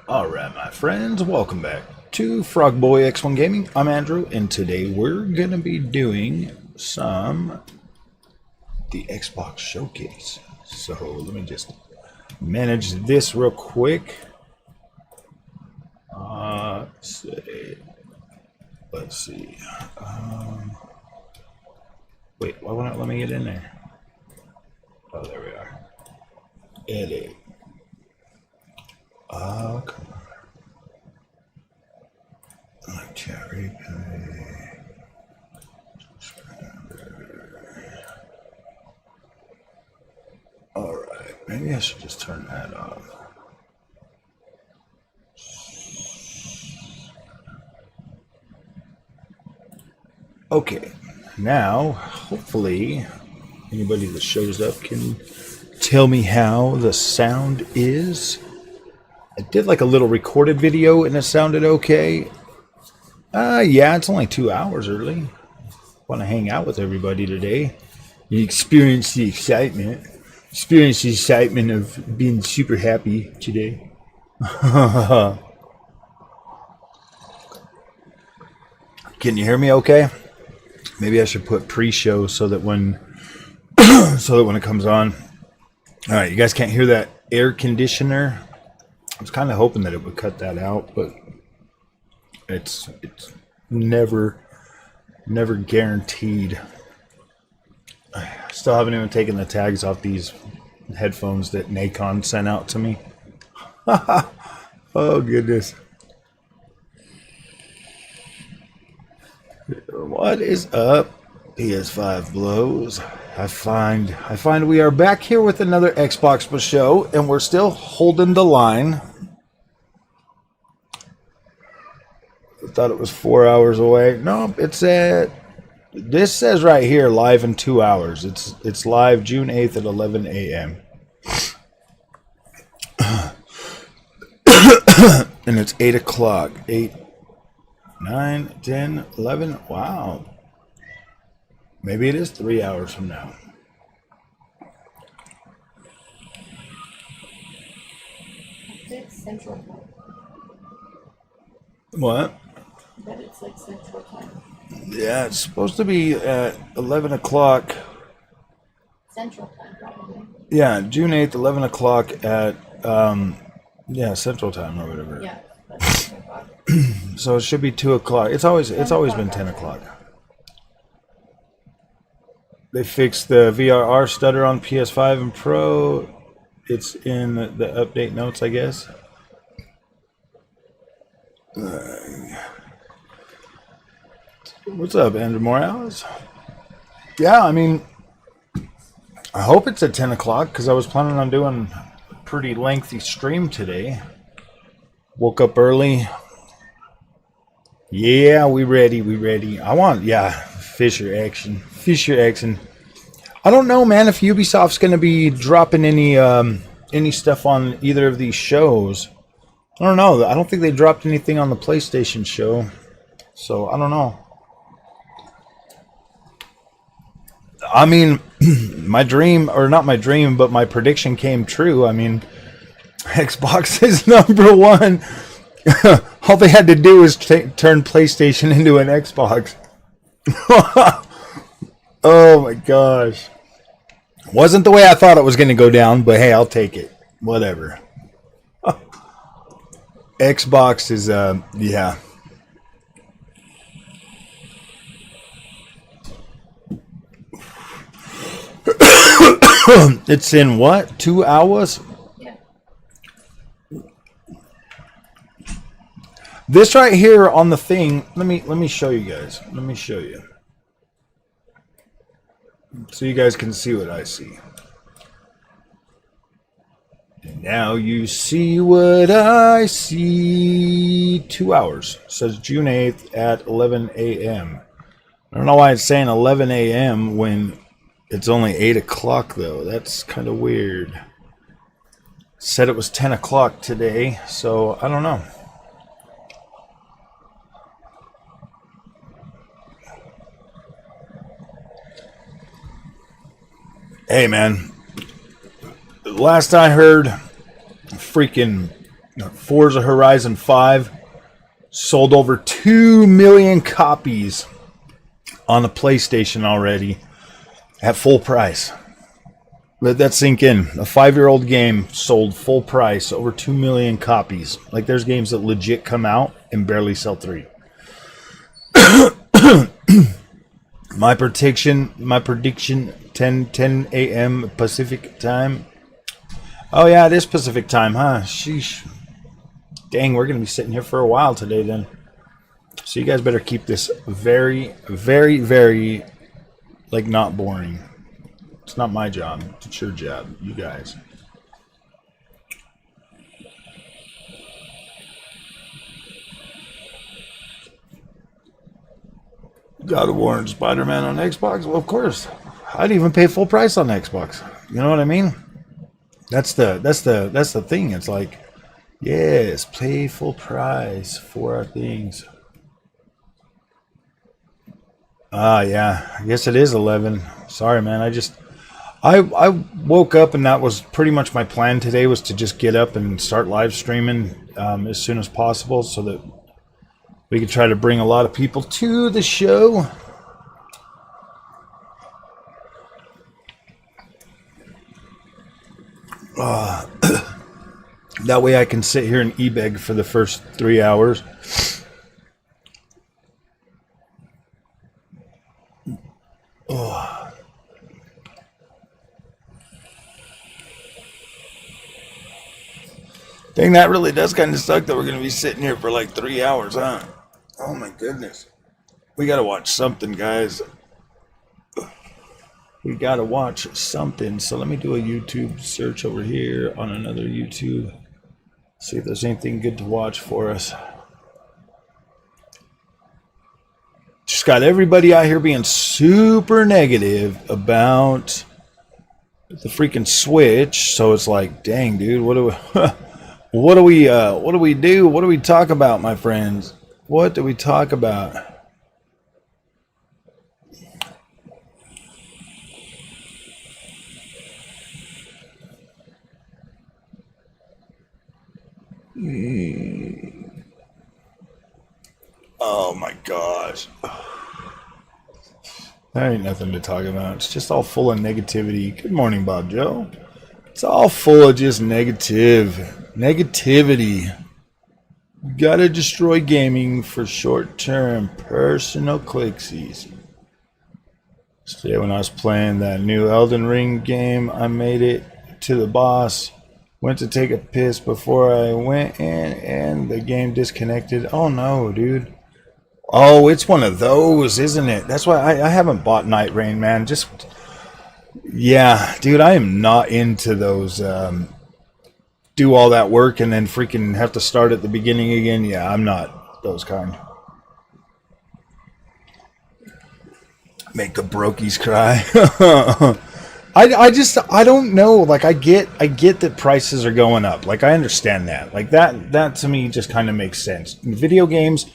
Alright, my friends, welcome back to Frog Boy X1 Gaming. I'm Andrew, and today we're going to be doing the Xbox Showcase. So let me just manage this real quick. Let's see. Wait, why won't it let me get in there? Oh, there we are. Edit. Oh, come on. Like cherry pie. Alright, maybe I should just turn that off. Okay, now, hopefully, anybody that shows up can tell me how the sound is. I did like a little recorded video and it sounded okay. Yeah, it's only 2 hours early. Want to hang out with everybody today. You experience the excitement. Experience the excitement of being super happy today. Can you hear me okay? Maybe I should put pre-show so that when it comes on. All right, you guys can't hear that air conditioner. I was kind of hoping that it would cut that out, but it's never guaranteed. I still haven't even taken the tags off these headphones that Nacon sent out to me. Oh goodness. What is up, PS5 blows? I find we are back here with another Xbox show, and we're still holding the line. I thought it was 4 hours away. No, it's at. This says right here, live in 2 hours. It's live June 8th at 11 a.m. And it's 8 o'clock. 8, 9, 10, 11. Wow. Maybe it is 3 hours from now. It's Central Time. What? But it's like Central Time. Yeah, it's supposed to be at 11 o'clock. Central Time, probably. Yeah, June 8th, 11 o'clock at, Central Time or whatever. Yeah, that's 10 o'clock. So it should be 2 o'clock. It's always been 10 o'clock. They fixed the VRR stutter on PS5 and Pro. It's in the update notes, I guess. What's up, Andrew Morales? Yeah, I mean, I hope it's at 10 o'clock because I was planning on doing a pretty lengthy stream today. Woke up early. Yeah, we ready. I want, Fisher action. I don't know, man, if Ubisoft's going to be dropping any stuff on either of these shows. I don't know. I don't think they dropped anything on the PlayStation show. So, I don't know. I mean, my dream, or not my dream, but my prediction came true. I mean, Xbox is number one. All they had to do was turn PlayStation into an Xbox. Oh my gosh. Wasn't the way I thought it was going to go down, but hey, I'll take it. Whatever. Xbox is, yeah. It's in what? 2 hours? Yeah. This right here on the thing, let me show you guys. Let me show you. So you guys can see what I see. And now you see what I see. 2 hours. It says June 8th at 11 a.m. I don't know why it's saying 11 a.m. when it's only 8 o'clock, though. That's kind of weird. It said it was 10 o'clock today, so I don't know. Hey, man. Last I heard, freaking Forza Horizon 5 sold over 2 million copies on the PlayStation already at full price. Let that sink in. A 5-year-old game sold full price, over 2 million copies. Like, there's games that legit come out and barely sell 3. My prediction, 10 a.m. Pacific time. Oh yeah, it is Pacific time, huh? Sheesh. Dang, we're going to be sitting here for a while today then. So you guys better keep this very, very, very, like, not boring. It's not my job. It's your job, you guys. God of War and Spider-Man on Xbox? Well, of course. I'd even pay full price on Xbox. You know what I mean? That's the thing. It's like, yes, pay full price for our things. Yeah. I guess it is 11. Sorry, man. I woke up and that was pretty much my plan today, was to just get up and start live streaming as soon as possible so that we could try to bring a lot of people to the show. That way I can sit here and e-beg for the first 3 hours. Dang, that really does kind of suck that we're going to be sitting here for like 3 hours, huh? Oh my goodness. We got to watch something, guys. We got to watch something. So let me do a YouTube search over here on another YouTube. See if there's anything good to watch for us. Just got everybody out here being super negative about the freaking Switch. So it's like, dang, dude, what do we... What do we do? What do we talk about, my friends? What do we talk about? Oh my gosh. There ain't nothing to talk about. It's just all full of negativity. Good morning, Bob Joe. It's all full of just negativity. You gotta destroy gaming for short-term personal clicksies. Today when I was playing that new Elden Ring game, I made it to the boss. Went to take a piss before I went in, and the game disconnected. Oh no, dude. Oh, it's one of those, isn't it? That's why I haven't bought Night Rain, man. Just... yeah, dude, I am not into those, do all that work and then freaking have to start at the beginning again. Yeah, I'm not those kind. Make the brokies cry. I don't know. Like, I get that prices are going up. Like, I understand that. Like, that to me just kind of makes sense. In video games,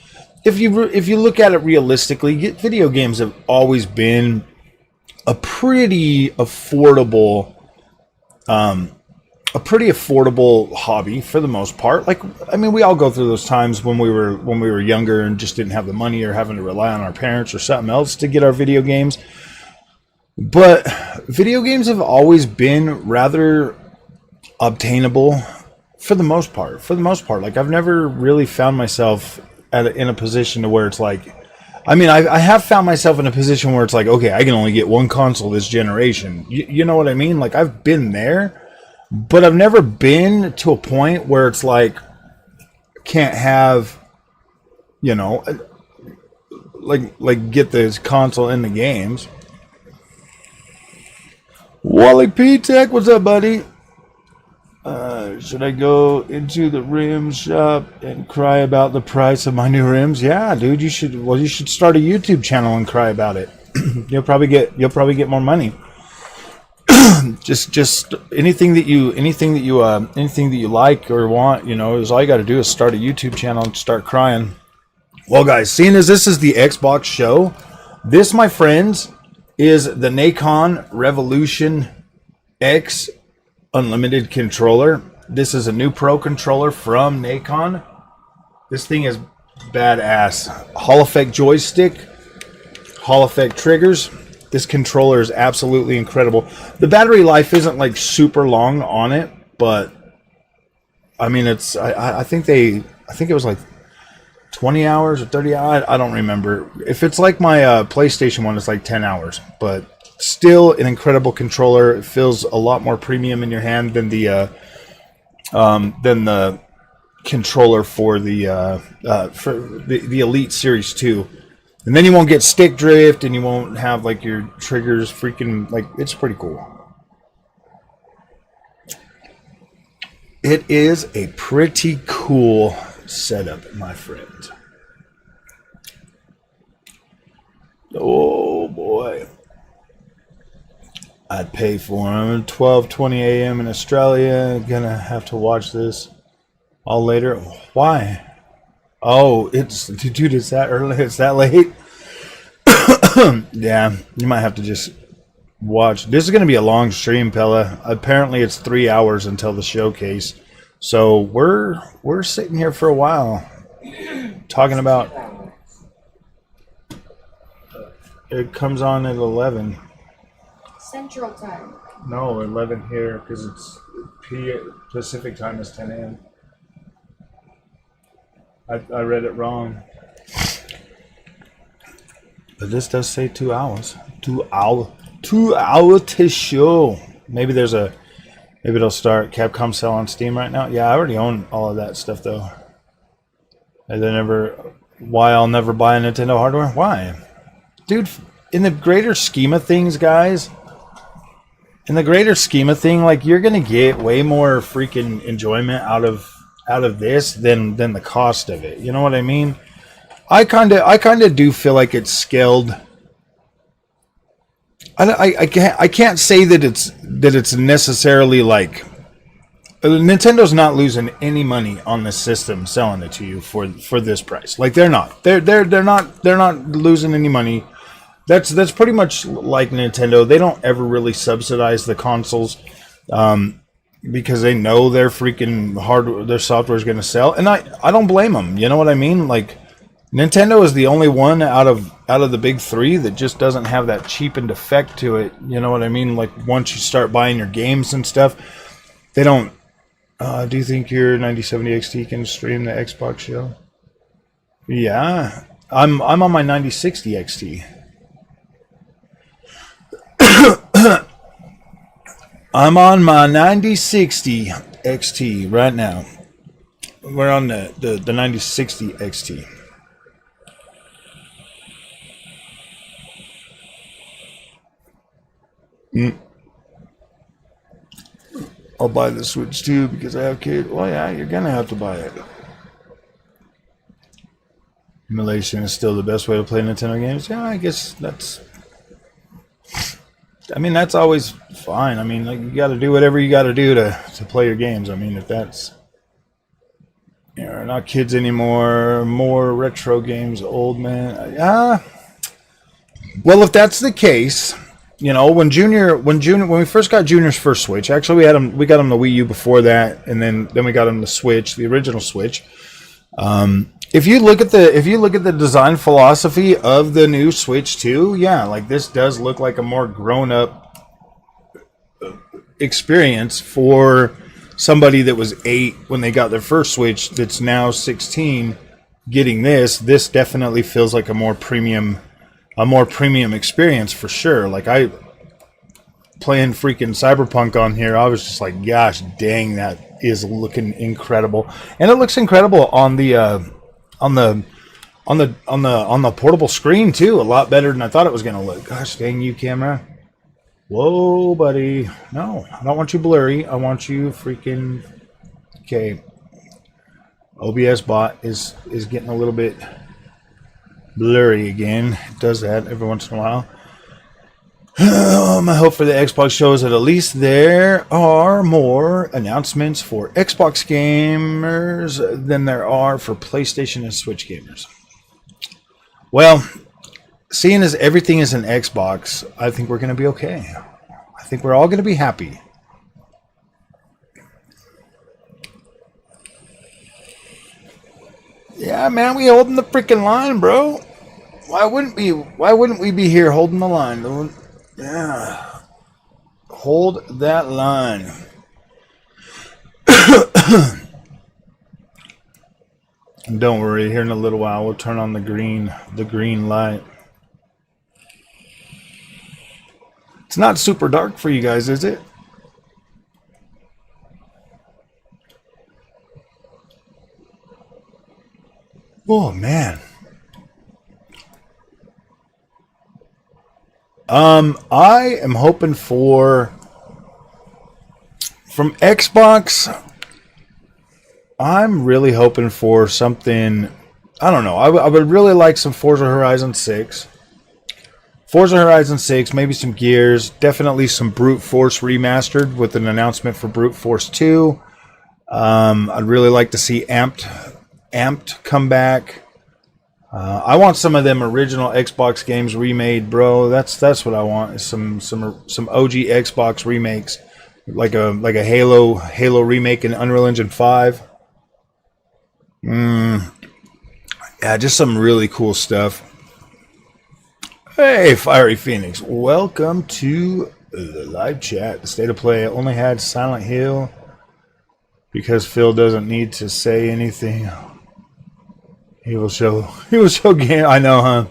if you look at it realistically, video games have always been a pretty affordable hobby for the most part. Like, I mean, we all go through those times when we were younger and just didn't have the money or having to rely on our parents or something else to get our video games. But video games have always been rather obtainable for the most part. Like, I've never really found myself in a position to where it's like, I mean, I have found myself in a position where it's like, okay, I can only get one console this generation. You know what I mean? Like, I've been there, but I've never been to a point where it's like, can't have, you know, like get this console in the games. Wally P Tech, what's up, buddy? Should I go into the rim shop and cry about the price of my new rims? Yeah, dude, you should. Well, you should start a YouTube channel and cry about it. You'll probably get more money. just anything that you like or want, you know, is all you got to do is start a YouTube channel and start crying. Well, guys, seeing as this is the Xbox show, this, my friends, is the Nacon Revolution X Unlimited controller. This is a new Pro controller from Nacon. This thing is badass. Hall effect joystick, Hall effect triggers. This controller is absolutely incredible. The battery life isn't like super long on it, but I mean it's I think it was like 20 hours or 30 hours. I don't remember. If it's like my PlayStation one, it's like 10 hours, but still an incredible controller. It feels a lot more premium in your hand than the controller for the Elite Series 2. And then you won't get stick drift, and you won't have like your triggers freaking like. It's pretty cool. It is a pretty cool setup, my friend. Oh boy, I'd pay for them. 12:20 a.m. in Australia. Gonna have to watch this all later. Why? Oh, dude, it's that early. It's that late. Yeah, you might have to just watch. This is going to be a long stream, Pella. Apparently, it's 3 hours until the showcase, so we're sitting here for a while, talking about. It comes on at 11. Central Time. No, 11 here because it's Pacific time is 10 a.m. I read it wrong. But this does say 2 hours. 2 hours. 2 hours to show. Maybe it'll start Capcom sell on Steam right now. Yeah, I already own all of that stuff though. Why I'll never buy a Nintendo hardware? Why? Dude, in the greater scheme of things, guys, like you're gonna get way more freaking enjoyment out of this than the cost of it. You know what I mean? I kind of do feel like it's scaled. I can't say that it's necessarily like Nintendo's not losing any money on this system selling it to you for this price. Like they're not losing any money. That's pretty much like Nintendo. They don't ever really subsidize the consoles. Because they know their freaking hardware, their software is going to sell, and I don't blame them. You know what I mean? Like Nintendo is the only one out of the big three that just doesn't have that cheapened effect to it. You know what I mean? Like once you start buying your games and stuff, they don't. Do you think your 9070 XT can stream the Xbox show? Yeah, I'm on my 9060 XT. I'm on my 9060 XT right now. We're on the 9060 XT. I'll buy the Switch too because I have kids. Well, yeah, you're gonna have to buy it. Emulation is still the best way to play Nintendo games. Yeah, I guess that's always fine. I mean, like you got to do whatever you got to do to play your games. I mean, if that's not kids anymore, more retro games, old man. Yeah. Well, if that's the case, when we first got Junior's first Switch, actually we got him the Wii U before that, and then we got him the Switch, the original Switch. If you look at the design philosophy of the new Switch 2, yeah, like this does look like a more grown-up experience for somebody that was 8 when they got their first Switch that's now 16 getting this. This definitely feels like a more premium experience for sure. Like I playing freaking Cyberpunk on here, I was just like, gosh dang, that is looking incredible. And it looks incredible on the portable screen too, a lot better than I thought it was going to look. Gosh dang you, camera. Whoa, buddy. No, I don't want you blurry. I want you freaking... Okay. OBS bot is getting a little bit blurry again. It does that every once in a while. My hope for the Xbox show is that at least there are more announcements for Xbox gamers than there are for PlayStation and Switch gamers. Well, seeing as everything is an Xbox, I think we're going to be okay. I think we're all going to be happy. Yeah, man, we holding the freaking line, bro. Why wouldn't we be here holding the line? Yeah. Hold that line. And don't worry, here in a little while we'll turn on the green light. It's not super dark for you guys, is it? Oh man. I am hoping for from Xbox. I'm really hoping for something. I don't know. I would really like some Forza Horizon 6. Forza Horizon 6, maybe some Gears, definitely some Brute Force remastered with an announcement for Brute Force 2. I'd really like to see Amped come back. I want some of them original Xbox games remade, bro. That's what I want. Is some OG Xbox remakes, like a Halo remake in Unreal Engine 5. Yeah, just some really cool stuff. Hey, Fiery Phoenix, welcome to the live chat. The State of Play only had Silent Hill because Phil doesn't need to say anything. He will show game. I know, huh?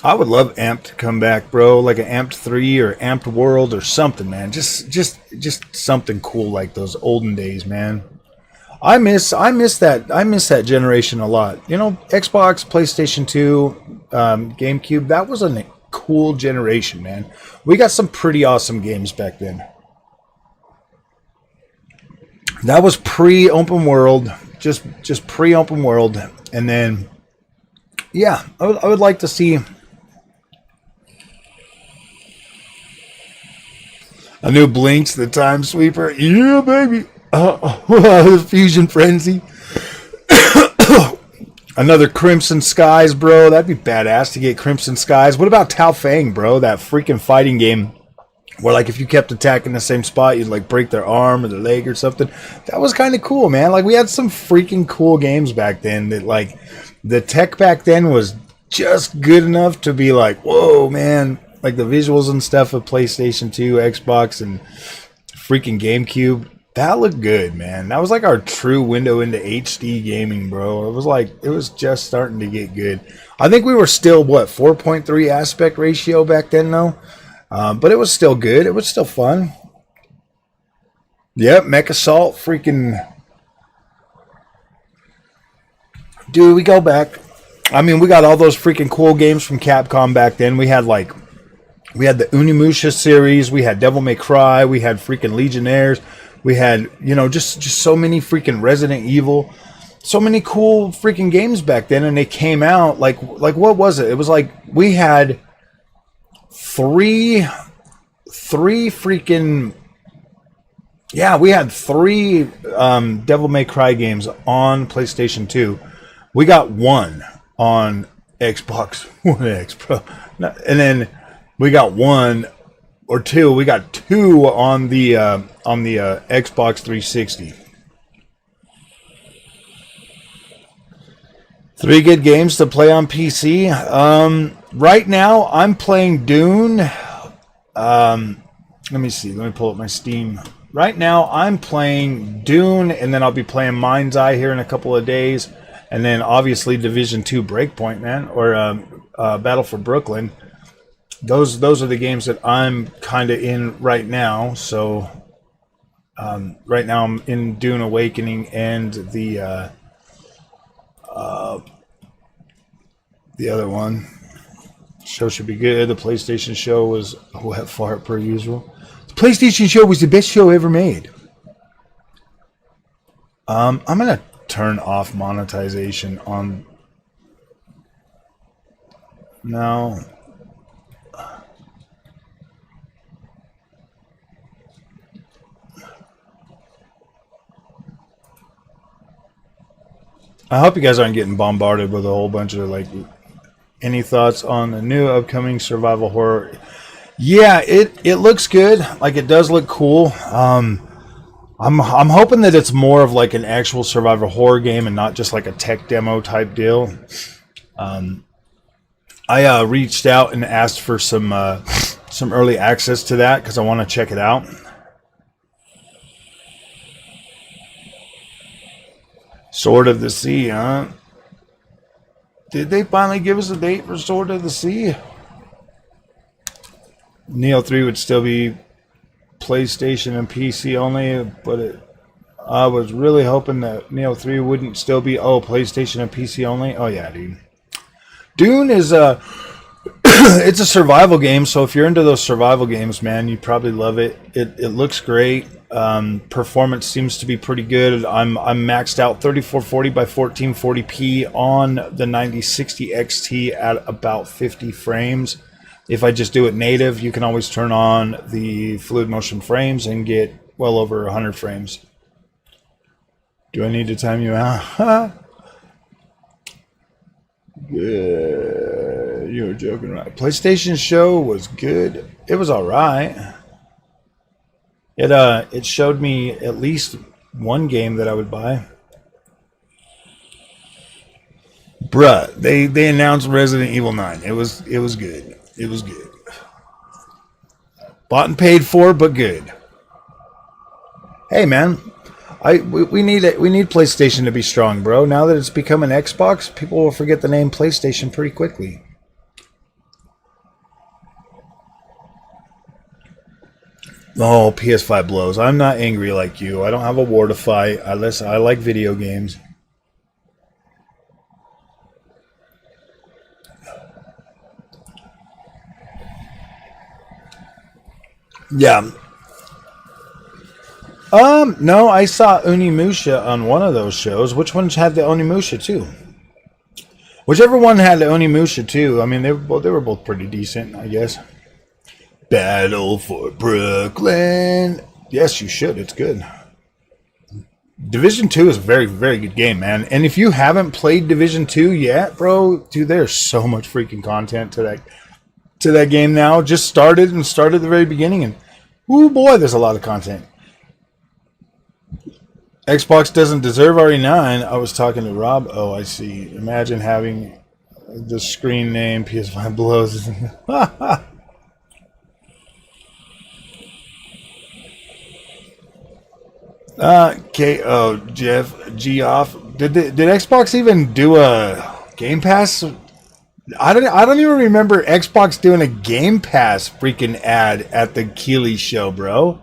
I would love Amped to come back, bro. Like an Amped 3 or Amped World or something, man. Just something cool like those olden days, man. I miss that generation a lot. You know, Xbox, PlayStation 2, GameCube. That was a cool generation, man. We got some pretty awesome games back then. That was pre-open world, just pre-open world, and then yeah, I would like to see a new Blinks, the Time Sweeper. Yeah, baby. Fusion Frenzy. Another Crimson Skies, bro. That'd be badass to get Crimson Skies. What about Tao Fang, bro? That freaking fighting game where, like, if you kept attacking the same spot, you'd, like, break their arm or their leg or something. That was kind of cool, man. Like, we had some freaking cool games back then that, like, the tech back then was just good enough to be like, whoa, man. Like, the visuals and stuff of PlayStation 2, Xbox, and freaking GameCube. That looked good, man. That was like our true window into HD gaming, bro. It was just starting to get good. I think we were still, 4.3 aspect ratio back then, though? But it was still good. It was still fun. Yep, Mech Assault, freaking... Dude, we go back. I mean, we got all those freaking cool games from Capcom back then. We had the Unimusha series. We had Devil May Cry. We had freaking Legionnaires. We had, just so many freaking Resident Evil. So many cool freaking games back then. And they came out, like what was it? It was like we had three freaking... Yeah, we had three Devil May Cry games on PlayStation 2. We got one on Xbox One X, bro. And then we got one or two. We got two on the Xbox 360. Three good games to play on PC. Right now, I'm playing Dune. Let me see. Let me pull up my Steam. Right now, I'm playing Dune, and then I'll be playing Mind's Eye here in a couple of days. And then, obviously, Division 2 Breakpoint, man. Or Battle for Brooklyn. Those are the games that I'm kind of in right now. So, right now, I'm in Dune Awakening and the other one. Show should be good. The PlayStation show was a wet fart per usual. The PlayStation show was the best show ever made. I'm gonna turn off monetization on. No. I hope you guys aren't getting bombarded with a whole bunch of any thoughts on the new upcoming survival horror? Yeah, it looks good. Like, it does look cool. I'm hoping that it's more of like an actual survival horror game and not just like a tech demo type deal. I reached out and asked for some early access to that because I want to check it out. Sword of the Sea, huh? Did they finally give us a date for Sword of the Sea? Neo 3 would still be PlayStation and PC only, but I was really hoping that Neo 3 wouldn't still be, PlayStation and PC only. Oh yeah, dude. Dune is it's a survival game, so if you're into those survival games, man, you probably love it. It looks great. Performance seems to be pretty good. I'm maxed out 3440 by 1440p on the 9060 XT at about 50 frames. If I just do it native, you can always turn on the fluid motion frames and get well over 100 frames. Do I need to time you out? Good. You were joking, right? PlayStation show was good. It was all right. It showed me at least one game that I would buy. Bruh, they announced Resident Evil 9. It was good. It was good. Bought and paid for, but good. Hey man, we need PlayStation to be strong, bro. Now that it's become an Xbox, people will forget the name PlayStation pretty quickly. Oh, PS5 blows. I'm not angry like you. I don't have a war to fight. I like video games. Yeah. No, I saw Onimusha on one of those shows. Which ones had the Onimusha too? Whichever one had the Onimusha too. I mean, they were both pretty decent, I guess. Battle for Brooklyn. Yes, you should. It's good. Division 2 is a very, very good game, man. And if you haven't played Division 2 yet, bro, dude, there's so much freaking content to that game now. Just started at the very beginning, and oh boy, there's a lot of content. Xbox doesn't deserve RE9. I was talking to Rob. Oh, I see. Imagine having the screen name PS5 blows. KO Jeff G off. Did Xbox even do a Game Pass? I don't even remember Xbox doing a Game Pass freaking ad at the Keighley show, bro.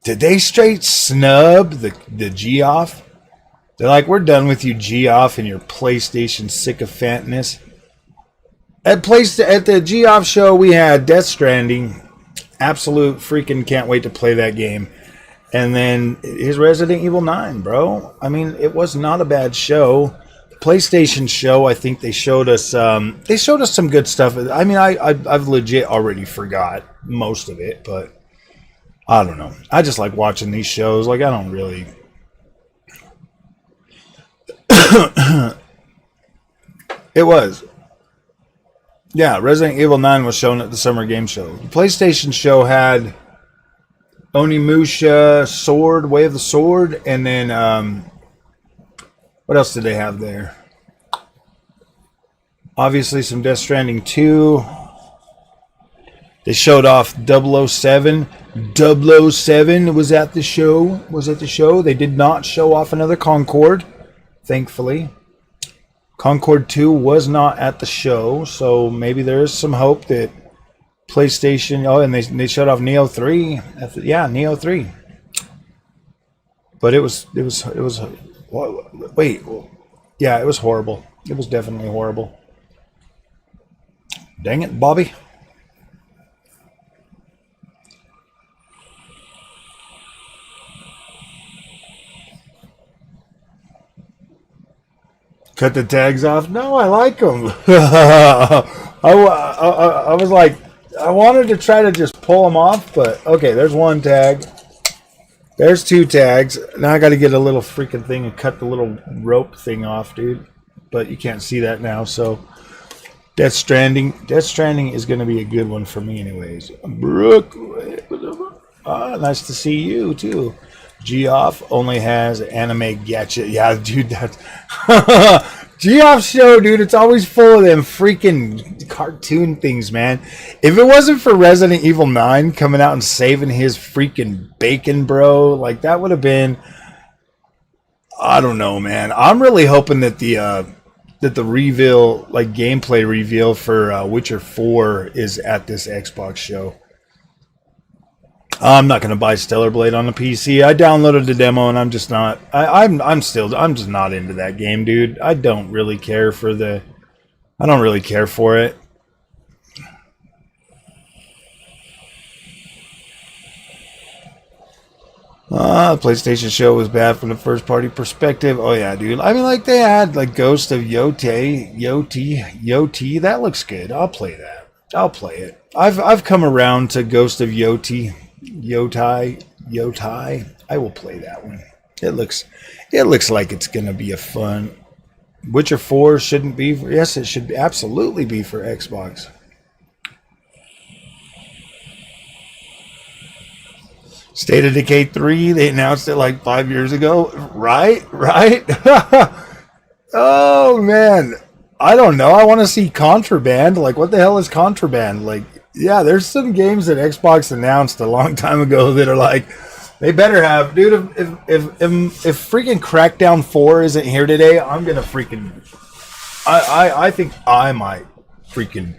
Did they straight snub the G off? They're like, we're done with you, G off, and your PlayStation sycophantness. At the G off show, we had Death Stranding. Absolute freaking can't wait to play that game. And then his Resident Evil 9, bro. I mean, it was not a bad show. The PlayStation show, I think they showed us some good stuff. I mean, I've legit already forgot most of it, but I don't know. I just like watching these shows. Like, I don't really. It was. Yeah, Resident Evil 9 was shown at the Summer Game Show. The PlayStation show had Onimusha, Sword, Way of the Sword, and then what else did they have there? Obviously some Death Stranding 2. They showed off 007. 007 was at the show. They did not show off another Concorde, thankfully. Concorde 2 was not at the show, so maybe there is some hope that PlayStation. Oh, and they showed off Neo 3. Yeah, Neo 3. But it was. Wait, yeah, it was horrible. It was definitely horrible. Dang it, Bobby. Cut the tags off? No, I like them. I was like, I wanted to try to just pull them off, but okay, there's one tag. There's two tags. Now I got to get a little freaking thing and cut the little rope thing off, dude. But you can't see that now, so Death Stranding is going to be a good one for me anyways. Brooke, nice to see you too. Geoff only has anime gacha. Yeah, dude, that's Geoff show, dude. It's always full of them freaking cartoon things, man. If it wasn't for Resident Evil 9 coming out and saving his freaking bacon, bro, like that would have been. I don't know, man. I'm really hoping that the reveal, like gameplay reveal for Witcher 4, is at this Xbox show. I'm not gonna buy Stellar Blade on the PC. I downloaded the demo and I'm just not. I'm just not into that game, dude. I don't really care for the. I don't really care for it. PlayStation show was bad from the first party perspective. Oh yeah, dude. I mean, like they had like Ghost of Yoti. That looks good. I'll play that. I'll play it. I've come around to Ghost of Yotai. I will play that one. It looks like it's gonna be a fun. Witcher 4 shouldn't be. Yes, it should absolutely be for Xbox. State of Decay 3, they announced it like 5 years ago. Right? Oh, man. I don't know. I want to see Contraband. Like, what the hell is Contraband? Like, yeah, there's some games that Xbox announced a long time ago that are like, they better have. Dude, if freaking Crackdown 4 isn't here today, I'm going to freaking... I think I might freaking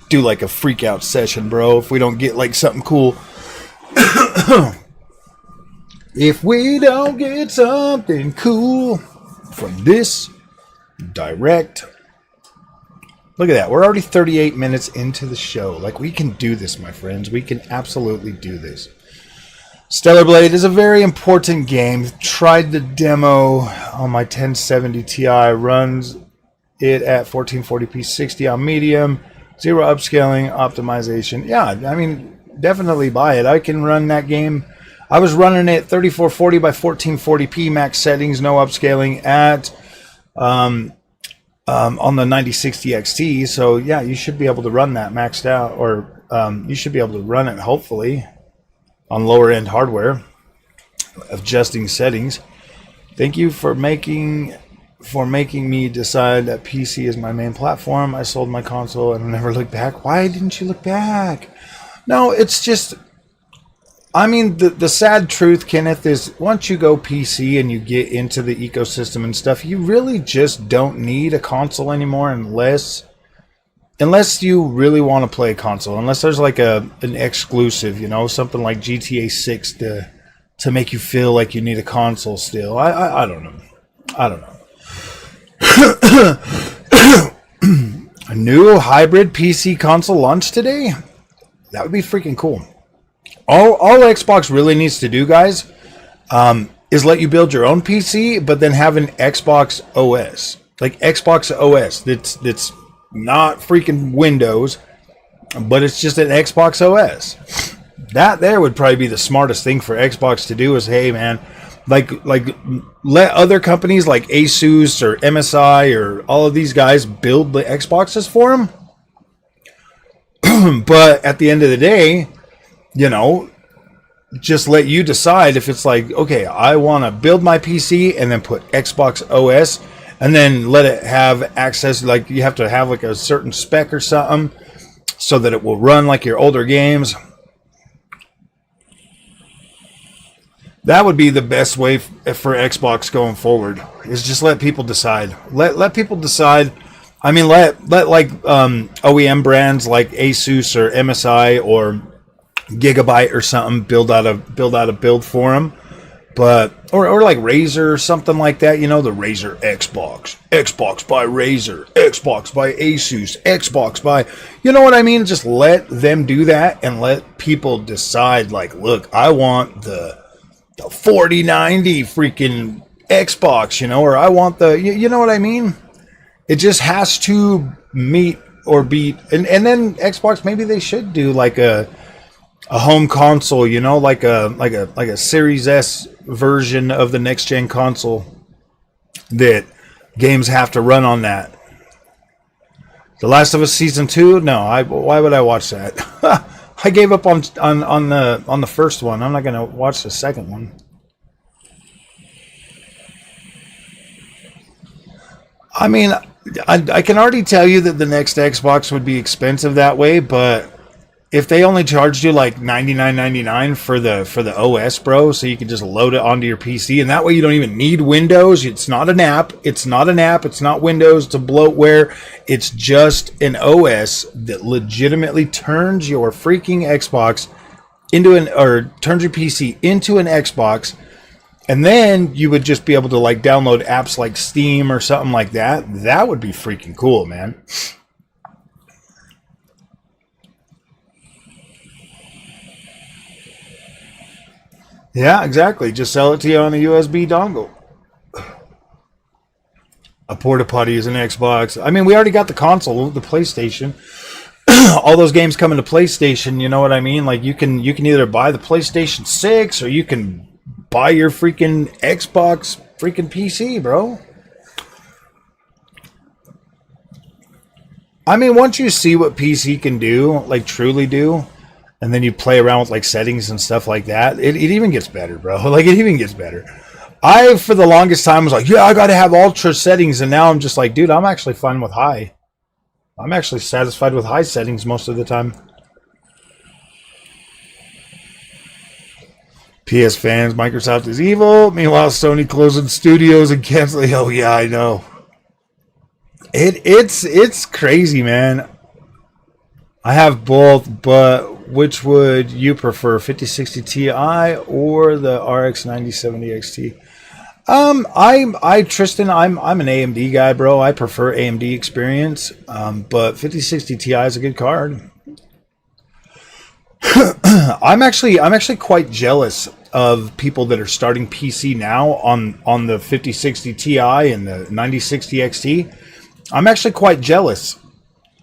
do like a freak out session, bro, if we don't get like something cool. If we don't get something cool from this direct. Look at that. We're already 38 minutes into the show. Like, we can do this, my friends. We can absolutely do this. Stellar Blade is a very important game. Tried the demo on my 1070 Ti. Runs it at 1440p 60 on medium. Zero upscaling, optimization. Yeah, I mean... definitely buy it. I can run that game. I was running it 3440 by 1440p max settings, no upscaling at on the 9060 XT. So yeah, you should be able to run that maxed out, or you should be able to run it hopefully on lower end hardware. Adjusting settings. Thank you for making me decide that PC is my main platform. I sold my console and never looked back. Why didn't you look back? No, it's just, I mean, the sad truth, Kenneth, is once you go PC and you get into the ecosystem and stuff, you really just don't need a console anymore unless you really want to play a console. Unless there's like an exclusive, you know, something like GTA 6 to make you feel like you need a console still. I don't know. I don't know. A new hybrid PC console launched today? That would be freaking cool. All Xbox really needs to do, guys, is let you build your own PC, but then have an Xbox OS. Like Xbox OS that's not freaking Windows, but it's just an Xbox OS. That there would probably be the smartest thing for Xbox to do is, hey, man, like let other companies like Asus or MSI or all of these guys build the Xboxes for them. But at the end of the day, you know, just let you decide if it's like, okay, I want to build my PC and then put Xbox OS and then let it have access. Like you have to have like a certain spec or something so that it will run like your older games. That would be the best way for Xbox going forward, is just let people decide. Let people decide. I mean, let like OEM brands like Asus or MSI or Gigabyte or something build out a build for them, but or like Razer or something like that. You know, the Razer Xbox by Razer, Xbox by Asus, Xbox by, you know what I mean? Just let them do that and let people decide. Like, look, I want the 4090 freaking Xbox, you know, or I want the, you know what I mean? It just has to meet or beat, and then Xbox, maybe they should do like a home console, you know, like a Series S version of the next gen console that games have to run on that. The Last of Us Season 2? No, why would I watch that? I gave up on the first one. I'm not gonna watch the second one. I mean, I can already tell you that the next Xbox would be expensive that way, but if they only charged you like $99.99 for the OS, bro, so you can just load it onto your PC, and that way you don't even need Windows. It's not an app. It's not an app. It's not Windows to bloatware. It's just an OS that legitimately turns your freaking Xbox into or turns your PC into an Xbox. And then you would just be able to like download apps like Steam or something like that. That would be freaking cool, man. Yeah, exactly. Just sell it to you on a USB dongle. A porta potty is an Xbox. I mean, we already got the console, the PlayStation. All those games come into PlayStation. You know what I mean? Like you can either buy the PlayStation 6 or you can buy your freaking Xbox freaking PC, bro. I mean, once you see what PC can do, like truly do, and then you play around with like settings and stuff like that, it even gets better, bro. Like it even gets better. I, for the longest time, was like, yeah, I got to have ultra settings, and now I'm just like, dude, I'm actually fine with high. I'm actually satisfied with high settings most of the time. PS fans, Microsoft is evil. Meanwhile, Sony closing studios and canceling. Oh yeah, I know. It's crazy, man. I have both, but which would you prefer, 5060 Ti or the RX 9070 XT? Tristan, I'm an AMD guy, bro. I prefer AMD experience. But 5060 Ti is a good card. I'm actually quite jealous of people that are starting PC now on the 5060 Ti and the 9060 XT. I'm actually quite jealous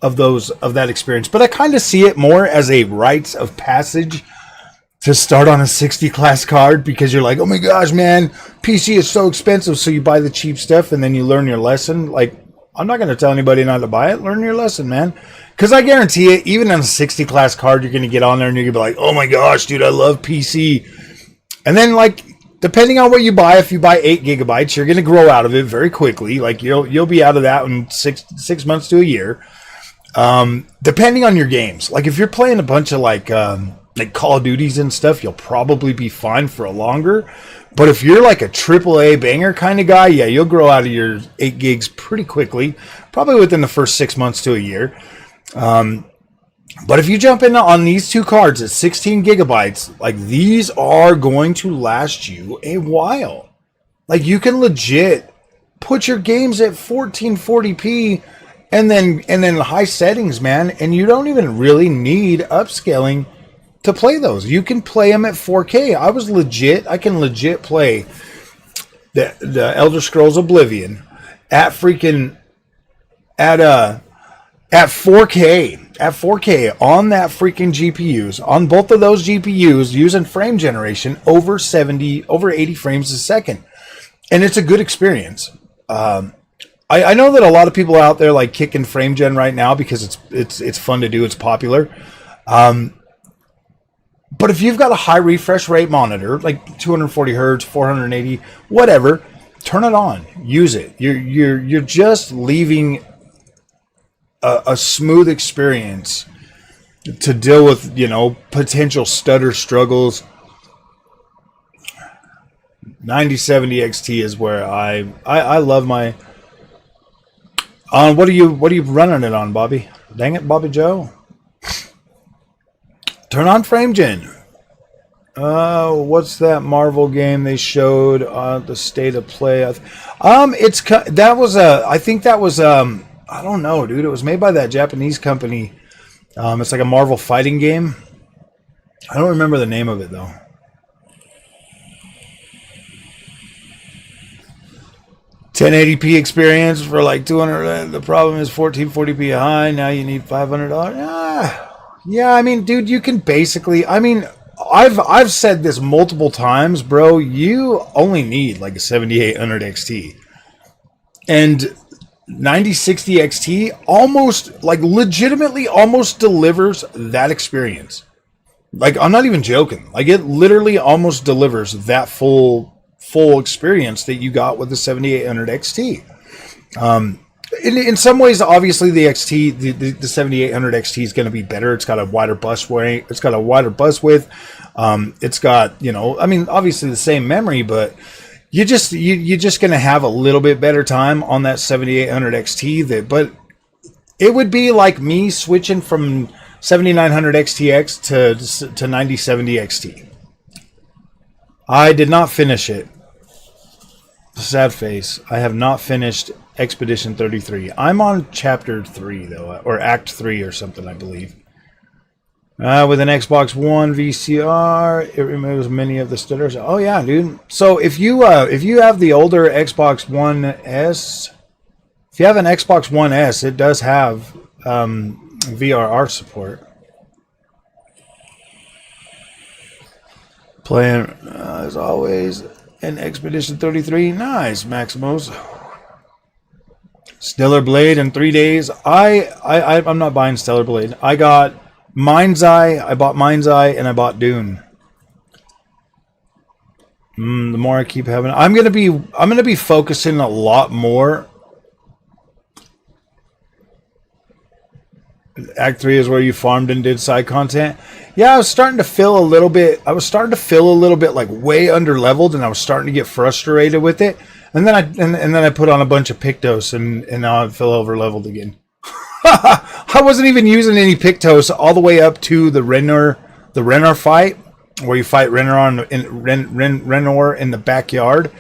of that experience, but I kind of see it more as a rites of passage to start on a 60 class card, because you're like, oh my gosh, man, PC is so expensive, so you buy the cheap stuff and then you learn your lesson. Like, I'm not going to tell anybody not to buy it. Learn your lesson, man. Because I guarantee it, even on a 60 class card, you're going to get on there and you're going to be like, oh my gosh, dude, I love PC. And then, like, depending on what you buy, if you buy 8 gigabytes, you're going to grow out of it very quickly. Like, you'll be out of that in six months to a year. Depending on your games. Like, if you're playing a bunch of, like Call of Duties and stuff, you'll probably be fine for a longer. But if you're like a AAA banger kind of guy, yeah, you'll grow out of your 8 gigs pretty quickly, probably within the first 6 months to a year. But if you jump in on these two cards at 16 gigabytes, like, these are going to last you a while. Like, you can legit put your games at 1440p and then high settings, man, and you don't even really need upscaling to play those. You can play them at 4K. I can legit play the Elder Scrolls Oblivion at 4K on that freaking GPUs, on both of those GPUs, using frame generation over 80 frames a second. And it's a good experience. I know that a lot of people out there like kicking frame gen right now because it's fun to do. It's popular. But if you've got a high refresh rate monitor, like 240 hertz, 480, whatever, turn it on. Use it. You're just leaving a smooth experience to deal with, potential stutter struggles. 9070 XT is where I love my. What are you running it on, Bobby? Dang it, Bobby Joe. Turn on frame gen. What's that Marvel game they showed? The state of play. I don't know, dude. It was made by that Japanese company. It's like a Marvel fighting game. I don't remember the name of it though. $1080p experience for like $200. The problem is 1440p high. Now you need $500. Yeah, I mean, dude, you can basically. I mean, I've said this multiple times, bro. You only need like a 7800 XT, and 9060 XT almost, like, legitimately almost delivers that experience. Like, I'm not even joking. Like, it literally almost delivers that full experience that you got with the 7800 XT. In some ways, obviously the XT, the 7800 XT is going to be better. It's got a wider bus weight. It's got a wider bus width. It's got, I mean, obviously the same memory, but you're just going to have a little bit better time on that 7800 XT. But it would be like me switching from 7900 XTX to 9070 XT. I did not finish it. Sad face. I have not finished Expedition 33. I'm on Chapter 3, though, or Act 3 or something, I believe. With an Xbox One VCR, it removes many of the stutters. Oh, yeah, dude. So if you have the older Xbox One S, if you have an Xbox One S, it does have VRR support. Playing, as always, an Expedition 33. Nice, Maximos. Stellar Blade in 3 days. I'm not buying Stellar Blade. I got Mind's Eye. I bought Mind's Eye and I bought Dune. The more I keep having, I'm gonna be focusing a lot more. Act 3 is where you farmed and did side content. Yeah, I was starting to feel a little bit like way under leveled, and I was starting to get frustrated with it. And then I put on a bunch of Pictos, and now I feel over leveled again. I wasn't even using any Pictos all the way up to the Renor fight, where you fight Renor in the backyard.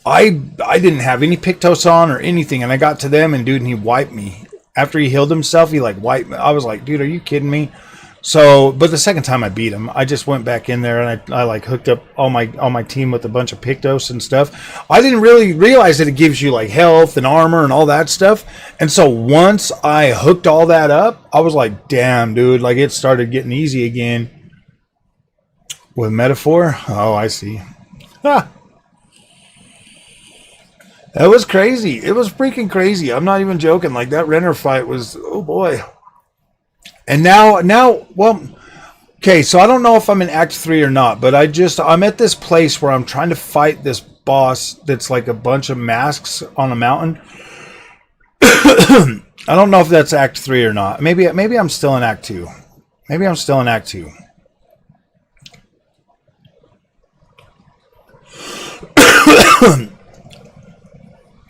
I didn't have any Pictos on or anything, and I got to them, and dude, and he wiped me. After he healed himself, he like wiped me. I was like, dude, are you kidding me? So, but the second time I beat him, I just went back in there and I like hooked up all my team with a bunch of Pictos and stuff. I didn't really realize that it gives you like health and armor and all that stuff. And so once I hooked all that up, I was like, damn, dude, like it started getting easy again. With metaphor? Oh, I see. Ha! That was crazy. It was freaking crazy. I'm not even joking. Like that Renner fight was, oh boy. And now, well, okay, so I don't know if I'm in Act 3 or not, but I'm at this place where I'm trying to fight this boss that's like a bunch of masks on a mountain. I don't know if that's Act 3 or not. Maybe I'm still in Act 2. Maybe I'm still in Act 2.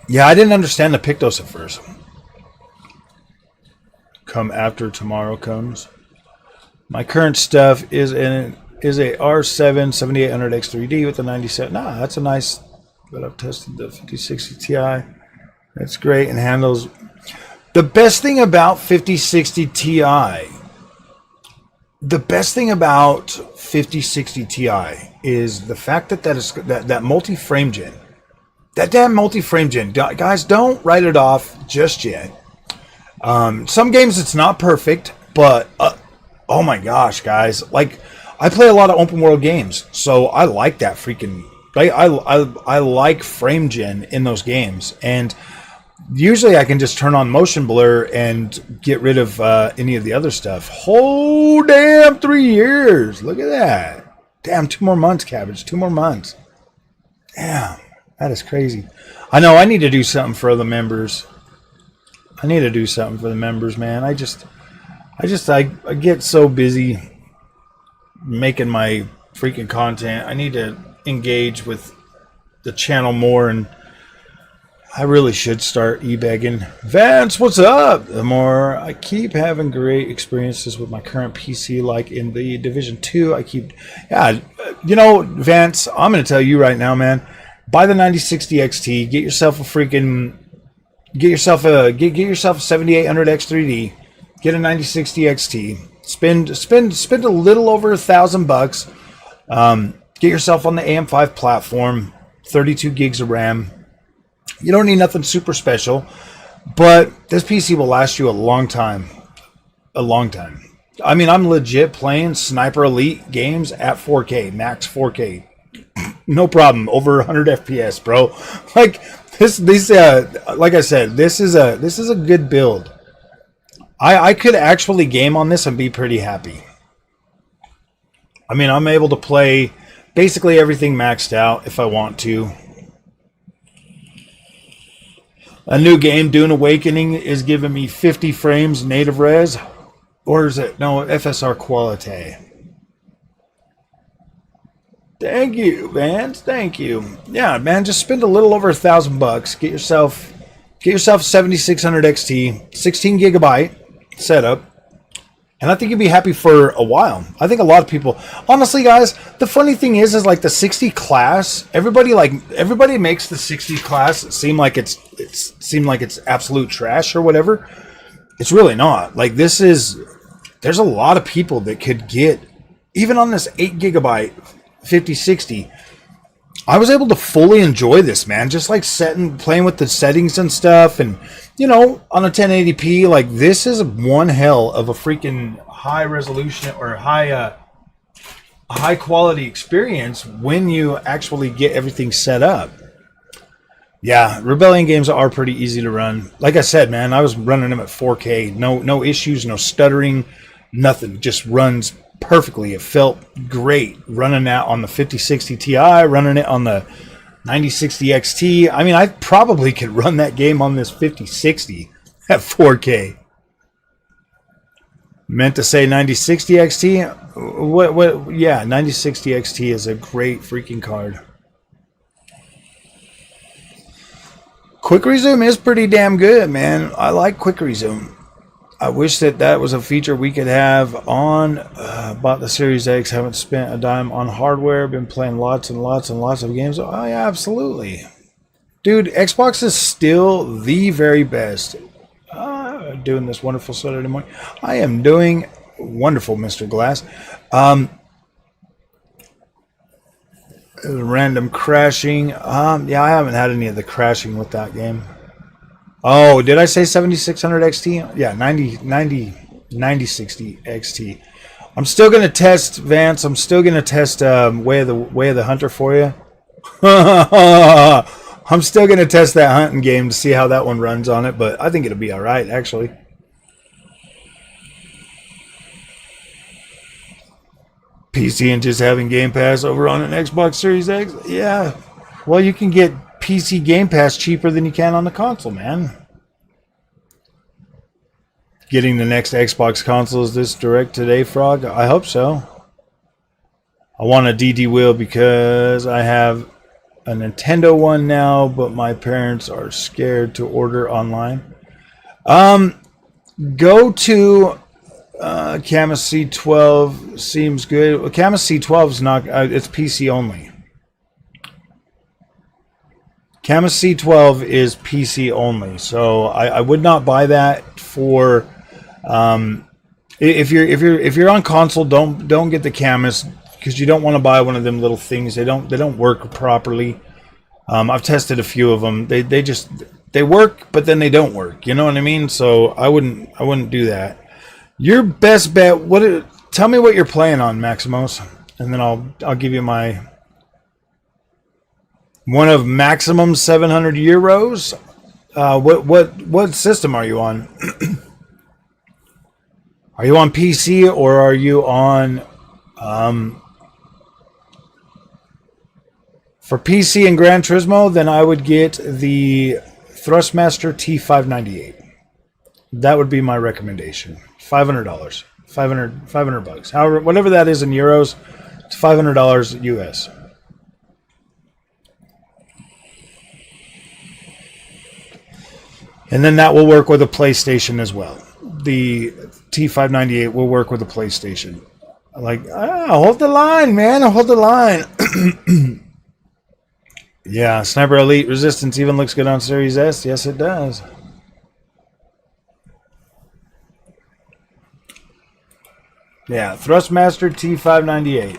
Yeah, I didn't understand the Pictos at first. Come after tomorrow comes. My current stuff is a R7 7800X3D with a 97. Nah, that's a nice. But I've tested the 5060 Ti. That's great and handles. The best thing about 5060 Ti. The best thing about 5060 Ti is the fact that multi-frame gen. That damn multi-frame gen. Guys, don't write it off just yet. Some games it's not perfect, but oh my gosh, guys. Like, I play a lot of open world games, so I like that freaking... I like frame gen in those games. And usually I can just turn on motion blur and get rid of any of the other stuff. Oh, damn, 3 years. Look at that. Damn, 2 more months, Cabbage. 2 more months. Damn. That is crazy. I know I need to do something for the members. I need to do something for the members, man. I get so busy making my freaking content. I need to engage with the channel more, and I really should start e-begging. Vance, what's up? The more I keep having great experiences with my current PC, like in the Division 2, yeah, Vance, I'm going to tell you right now, man. Buy the 9060 XT. Get yourself a 7800 X3D. Get a 9060 XT. Spend a little over $1,000. Get yourself on the AM5 platform. 32 gigs of RAM. You don't need nothing super special, but this PC will last you a long time. A long time. I mean, I'm legit playing Sniper Elite games at 4K, max 4K. No problem, over 100 FPS, bro. Like this, like I said, this is a good build. I could actually game on this and be pretty happy. I mean, I'm able to play basically everything maxed out if I want to. A new game, Dune Awakening, is giving me 50 frames native res. Or is it? No, FSR quality. Thank you, Vance. Thank you. Yeah, man, just spend a little over $1,000. Get yourself 7600 XT, 16 gigabyte setup. And I think you'd be happy for a while. I think a lot of people, honestly, guys, the funny thing is like the 60 class. Everybody makes the 60 class seem like it's absolute trash or whatever. It's really not. Like there's a lot of people that could get even on this 8 gigabyte 5060. I was able to fully enjoy this, man. Just like playing with the settings and stuff, and on a 1080p, like this is one hell of a freaking high resolution or high quality experience when you actually get everything set up. Yeah, Rebellion games are pretty easy to run. Like I said, man, I was running them at 4K. No issues, no stuttering, nothing. Just runs perfectly. It felt great running that on the 5060 Ti, running it on the 9060 XT. I mean, I probably could run that game on this 5060 at 4K. Meant to say 9060 XT? What? Yeah, 9060 XT is a great freaking card. Quick resume is pretty damn good, man. I like quick resume. I wish that was a feature we could have on. Bought the Series X, haven't spent a dime on hardware, been playing lots and lots and lots of games. Oh, yeah, absolutely. Dude, Xbox is still the very best. Doing this wonderful Saturday morning. I am doing wonderful, Mr. Glass. Random crashing. Yeah, I haven't had any of the crashing with that game. Oh, did I say 7600 XT? Yeah, 9060 XT. I'm still going to test, Vance. I'm still going to test Way of the Hunter for you. I'm still going to test that hunting game to see how that one runs on it, but I think it'll be all right, actually. PC and just having Game Pass over on an Xbox Series X? Yeah. Well, you can get PC Game Pass cheaper than you can on the console, man. Getting the next Xbox console is this direct today, Frog? I hope so. I want a DD wheel because I have a Nintendo one now, but my parents are scared to order online. Go to Camus C12 seems good. Camus C12 is not. It's PC only. Camus C12 is PC only, so I would not buy that for. If you're on console, don't get the Camus because you don't want to buy one of them little things. They don't work properly. I've tested a few of them. They work, but then they don't work. You know what I mean? So I wouldn't do that. Your best bet. Tell me what you're playing on, Maximos, and then I'll give you my one of maximum 700 euros. What system are you on? Are you on PC or are you on for PC and Gran Turismo? Then I would get the Thrustmaster T598. That would be my recommendation. $500, 500 bucks. However, whatever that is in euros, it's $500 US. And then that will work with a PlayStation as well. The T598 will work with a PlayStation. Hold the line, man. Hold the line. Yeah, Sniper Elite Resistance even looks good on Series S. Yes, it does. Yeah, Thrustmaster T598.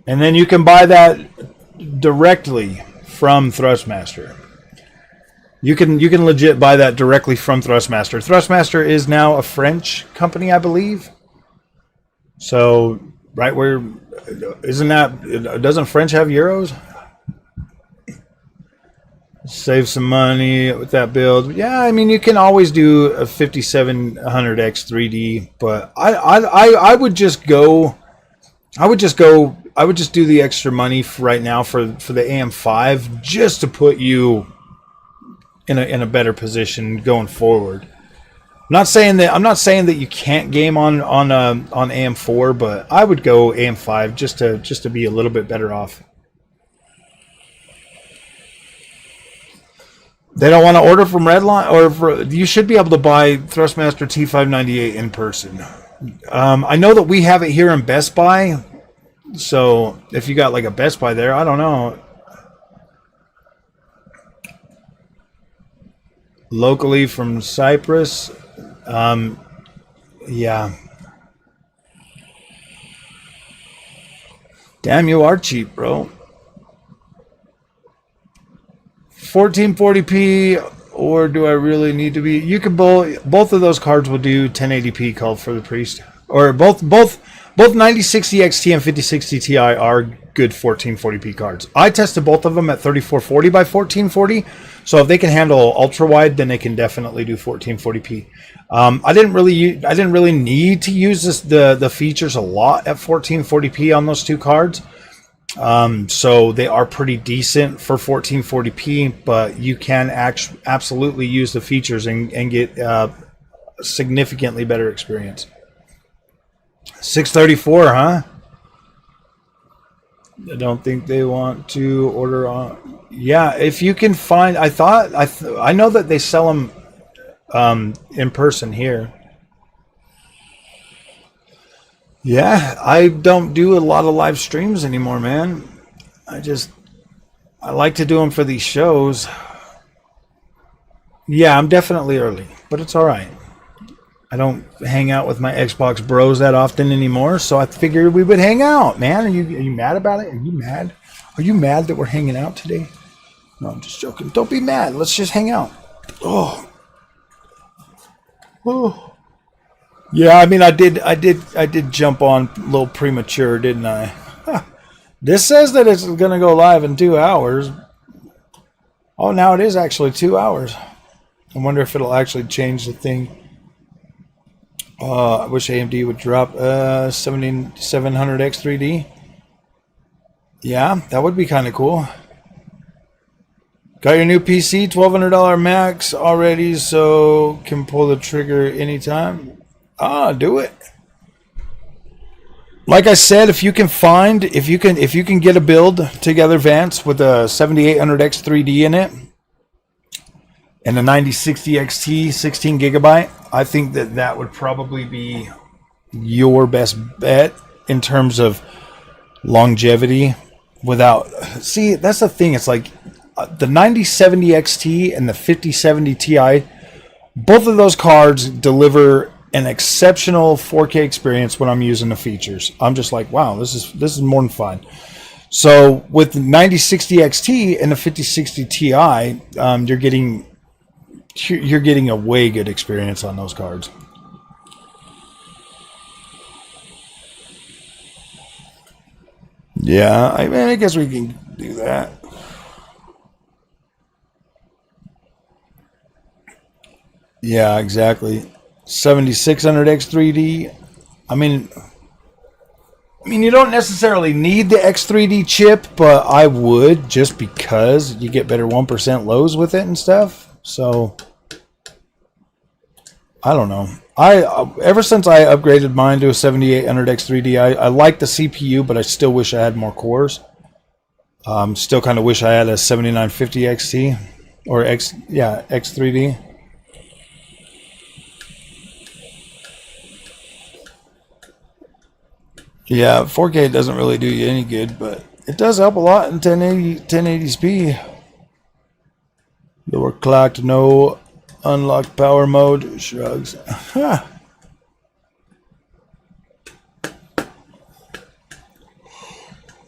And then you can buy that directly from Thrustmaster. You can legit buy that directly from Thrustmaster. Thrustmaster is now a French company, I believe. So, right where doesn't French have euros? Save some money with that build. Yeah, I mean you can always do a 5700X 3D, but I would just go would just do the extra money right now for the AM5 just to put you in a better position going forward. I'm not saying that you can't game on AM4, but I would go AM5 just to be a little bit better off. They don't want to order from Redline, you should be able to buy Thrustmaster T598 in person. I know that we have it here in Best Buy, so if you got like a Best Buy there, I don't know. Locally from Cyprus, yeah. Damn, you are cheap, bro. 1440p, or do I really need to be? You can both of those cards will do 1080p called for the priest, or both 9060 XT and 5060 Ti are good 1440p cards. I tested both of them at 3440 by 1440, so if they can handle ultra wide, then they can definitely do 1440p. I didn't really need to use the features a lot at 1440p on those two cards. So they are pretty decent for 1440p, but you can absolutely use the features and get a significantly better experience. 634, huh? I don't think they want to order on. Yeah, if you can find, I know that they sell them in person here. Yeah, I don't do a lot of live streams anymore, man. I like to do them for these shows. Yeah, I'm definitely early, but it's all right. I don't hang out with my Xbox bros that often anymore, so I figured we would hang out, man. Are you mad about it? Are you mad? Are you mad that we're hanging out today? No, I'm just joking. Don't be mad. Let's just hang out. Oh. Yeah, I mean, I did jump on a little premature, didn't I? This says that it's going to go live in 2 hours. Oh, now it is actually 2 hours. I wonder if it'll actually change the thing. I wish AMD would drop 7700X3D. Yeah, that would be kind of cool. Got your new PC, $1,200 max already, so can pull the trigger anytime. Do it. Like I said, if you can get a build together, Vance, with a 7800X3D in it and a 9060 XT 16 gigabyte, I think that would probably be your best bet in terms of longevity. See, that's the thing. It's like the 9070 XT and the 5070 Ti. Both of those cards deliver an exceptional 4K experience when I'm using the features. I'm just like, wow, this is more than fun. So with the 9060 XT and the 5060 Ti, you're getting a way good experience on those cards. Yeah, I guess we can do that. Yeah, exactly. 7600X3D. I mean, you don't necessarily need the X3D chip, but I would, just because you get better 1% lows with it and stuff. So I don't know. Ever since I upgraded mine to a 7800X3D, I like the CPU, but I still wish I had more cores. Still kind of wish I had a 7950 XT or X3D. Yeah, 4K doesn't really do you any good, but it does help a lot in 1080p. Lower clocked, no unlocked power mode. Shrugs.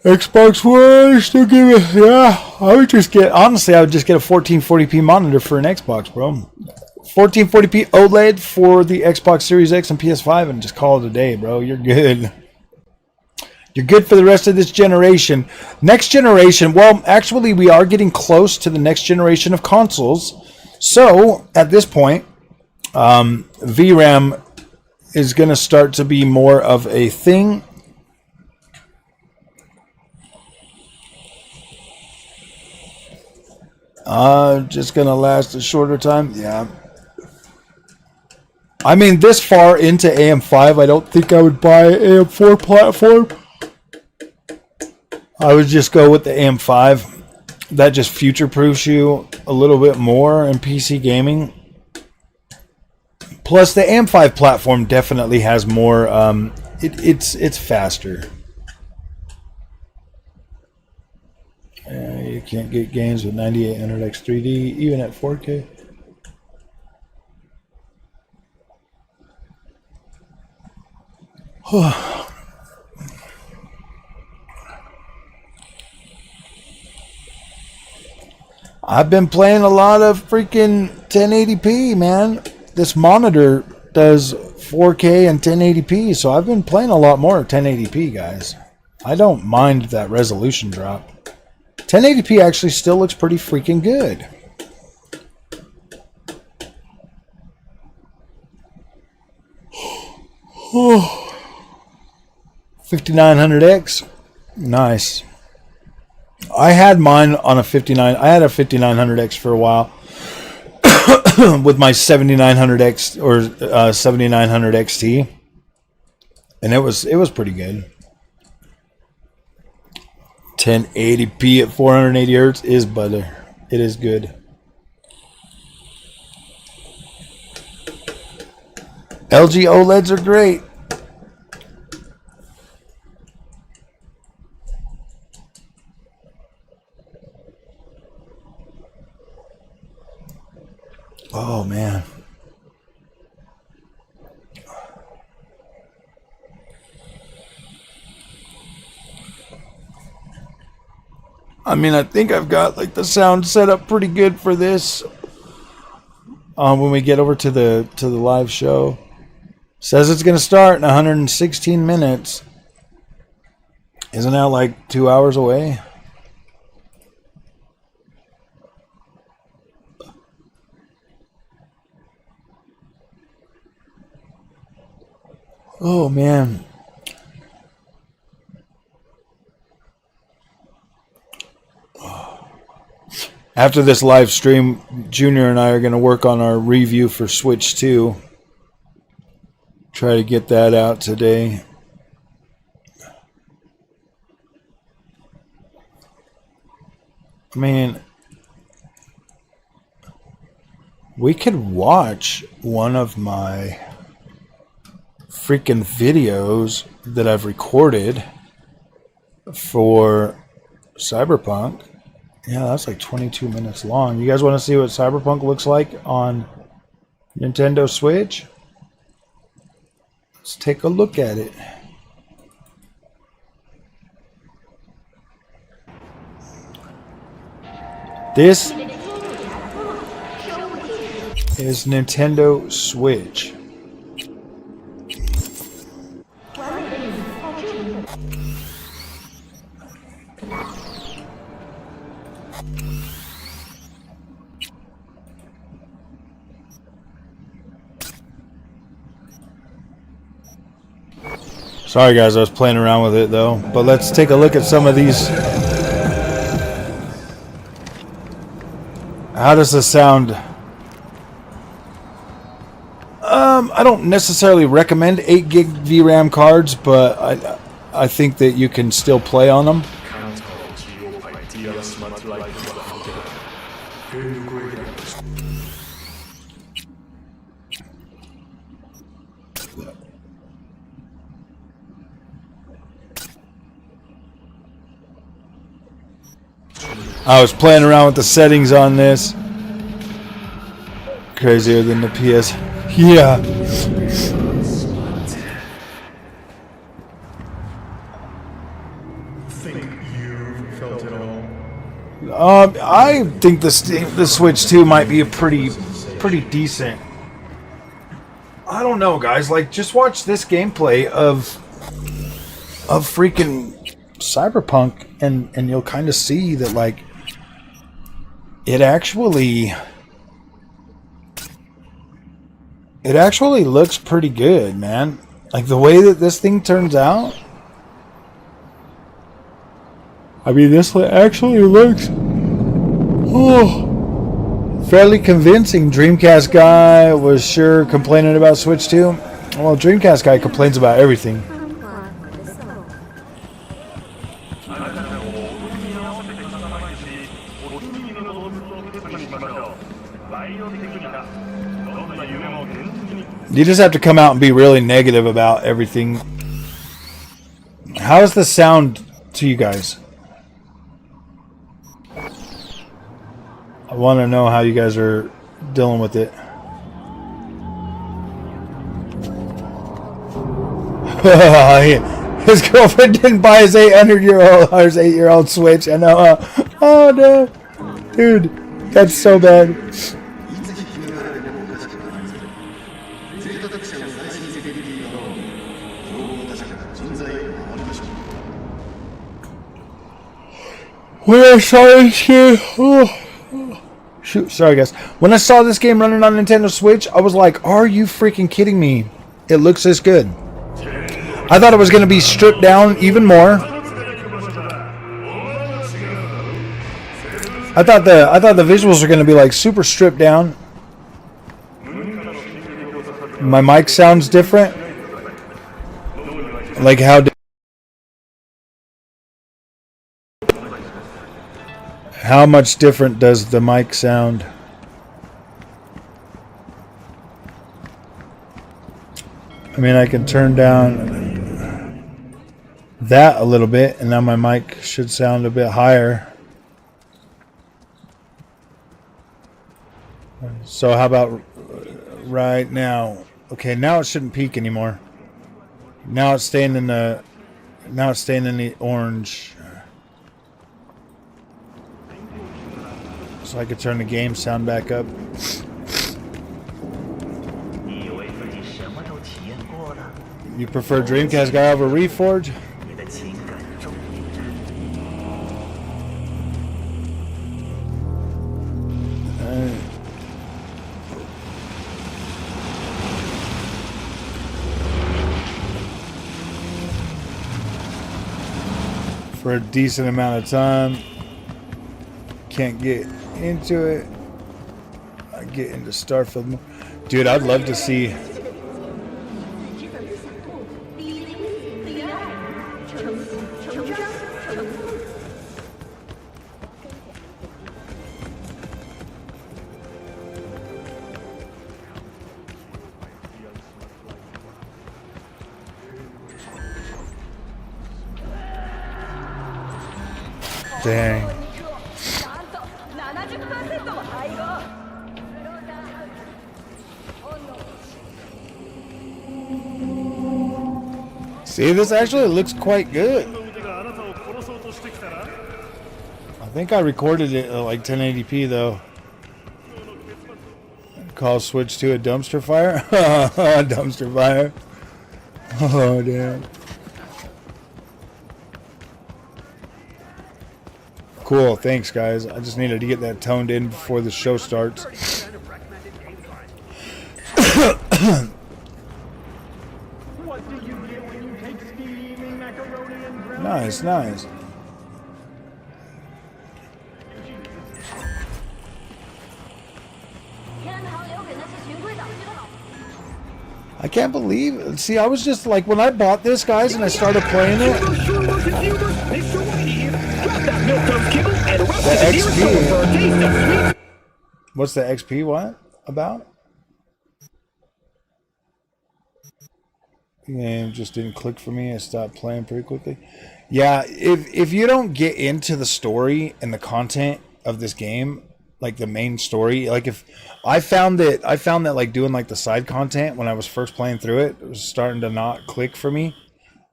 Xbox One, still give it. Yeah, I would just get a 1440p monitor for an Xbox, bro. 1440p OLED for the Xbox Series X and PS5, and just call it a day, bro. You're good. You're good for the rest of this generation. Next generation, well, actually, we are getting close to the next generation of consoles. So, at this point, VRAM is going to start to be more of a thing. Just gonna last a shorter time. Yeah. I mean, this far into AM5, I don't think I would buy an AM4 platform. I would just go with the AM5. That just future-proofs you a little bit more in PC gaming. Plus, the AM5 platform definitely has more. It's faster. You can't get games with 9800X 3D even at 4K. I've been playing a lot of freaking 1080p, man. This monitor does 4K and 1080p, so I've been playing a lot more 1080p, guys. I don't mind that resolution drop. 1080p actually still looks pretty freaking good. Oh. 5900X, nice. I had mine on a 59. I had a 5900X for a while with my 7900X or 7900 XT, and it was pretty good. 1080p at 480 hertz is butter. It is good. LG OLEDs are great. Oh, man. I mean, I think I've got like the sound set up pretty good for this. When we get over to the live show, says it's going to start in 116 minutes. Isn't that like 2 hours away? Oh, man. After this live stream, Junior and I are going to work on our review for Switch 2. Try to get that out today. I mean, we could watch one of my freaking videos that I've recorded for Cyberpunk. Yeah, that's like 22 minutes long. You guys want to see what Cyberpunk looks like on Nintendo Switch? Let's take a look at it. This is Nintendo Switch. Sorry guys, I was playing around with it though. But let's take a look at some of these. How does this sound? I don't necessarily recommend 8 gig VRAM cards, but I think that you can still play on them. I was playing around with the settings on this. Crazier than the PS. Yeah. I think the Switch 2 might be a pretty decent. I don't know, guys. Like, just watch this gameplay of freaking Cyberpunk, and you'll kind of see that, like, it actually looks pretty good, man. Like, the way that this thing turns out. I mean, this actually looks... Oh. Fairly convincing. Dreamcast guy was sure complaining about Switch 2. Well, Dreamcast guy complains about everything. You just have to come out and be really negative about everything. How is the sound to you guys? I want to know how you guys are dealing with it. His girlfriend didn't buy his 8-year-old Switch. I know. Oh no, dude, that's so bad. When I saw this game, shoot, sorry guys. When I saw this game running on Nintendo Switch, I was like, "Are you freaking kidding me? It looks this good." I thought it was going to be stripped down even more. I thought the visuals are going to be like super stripped down. My mic sounds different. Like how much different does the mic sound? I mean, I can turn down that a little bit, and now my mic should sound a bit higher. So how about right now? Okay, now it shouldn't peak anymore. Now it's staying in the orange. So I could turn the game sound back up. You prefer Dreamcast guy over Reforge? For a decent amount of time. Can't get into it. I get into Starfield more. Dude, I'd love to see. Dang. See, this actually looks quite good. I think I recorded it at like 1080p though. Call Switch 2 a dumpster fire? Dumpster fire. Oh, damn. Cool, thanks guys. I just needed to get that toned in before the show starts. Nice, nice. I can't believe. See, I was just like, when I bought this, guys, and I started playing it. The XP. What's the XP? What about? The game just didn't click for me. I stopped playing pretty quickly. Yeah, if you don't get into the story and the content of this game, like the main story, like if I found that like doing like the side content when I was first playing through it, it was starting to not click for me.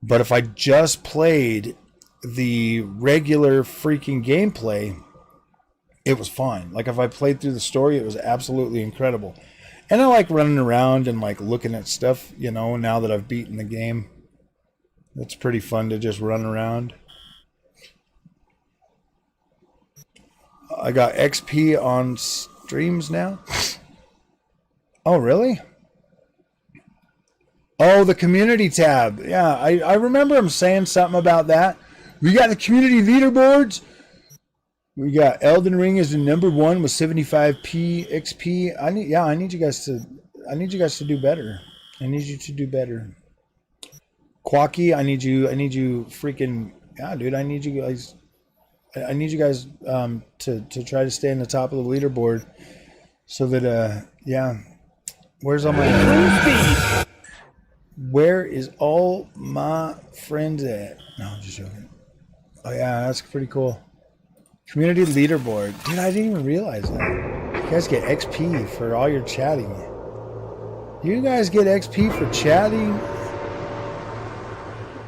But if I just played the regular freaking gameplay, it was fine. Like if I played through the story, it was absolutely incredible. And I like running around and like looking at stuff, you know, now that I've beaten the game. It's pretty fun to just run around. I got XP on streams now. Oh, really? Oh, the community tab. Yeah, I remember him saying something about that. We got the community leaderboards. We got Elden Ring is the number one with 75p XP. I need you guys to do better. I need you to do better. Quacky, I need you freaking, yeah, dude, I need you guys to try to stay in the top of the leaderboard so that yeah. Where is all my friends at? No, I'm just joking. Oh yeah, that's pretty cool. Community leaderboard. Dude, I didn't even realize that. You guys get XP for all your chatting. You guys get XP for chatting?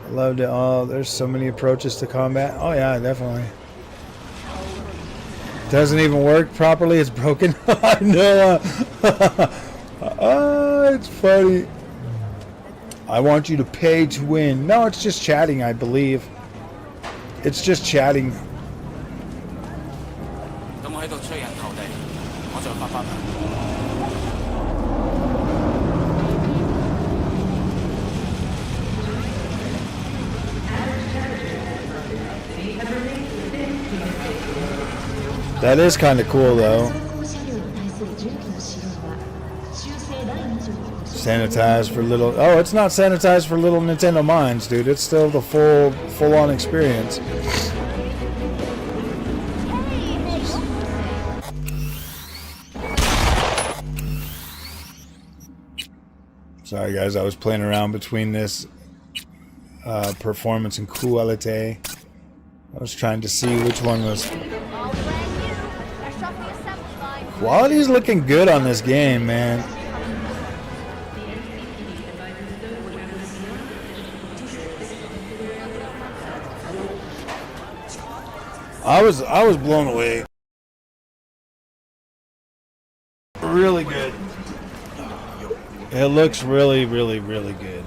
I loved it. Oh, there's so many approaches to combat. Oh yeah, definitely. Doesn't even work properly. It's broken. I know. Oh, it's funny. I want you to pay to win. No, it's just chatting, I believe. It's just chatting. That is kind of cool, though. Sanitized for little. Oh, it's not sanitized for little Nintendo minds, dude. It's still the full-on experience. Sorry, guys. I was playing around between this performance and quality. I was trying to see which one was. Quality's looking good on this game, man. I was blown away. Really good. It looks really, really, really good.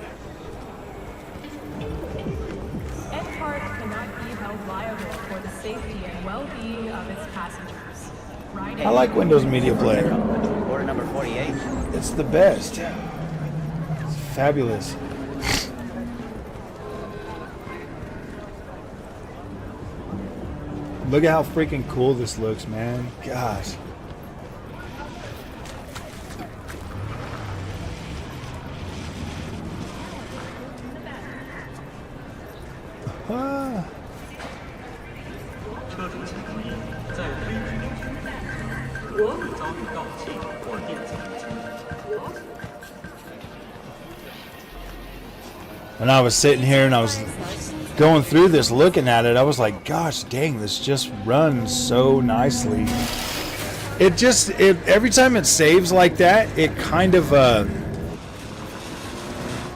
I like Windows Media Player. Order number 48. It's the best. It's fabulous. Look at how freaking cool this looks, man. Gosh. Ah. When I was sitting here and I was going through this, looking at it, I was like, gosh dang, this just runs so nicely. Every time it saves like that, it kind of,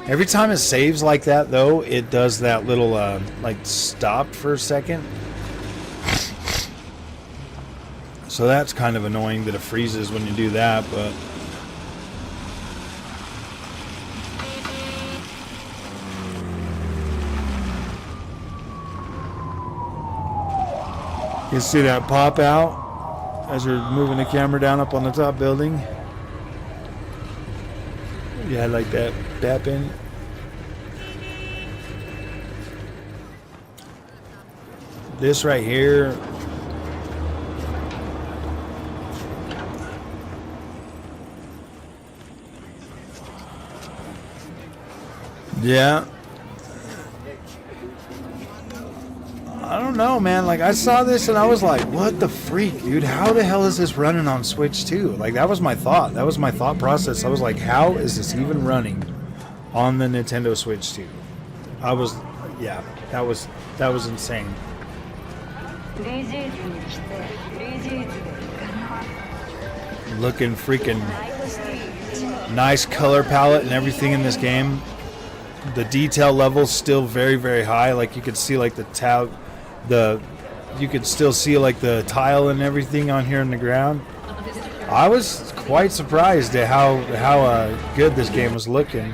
every time it saves like that, though, it does that little, like, stop for a second. So that's kind of annoying that it freezes when you do that, but... You see that pop out as you're moving the camera down up on the top building? Yeah, like that tap in. This right here. Yeah. I don't know, man. Like, I saw this and I was like, what the freak, dude? How the hell is this running on Switch 2? Like, that was my thought. That was my thought process. I was like, how is this even running on the Nintendo Switch 2? Yeah, that was insane. Looking freaking nice color palette and everything in this game. The detail level's still very, very high. Like, you could see like you could still see like the tile and everything on here in the ground. I was quite surprised at how good this game was looking.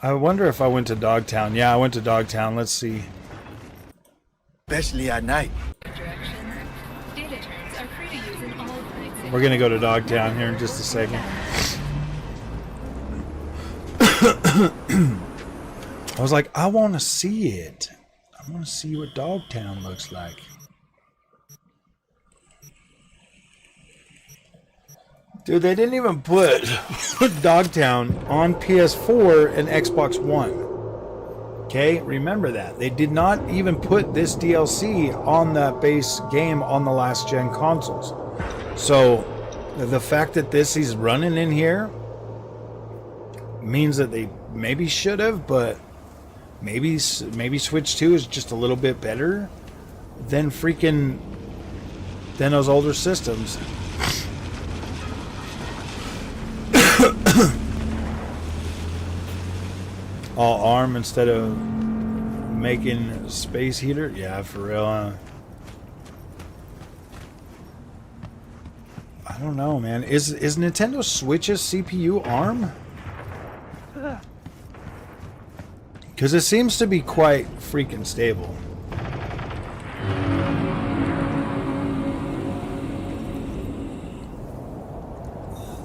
I wonder if I went to Dogtown. Yeah, I went to Dogtown. Let's see. Especially at night. We're gonna go to Dogtown here in just a second. I was like, I want to see it. I want to see what Dogtown looks like. Dude, they didn't even put Dogtown on PS4 and Xbox One. Okay, remember that. They did not even put this DLC on the base game on the last gen consoles. So the fact that this is running in here means that they maybe should have, but maybe Switch 2 is just a little bit better than those older systems. All ARM instead of making space heater? Yeah, for real. I don't know, man. Is Nintendo Switch's CPU ARM? Because it seems to be quite freaking stable.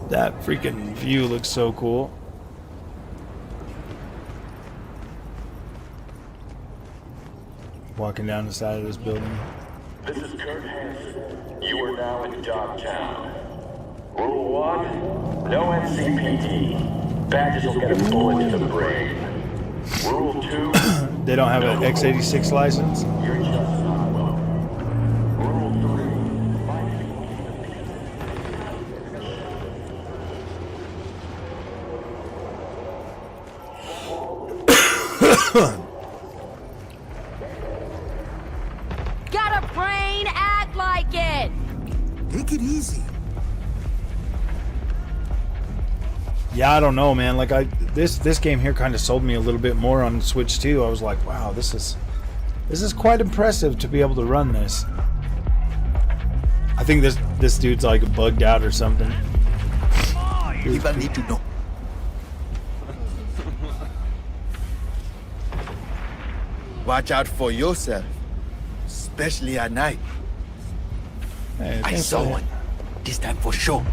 That freaking view looks so cool. Walking down the side of this building. This is Kurt Hansen. You are now in Dogtown. Rule 1, no NCPD. Badges will get a bullet to the brain. Rule 2, They don't have an x86 license? you're just not welcome. Rule 3, find people Got a brain? Act like it! Take it easy. Yeah, I don't know, man. Like this game here kind of sold me a little bit more on Switch 2. I was like, wow, this is quite impressive to be able to run this. I think this dude's like bugged out or something. People need to know. Watch out for yourself, especially at night. Hey, I thanks saw for one. This time for sure.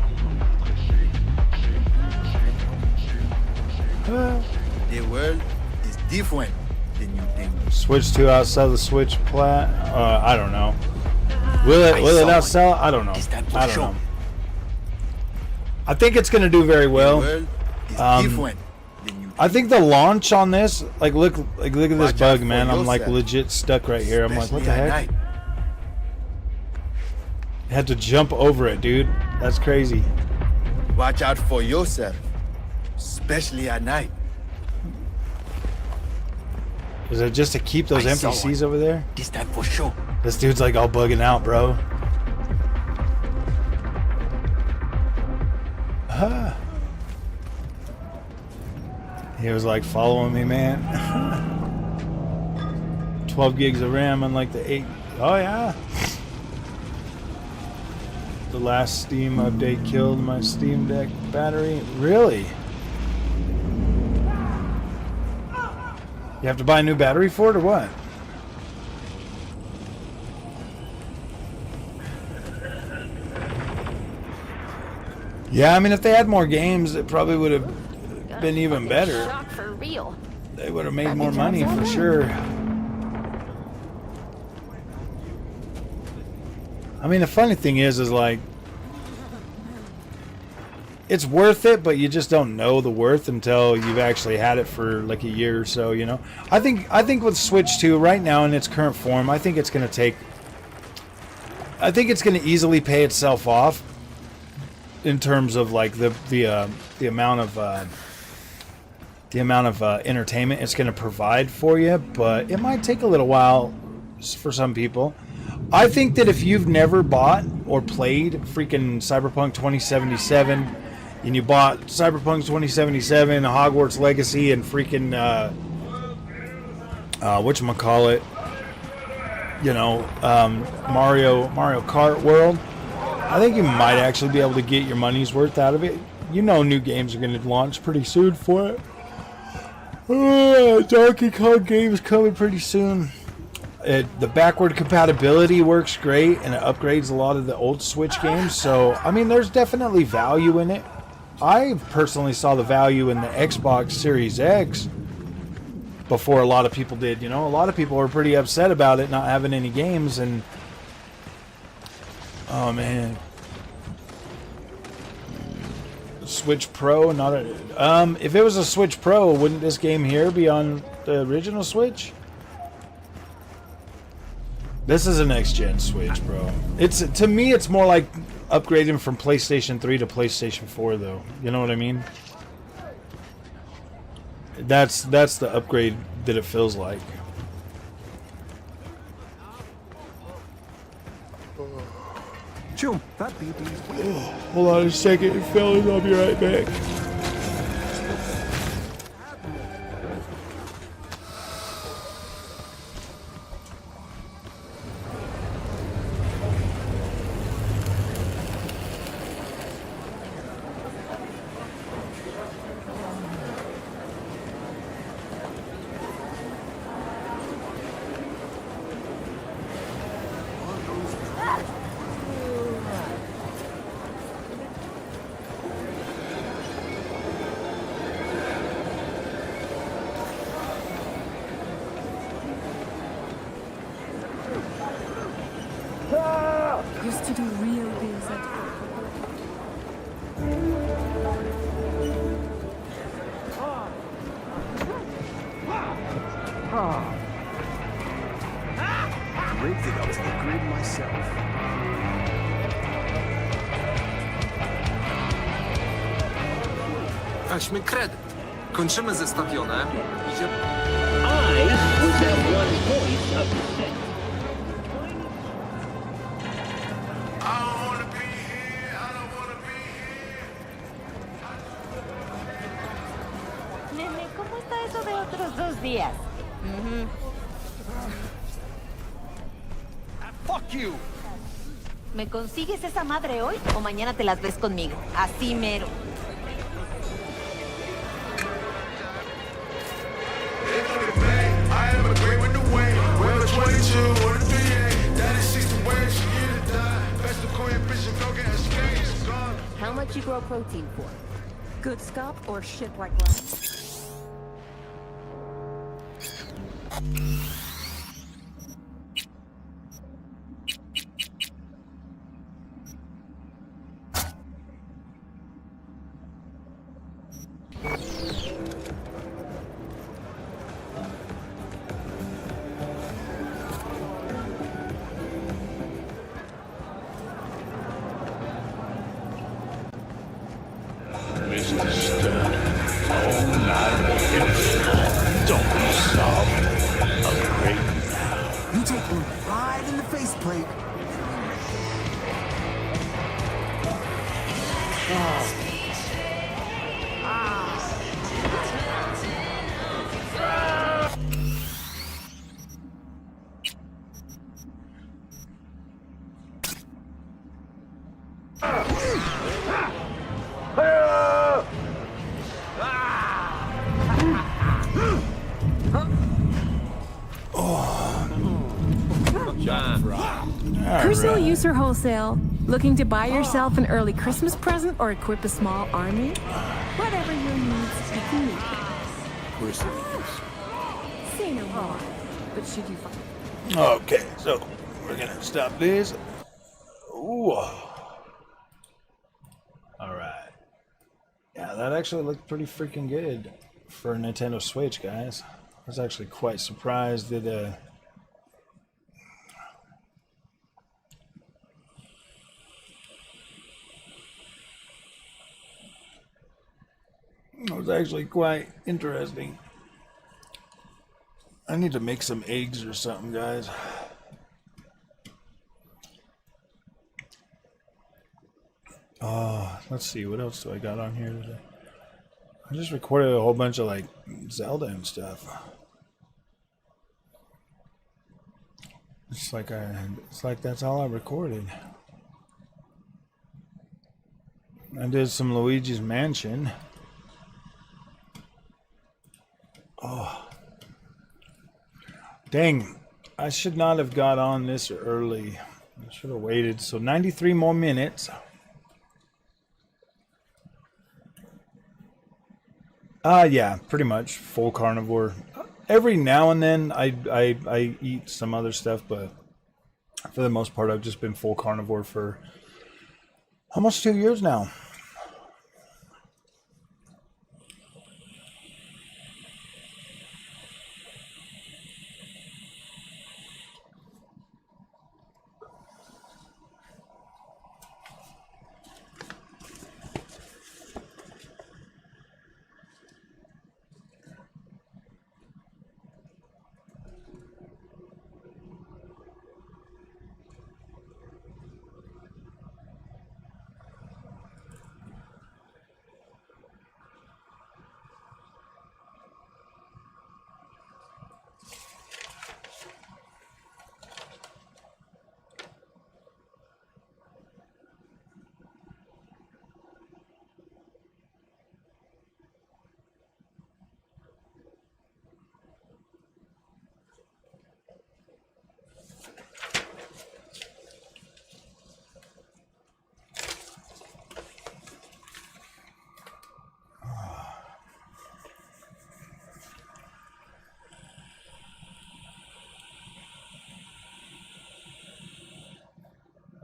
that. The world is different than you think. Switch 2 outsell the Switch plat. I don't know. Will it outsell? I don't know. This time for I don't sure. know. I think it's gonna do very The well. world is different than you think. I think the launch on this, like look at this Watch bug, out for man. I'm like yourself, legit stuck right here. I'm like, what especially the at heck? night. I had to jump over it, dude. That's crazy. Watch out for yourself, especially at night. Is it just to keep those I saw NPCs one. over there? This time for sure. This dude's like all bugging out, bro. He was like following me, man. 12 gigs of RAM unlike the 8. Oh yeah. The last Steam update killed my Steam Deck battery. Really? You have to buy a new battery for it or what? Yeah, I mean, if they had more games, it probably would have been even better. Shock for real. They would have made more money for sure. I mean, the funny thing is like, it's worth it, but you just don't know the worth until you've actually had it for like a year or so, you know? I think with Switch 2 right now in its current form, I think it's going to easily pay itself off in terms of like the amount of entertainment it's going to provide for you, but it might take a little while for some people. I think that if you've never bought or played freaking Cyberpunk 2077, and you bought Cyberpunk 2077, Hogwarts Legacy, and freaking whatchamacallit, Mario Kart World, I think you might actually be able to get your money's worth out of it. You know, new games are going to launch pretty soon for it. Donkey Kong game is coming pretty soon. The backward compatibility works great, and it upgrades a lot of the old Switch games. So, I mean, there's definitely value in it. I personally saw the value in the Xbox Series X before a lot of people did. You know, a lot of people were pretty upset about it not having any games, and oh man. Switch Pro, not a. If it was a Switch Pro, wouldn't this game here be on the original Switch? This is a next-gen Switch, bro. To me, it's more like upgrading from PlayStation 3 to PlayStation 4, though. You know what I mean? That's the upgrade that it feels like. Chum, that BB's weird. Hold on a second, fellas. I'll be right back. Used to do real things at Rigged it up to the grid myself. Weźmy kredyt. Kończymy ze stadionem. Idzie... I was that one voice of dissent. Nene, ¿cómo está eso de otros 2 días? Fuck you! ¿Me consigues esa madre hoy o mañana te las ves conmigo? Así mero. How much you grow protein for? good stuff or shit like that. You take one right in the faceplate. Personal use or wholesale? Looking to buy yourself an early Christmas present or equip a small army? Whatever your needs, you can meet. Personal use. Say no more. But should you find... Okay, so we're gonna stop this. Ooh. Alright. Yeah, that actually looked pretty freaking good for a Nintendo Switch, guys. I was actually quite surprised that it was actually quite interesting. I need to make some eggs or something, guys. Let's see, what else do I got on here today? I just recorded a whole bunch of like Zelda and stuff. It's like that's all I recorded. I did some Luigi's Mansion. Oh. Dang, I should not have got on this early. I should have waited. So 93 more minutes. Yeah, pretty much full carnivore. Every now and then I eat some other stuff, but for the most part I've just been full carnivore for almost 2 years now.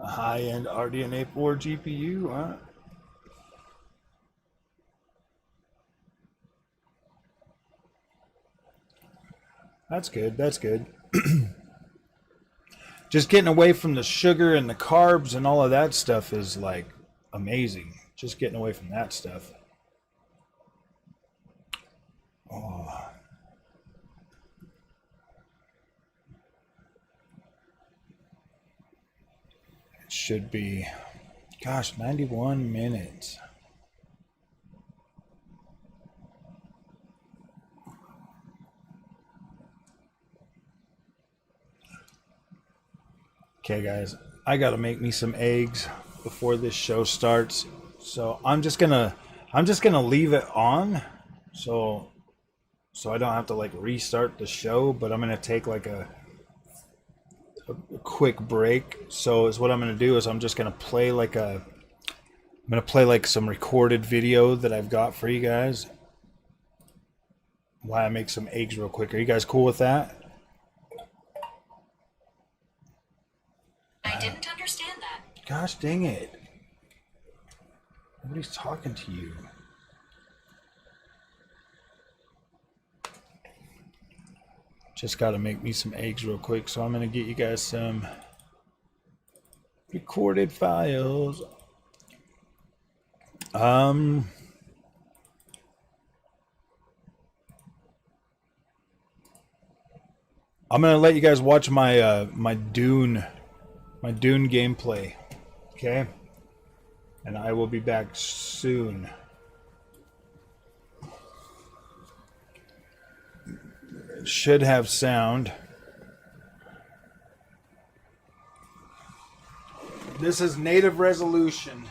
A high-end RDNA 4 GPU, huh? That's good. That's good. Just getting away from the sugar and the carbs and all of that stuff is like amazing. Just getting away from that stuff. Oh. It should be, gosh, 91 minutes. Okay, guys, I gotta make me some eggs before this show starts. So I'm just gonna leave it on, so I don't have to like restart the show. But I'm gonna take like a quick break. So is what I'm gonna do is I'm just gonna play like some recorded video that I've got for you guys while I make some eggs real quick. Are you guys cool with that? I didn't understand that. Gosh dang it. Nobody's talking to you. Just got to make me some eggs real quick, so I'm going to get you guys some recorded files. I'm going to let you guys watch my my Dune gameplay. Okay? And I will be back soon. It should have sound. This is native resolution.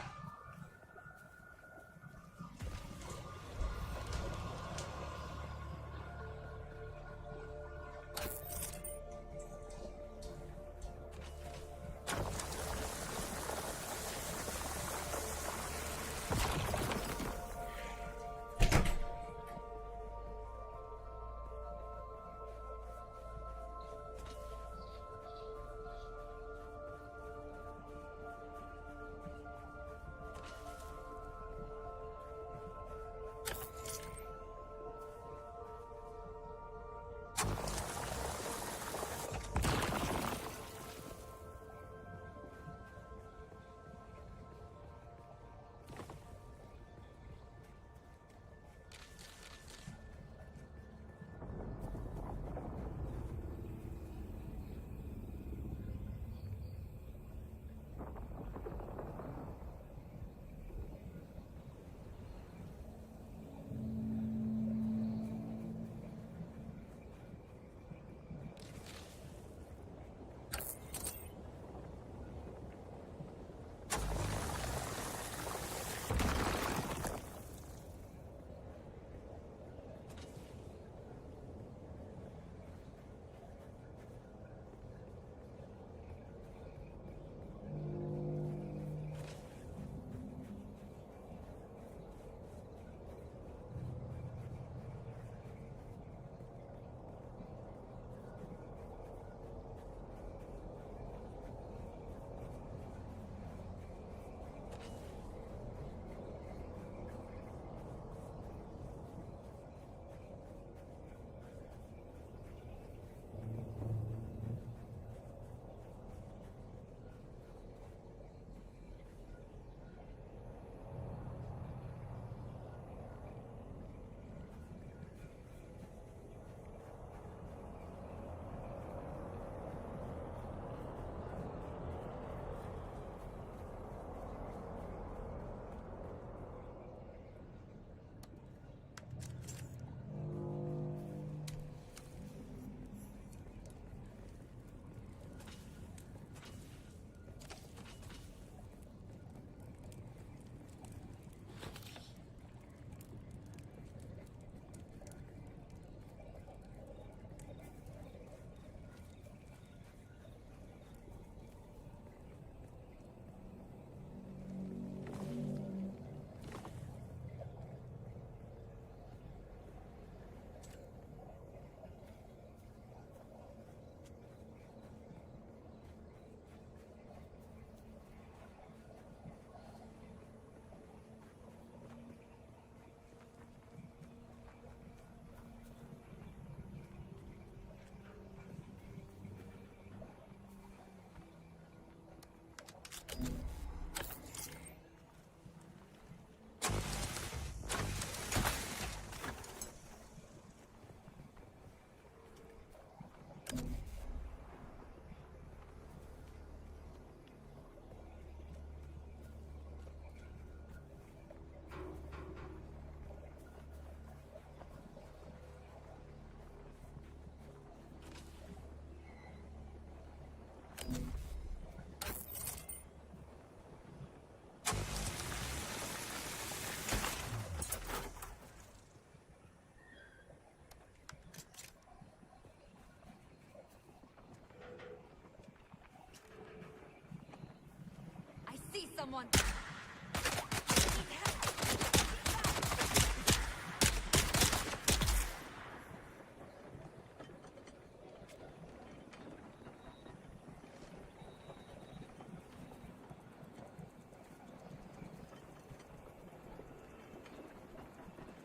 see someone.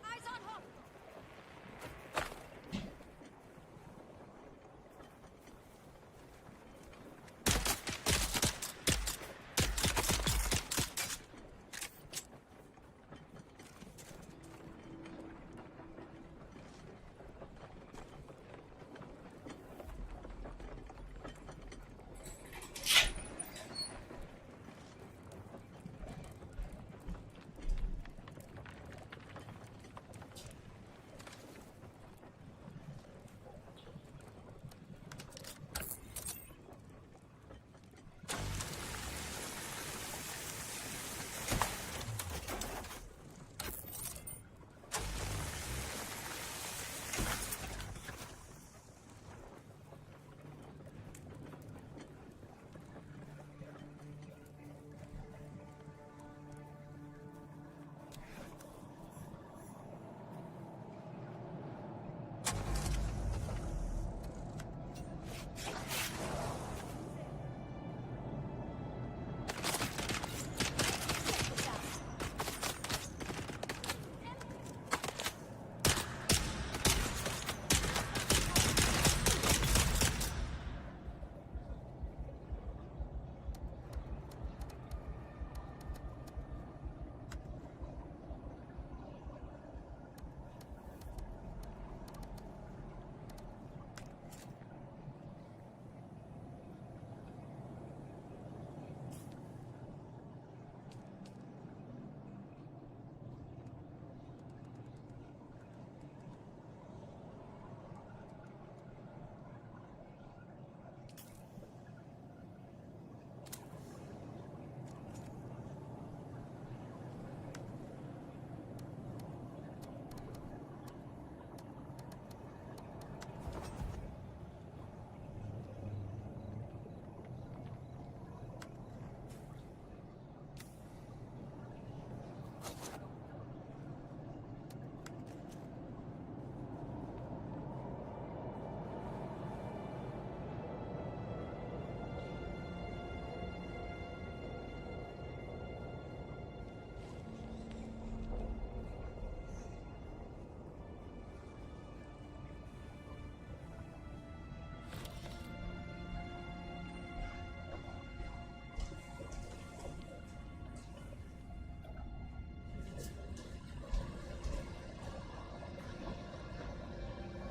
Eyes on hostile.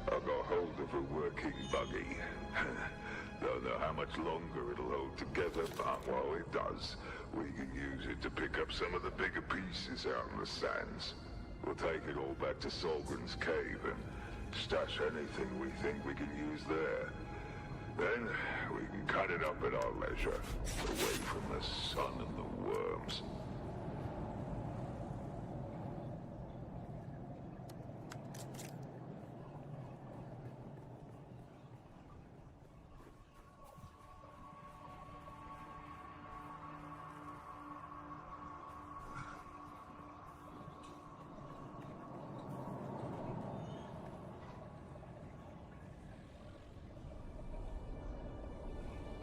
I got hold of a working buggy. Don't know how much longer it'll hold together, but while it does, we can use it to pick up some of the bigger pieces out in the sands. We'll take it all back to Solgren's cave and stash anything we think we can use there. Then we can cut it up at our leisure, away from the sun and the worms.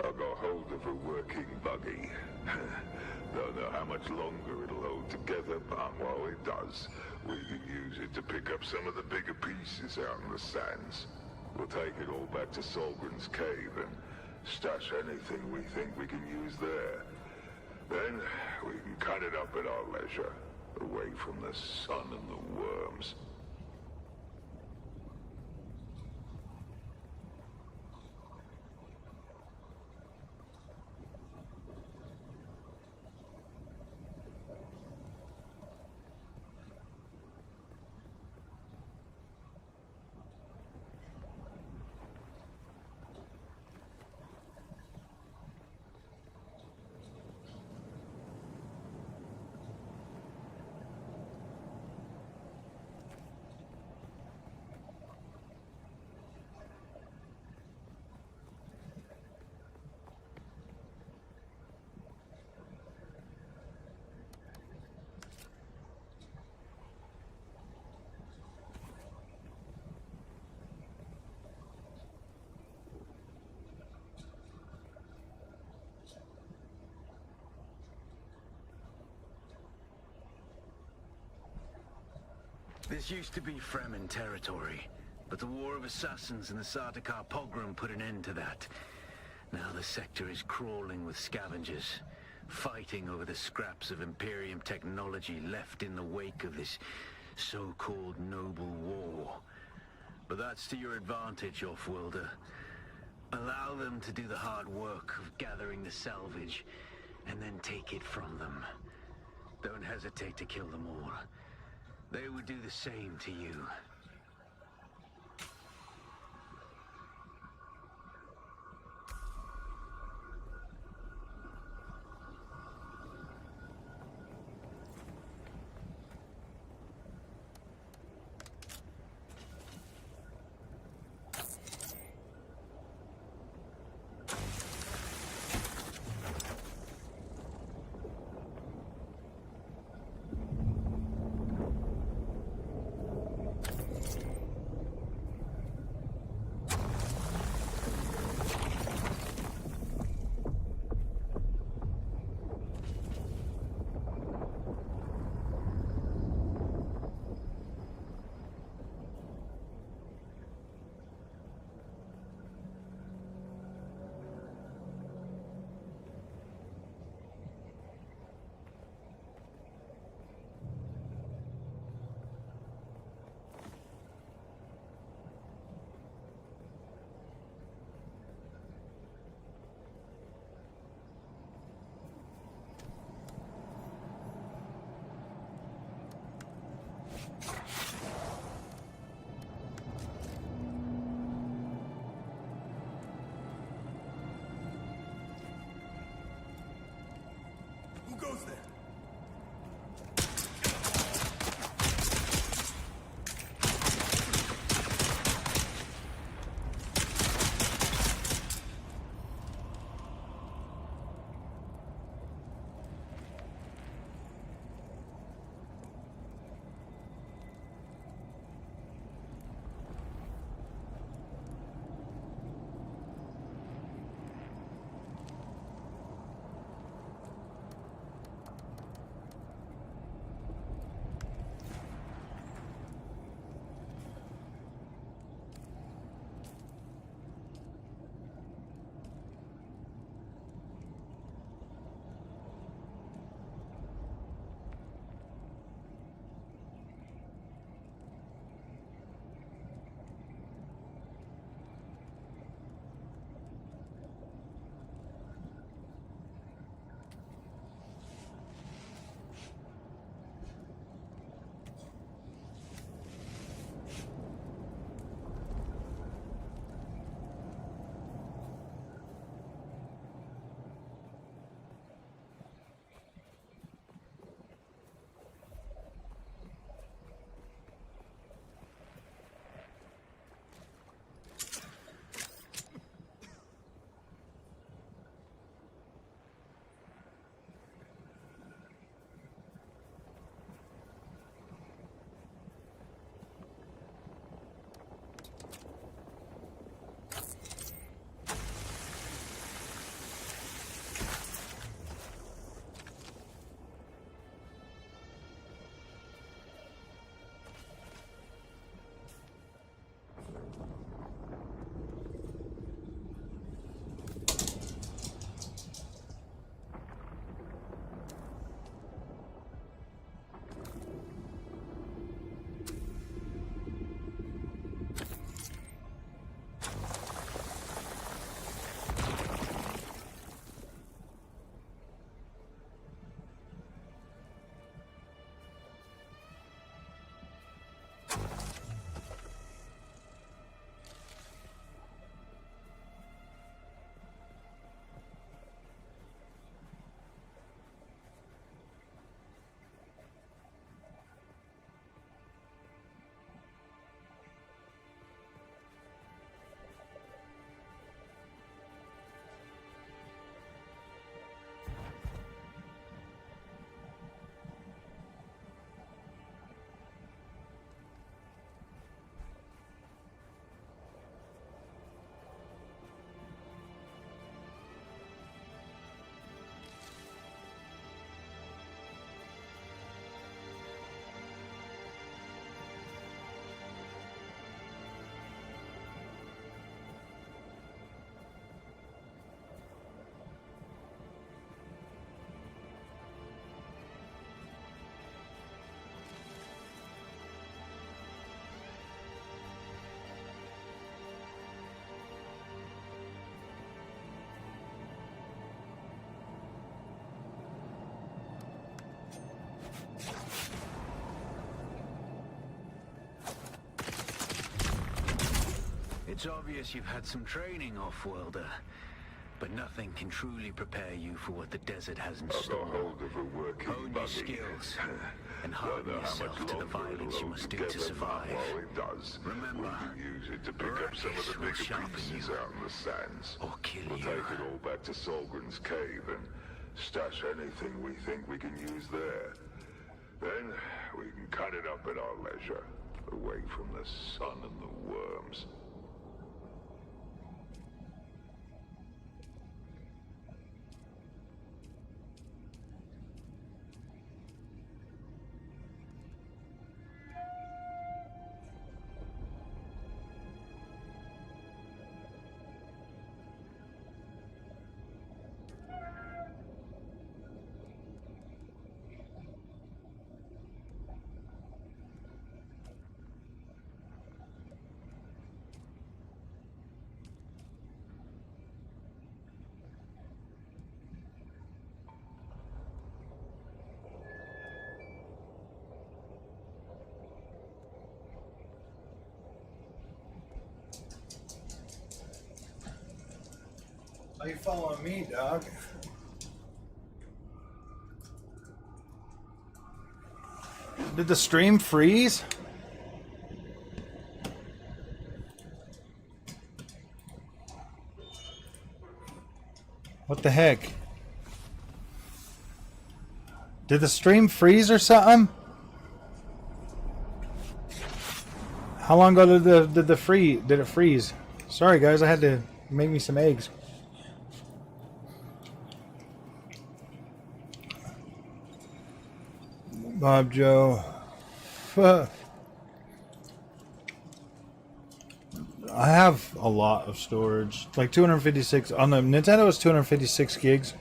I got hold of a working buggy. Don't know how much longer it'll hold together, but while it does, we can use it to pick up some of the bigger pieces out in the sands. We'll take it all back to Solgren's cave and stash anything we think we can use there. Then we can cut it up at our leisure, away from the sun and the worms. This used to be Fremen territory, but the War of Assassins and the Sardaukar pogrom put an end to that. Now the sector is crawling with scavengers, fighting over the scraps of Imperium technology left in the wake of this so-called noble war. But that's to your advantage, Offworlder. Allow them to do the hard work of gathering the salvage, and then take it from them. Don't hesitate to kill them all. They would do the same to you. goes there? It's obvious you've had some training, off-worlder. But nothing can truly prepare you for what the desert has in I've got store. hold of a working Hone your buggy. skills and Don't harden know how yourself much to the longer violence it'll you hold must do together, to survive. but while it does, Remember, we can use it to pick up some of the Ruckus will bigger sharpen pieces you. out in the sands. Or kill We'll you. take it all back to Solgren's cave and stash anything we think we can use there. Then we can cut it up at our leisure, away from the sun and the worms. Are you following me, dog? Did the stream freeze? What the heck? Did the stream freeze or something? How long ago did it freeze? Sorry guys, I had to make me some eggs. Bob Joe. I have a lot of storage. Like 256 on the Nintendo is 256 gigs.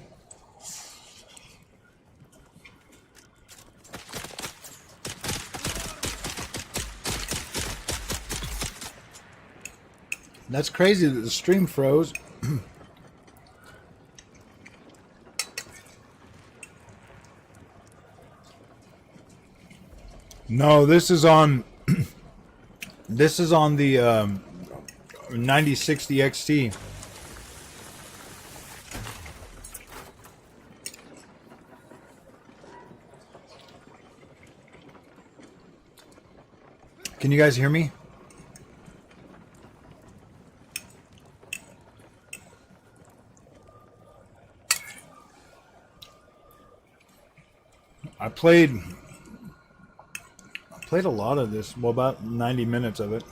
That's crazy that the stream froze. No, this is on this is on the 9060 XT. Can you guys hear me? I played a lot of this. Well, about 90 minutes of it.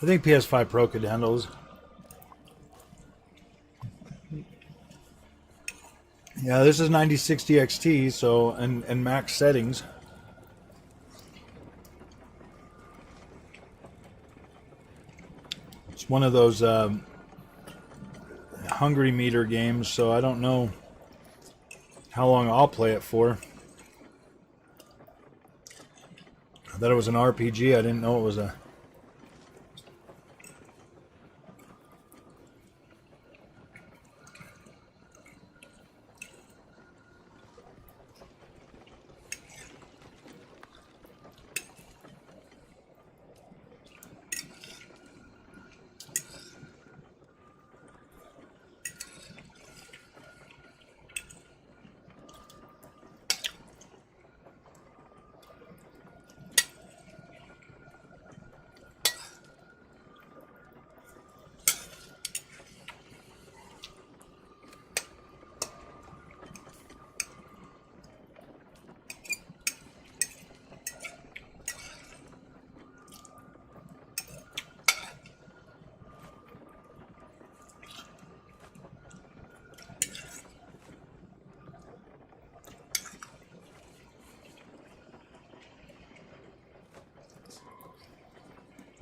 I think PS5 Pro could handle this. Yeah, this is 9060 XT, so and max settings. It's one of those hungry meter games, so I don't know how long I'll play it for. I thought it was an RPG. I didn't know it was a...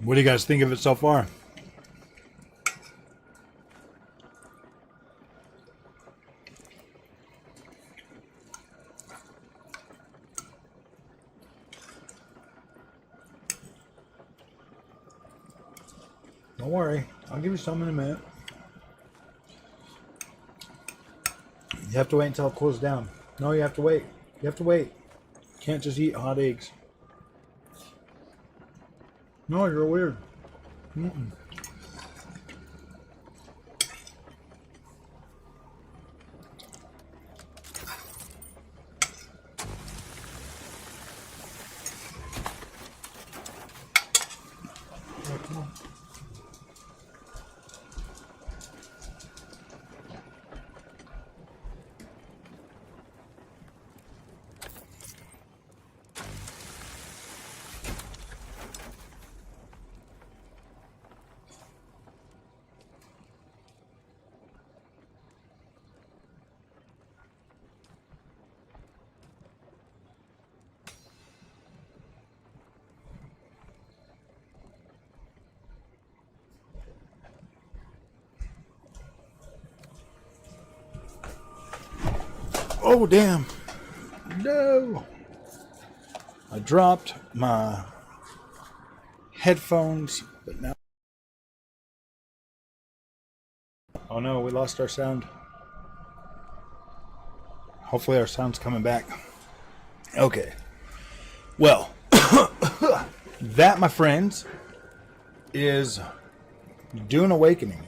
What do you guys think of it so far? Don't worry. I'll give you some in a minute. You have to wait until it cools down. No, you have to wait. You have to wait. You can't just eat hot eggs. No, you're weird. Mm-mm. Oh, damn. No. I dropped my headphones, but now... Oh no, we lost our sound. Hopefully our sound's coming back. Okay. Well, that, my friends, is Dune Awakening.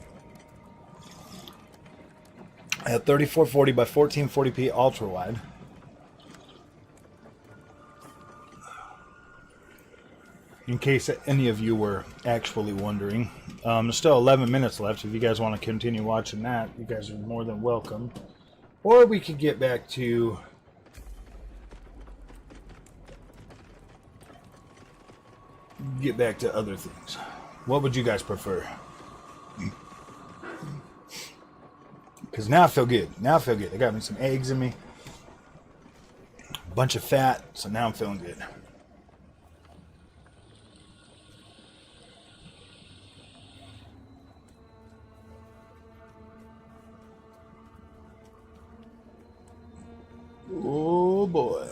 At 3440 by 1440p ultra wide. In case any of you were actually wondering, there's still 11 minutes left. If you guys want to continue watching that, you guys are more than welcome. Or we could get back to other things. What would you guys prefer? Because now I feel good. Now I feel good. They got me some eggs in me. A bunch of fat. So now I'm feeling good. Oh boy.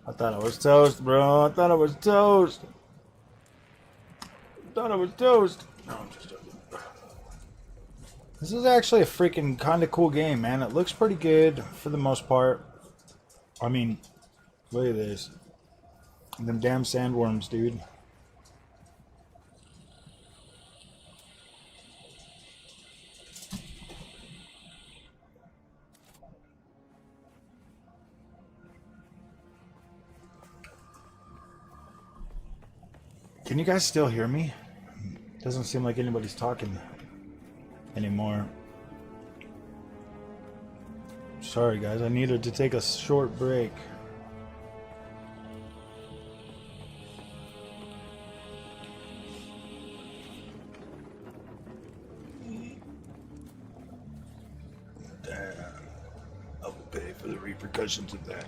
I thought I was toast, bro. I thought I was toast. No, I'm just joking. This is actually a freaking kind of cool game, man. It looks pretty good for the most part. I mean, look at this. Them damn sandworms, dude. Can you guys still hear me? Doesn't seem like anybody's talking anymore. Sorry guys, I needed to take a short break. Damn. I will pay for the repercussions of that.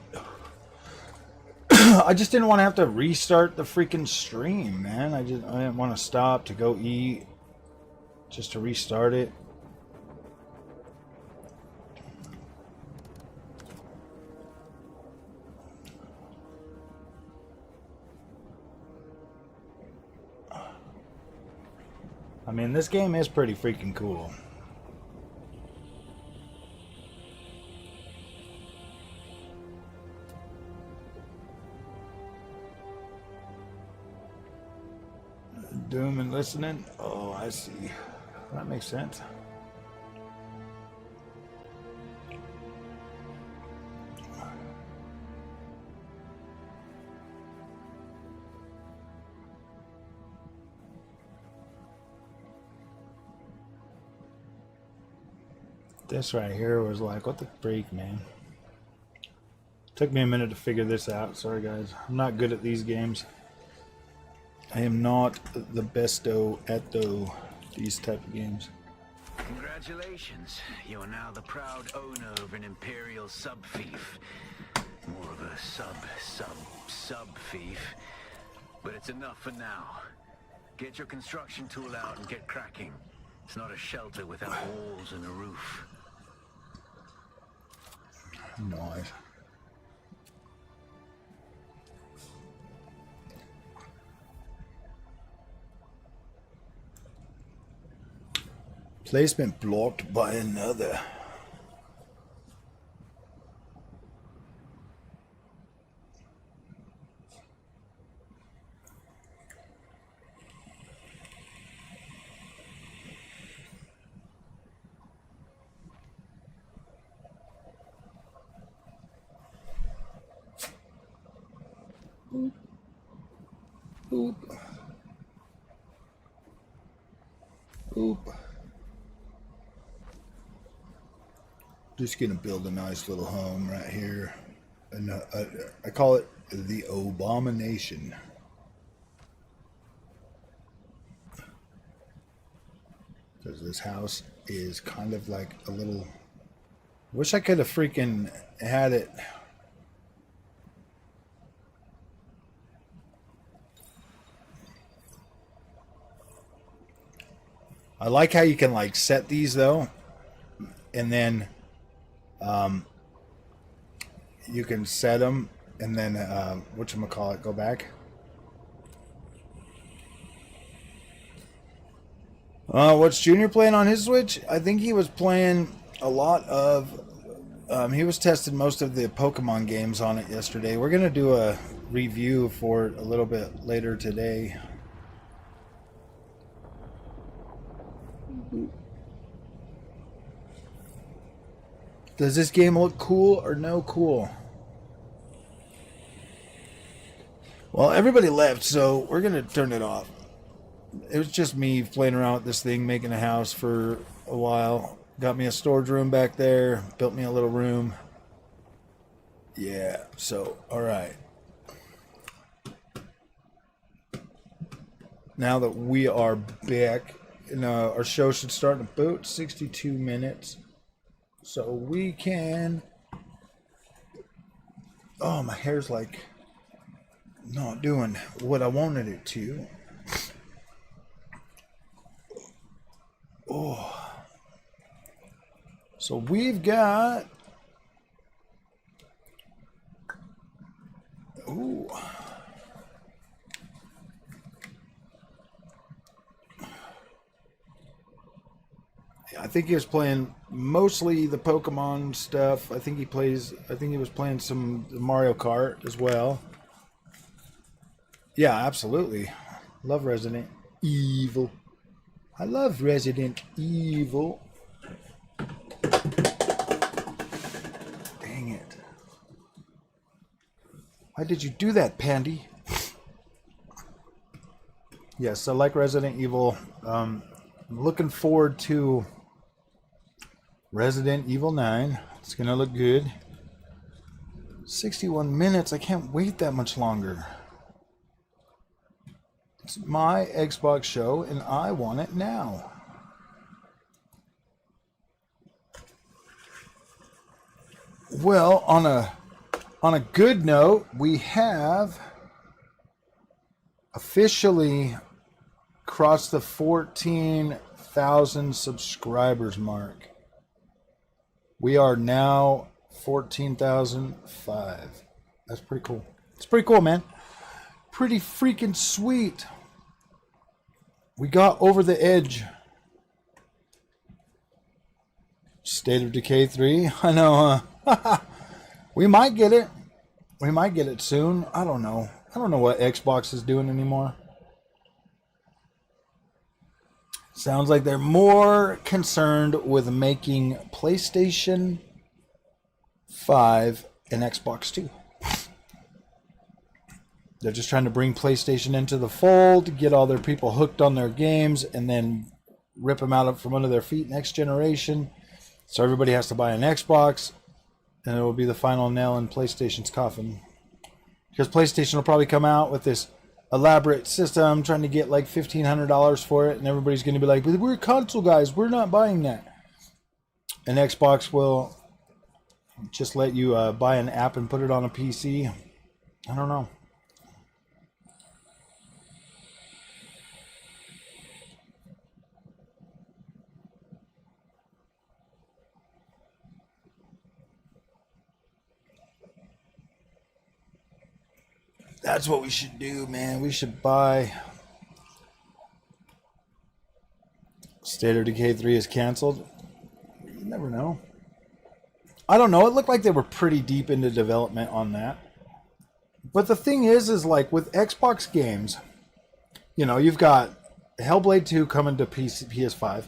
I just didn't want to have to restart the freaking stream, man. I didn't want to stop to go eat just to restart it. I mean, this game is pretty freaking cool. Doom and listening? Oh, I see. That makes sense. This right here was like, what the freak, man? Took me a minute to figure this out. Sorry, guys. I'm not good at these games. I am not the besto at these type of games. Congratulations. You are now the proud owner of an Imperial sub-fief. More of a sub thief. But it's enough for now. Get your construction tool out and get cracking. It's not a shelter without walls and a roof. Nice. Placement blocked by another. Oop. Oop. Just gonna build a nice little home right here, and I call it the Abomination. Because this house is kind of like a little. Wish I could have freaking had it. I like how you can like set these though, and then you can set them, and then whatchamacallit, go back. What's Junior playing on his Switch? I think he was playing a lot of. He was testing most of the Pokemon games on it yesterday. We're gonna do a review for it a little bit later today. Does this game look cool or no cool? Well, everybody left, so we're going to turn it off. It was just me playing around with this thing, making a house for a while. Got me a storage room back there, built me a little room. Yeah, so, all right. Now that we are back, our show should start in about 62 minutes. So we can... Oh, my hair's like not doing what I wanted it to. Oh. So we've got... Ooh. I think he was playing mostly the Pokemon stuff. I think he was playing some Mario Kart as well. Yeah, absolutely. Love Resident Evil. I love Resident Evil. Dang it. Why did you do that, Pandy? Yes, I like Resident Evil. I'm looking forward to Resident Evil 9. It's gonna look good. 61 minutes. I can't wait that much longer. It's my Xbox show and I want it now. Well, on a good note, we have officially crossed the 14,000 subscribers mark. We are now 14,005. That's pretty cool. It's pretty cool, man. Pretty freaking sweet. We got over the edge. State of Decay 3. I know, huh? We might get it. We might get it soon. I don't know. I don't know what Xbox is doing anymore. Sounds like they're more concerned with making PlayStation 5 and Xbox 2. They're just trying to bring PlayStation into the fold, get all their people hooked on their games, and then rip them out from under their feet next generation. So everybody has to buy an Xbox, and it will be the final nail in PlayStation's coffin. Because PlayStation will probably come out with this elaborate system, trying to get like $1,500 for it, and everybody's going to be like, but we're console guys, we're not buying that. And Xbox will just let you buy an app and put it on a PC. I don't know. That's what we should do, man. We should buy... State of Decay 3 is canceled. You never know. I don't know. It looked like they were pretty deep into development on that. But the thing is like with Xbox games, you know, you've got Hellblade 2 coming to PS5,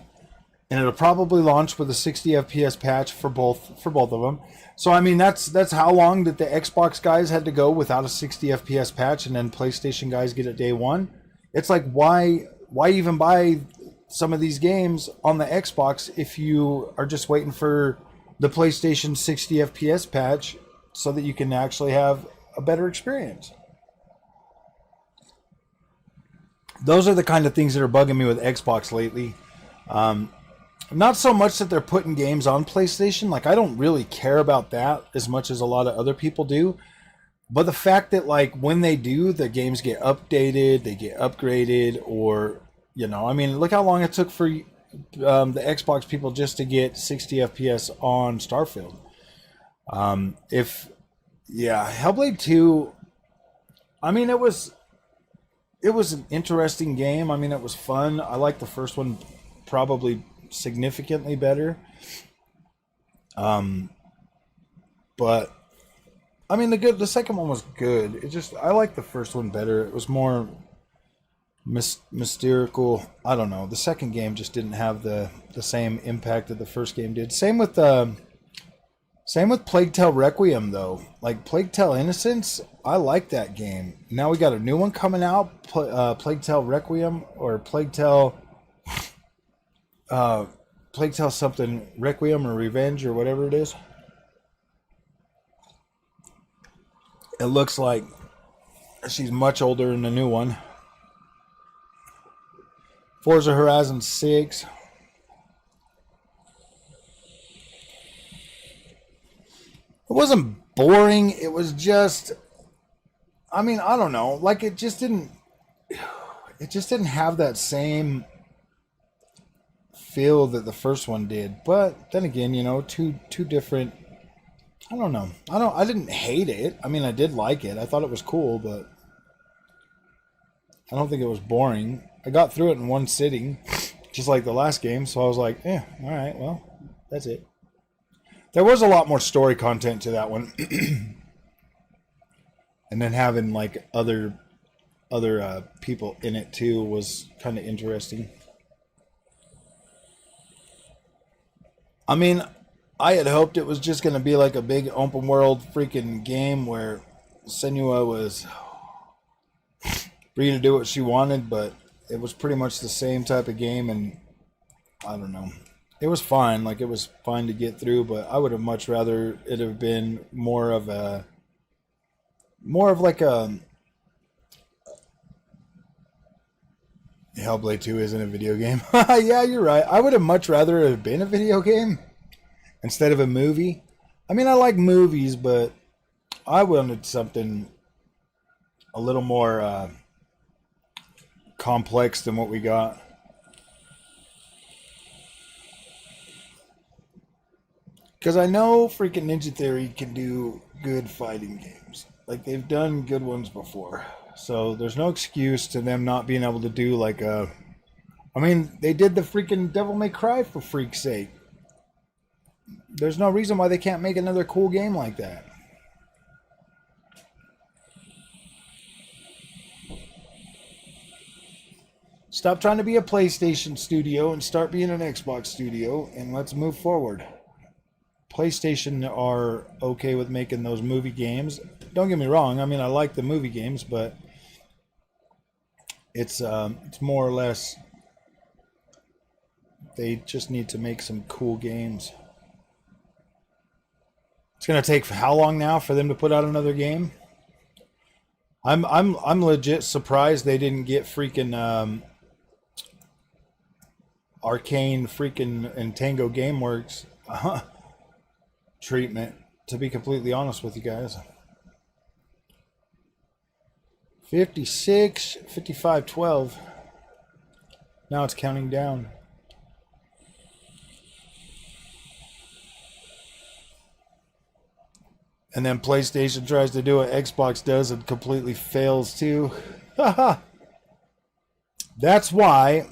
and it'll probably launch with a 60 FPS patch for both of them. So I mean, that's how long that the Xbox guys had to go without a 60 FPS patch, and then PlayStation guys get it day one. It's like, why even buy some of these games on the Xbox if you are just waiting for the PlayStation 60 FPS patch so that you can actually have a better experience? Those are the kind of things that are bugging me with Xbox lately. Not so much that they're putting games on PlayStation. Like, I don't really care about that as much as a lot of other people do. But the fact that, like, when they do, the games get updated, they get upgraded, or, you know, I mean, look how long it took for the Xbox people just to get 60 FPS on Starfield. Hellblade 2, I mean, it was an interesting game. I mean, it was fun. I like the first one probably significantly better. But I mean, the second one was good. I like the first one better. It was more mystical. I don't know. The second game just didn't have the same impact that the first game did. Same with Plague Tale Requiem, though. Like, Plague Tale Innocence, I like that game. Now we got a new one coming out, Plague Tale Requiem, or Plague Tale something, Requiem or Revenge or whatever it is. It looks like she's much older in the new one. Forza Horizon 6. It wasn't boring. It was just, I mean, I don't know. Like, it just didn't have that same feel that the first one did. But then again, you know, two different, I don't know. I didn't hate it. I mean, I did like it. I thought it was cool, but I don't think it was boring. I got through it in one sitting, just like the last game. So I was like, all right, well, that's it. There was a lot more story content to that one. And then having, like, other people in it too was kind of interesting. I mean, I had hoped it was just going to be like a big open world freaking game where Senua was free to do what she wanted, but it was pretty much the same type of game, and I don't know. It was fine. Like, it was fine to get through, but I would have much rather it have been more of like a Hellblade 2 isn't a video game. Yeah, you're right. I would have much rather it have been a video game instead of a movie. I mean, I like movies, but I wanted something a little more complex than what we got. Because I know freaking Ninja Theory can do good fighting games. Like, they've done good ones before. So there's no excuse to them not being able to do like a... I mean, they did the freaking Devil May Cry for freak's sake. There's no reason why they can't make another cool game like that. Stop trying to be a PlayStation studio and start being an Xbox studio, and let's move forward. PlayStation are okay with making those movie games. Don't get me wrong. I mean, I like the movie games, but it's more or less they just need to make some cool games. It's gonna take how long now for them to put out another game? I'm legit surprised they didn't get freaking Arcane freaking and Tango Gameworks treatment to be completely honest with you guys. 56, 55, 12. Now it's counting down. And then PlayStation tries to do what Xbox does and completely fails too. Haha. That's why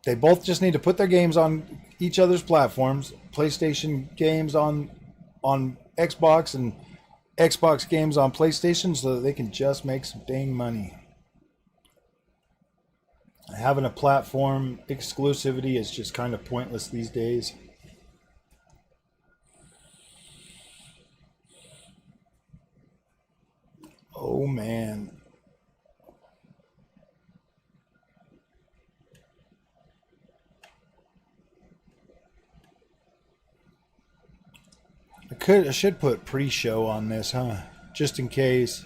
they both just need to put their games on each other's platforms. PlayStation games on Xbox and Xbox games on PlayStation so that they can just make some dang money. Having a platform exclusivity is just kind of pointless these days. Oh man. I should put pre-show on this, huh? Just in case.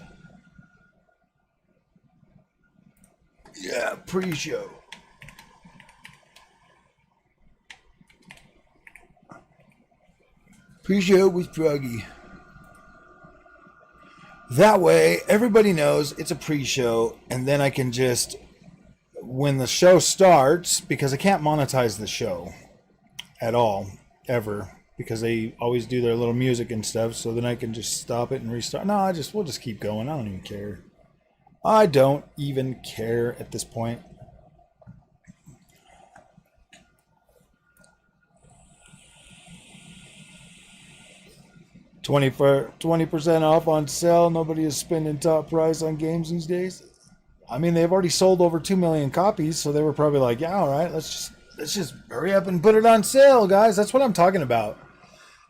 Yeah, pre-show. Pre-show with Froggy. That way, everybody knows it's a pre-show, and then I can just, when the show starts, because I can't monetize the show at all, ever, because they always do their little music and stuff, so then I can just stop it and restart. No, we'll just keep going. I don't even care. I don't even care at this point. $20% off on sale. Nobody is spending top price on games these days. I mean, they've already sold over 2 million copies, so they were probably like, yeah, all right, let's just hurry up and put it on sale, guys. That's what I'm talking about.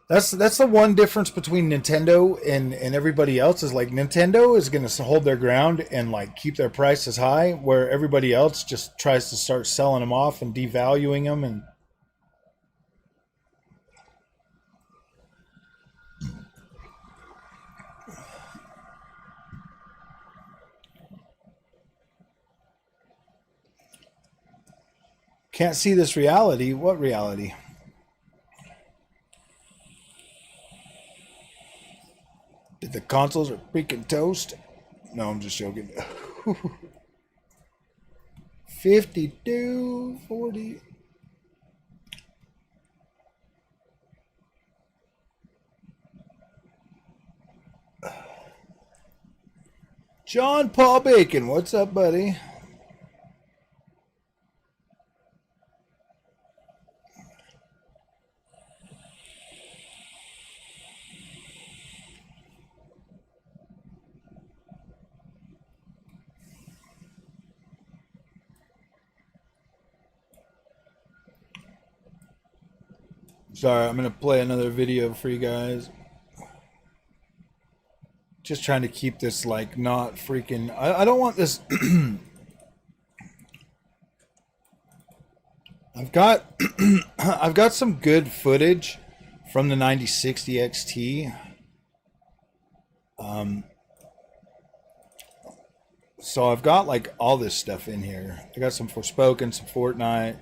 That's the one difference between Nintendo and everybody else is like Nintendo is going to hold their ground and like keep their prices high, where everybody else just tries to start selling them off and devaluing them. And can't see this reality. What reality? Did the consoles are freaking toast? No, I'm just joking. 52, 40. John Paul Bacon, what's up, buddy? Sorry, I'm going to play another video for you guys. Just trying to keep this like not freaking... I don't want this... I've got some good footage from the 9060 XT. So I've got like all this stuff in here. I got some Forspoken, some Fortnite.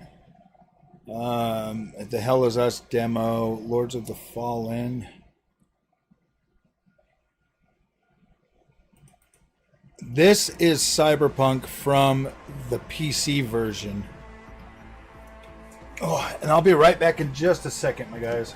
The Hell Is Us demo, Lords of the Fallen. This is Cyberpunk from the PC version. Oh, and I'll be right back in just a second, my guys.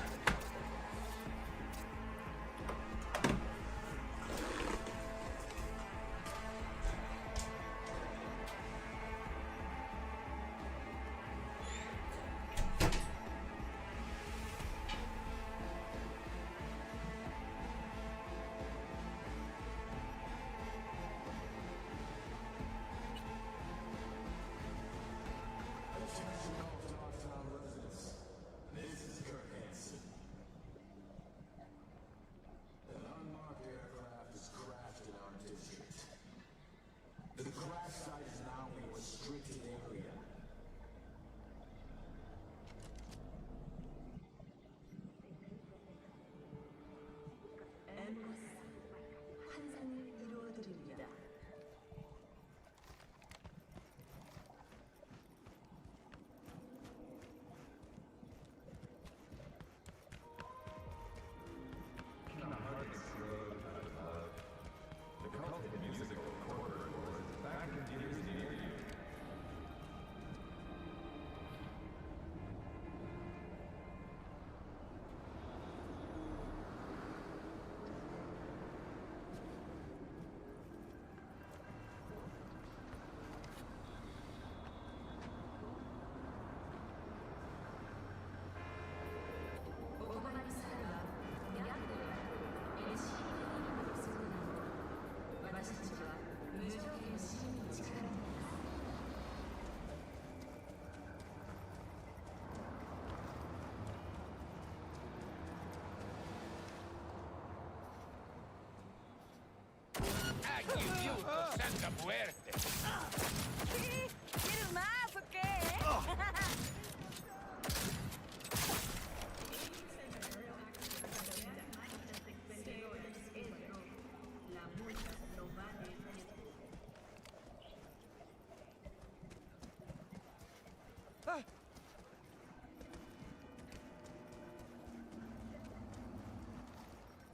¿Quieres más o qué?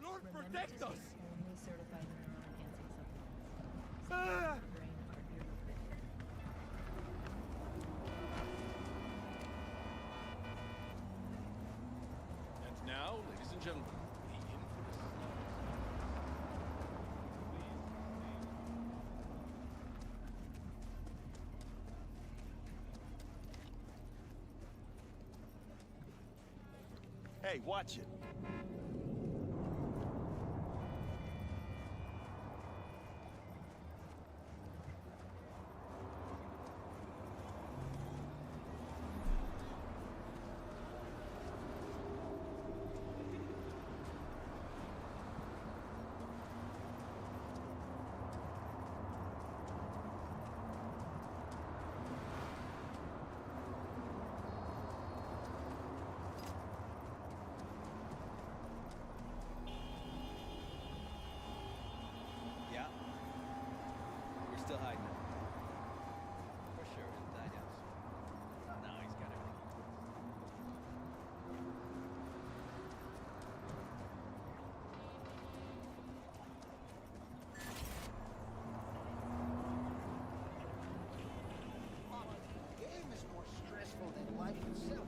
Lord, protect us! And now, ladies and gentlemen, the infamous... Hey, watch it. Yeah. We're still hiding him. For sure, he'll die down soon. No, he's got everything. Game is more stressful than life itself.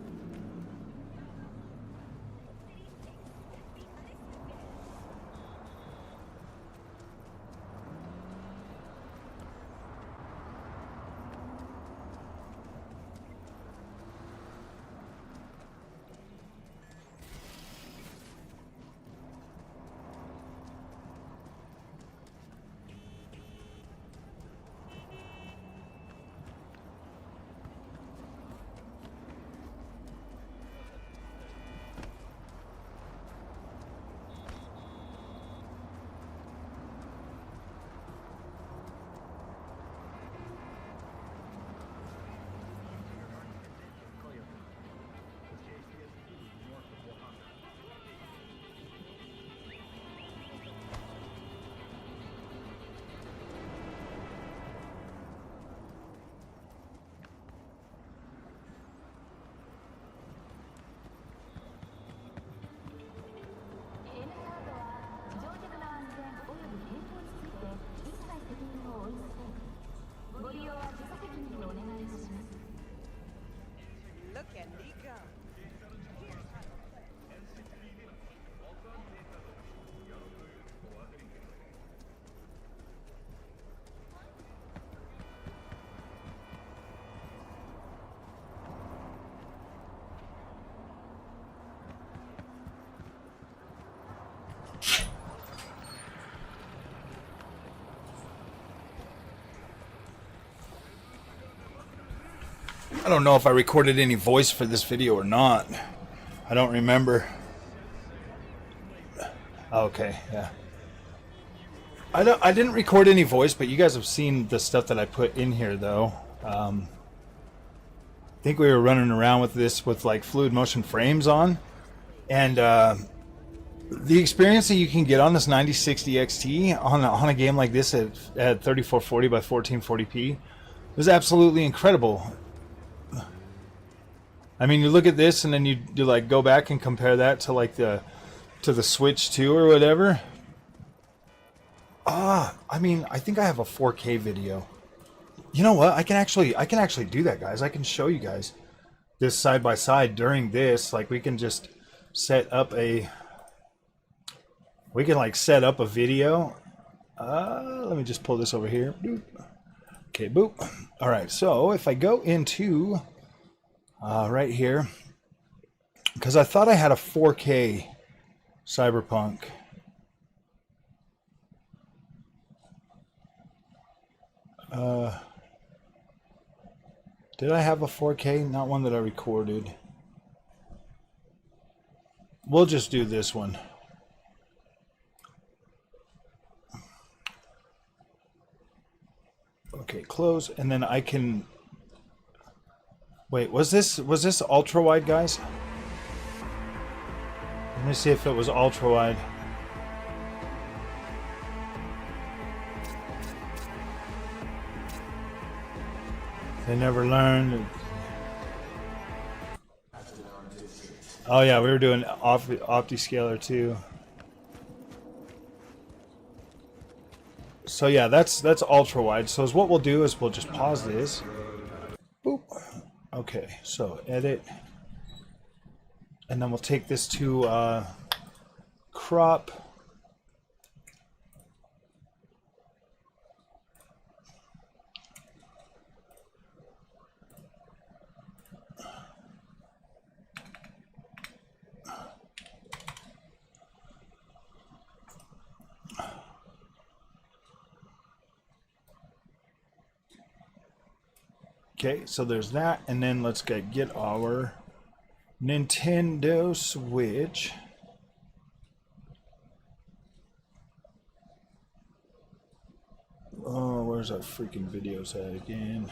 Look at Nico. I don't know if I recorded any voice for this video or not. I don't remember. Okay, yeah. I didn't record any voice, but you guys have seen the stuff that I put in here, though. I think we were running around with this with like fluid motion frames on, and the experience that you can get on this 9060 XT on a game like this at 3440 by 1440p was absolutely incredible. I mean, you look at this and then you like go back and compare that to like the Switch 2 or whatever. I mean, I think I have a 4K video. You know what? I can actually do that, guys. I can show you guys this side by side during this. Like we can just set up a set up a video. Let me just pull this over here. Boop. Okay, boop. All right. So if I go into right here, because I thought I had a 4K Cyberpunk. Did I have a 4K? Not one that I recorded. We'll just do this one. close, and then I can... Wait, was this ultra wide, guys? Let me see if it was ultra wide. They never learned. Oh yeah, we were doing OptiScaler too. So yeah, that's ultra wide. So what we'll do is we'll just pause this. Boop. Okay, so edit, and then we'll take this to crop. Okay, so there's that, and then let's get our Nintendo Switch. Oh, where's our freaking videos at again?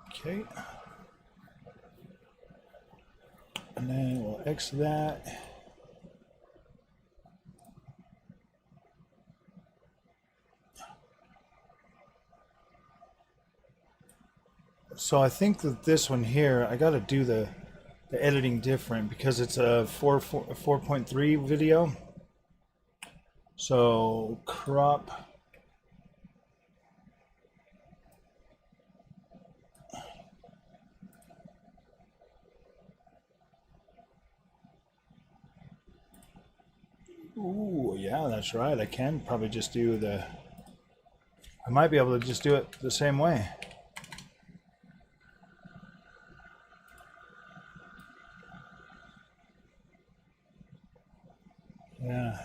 Okay. And then we'll X that. So I think that this one here, I got to do the editing different because it's a 4.3 video. So crop. Ooh, yeah, that's right. I can probably just do the... I might be able to just do it the same way. Yeah.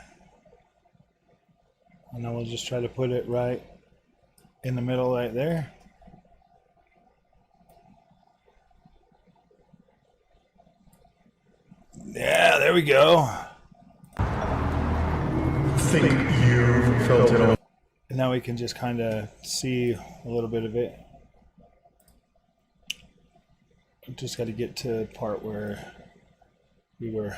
And then we'll just try to put it right in the middle right there. Yeah, there we go. Think you felt it all. And now we can just kind of see a little bit of it. Just got to get to the part where we were.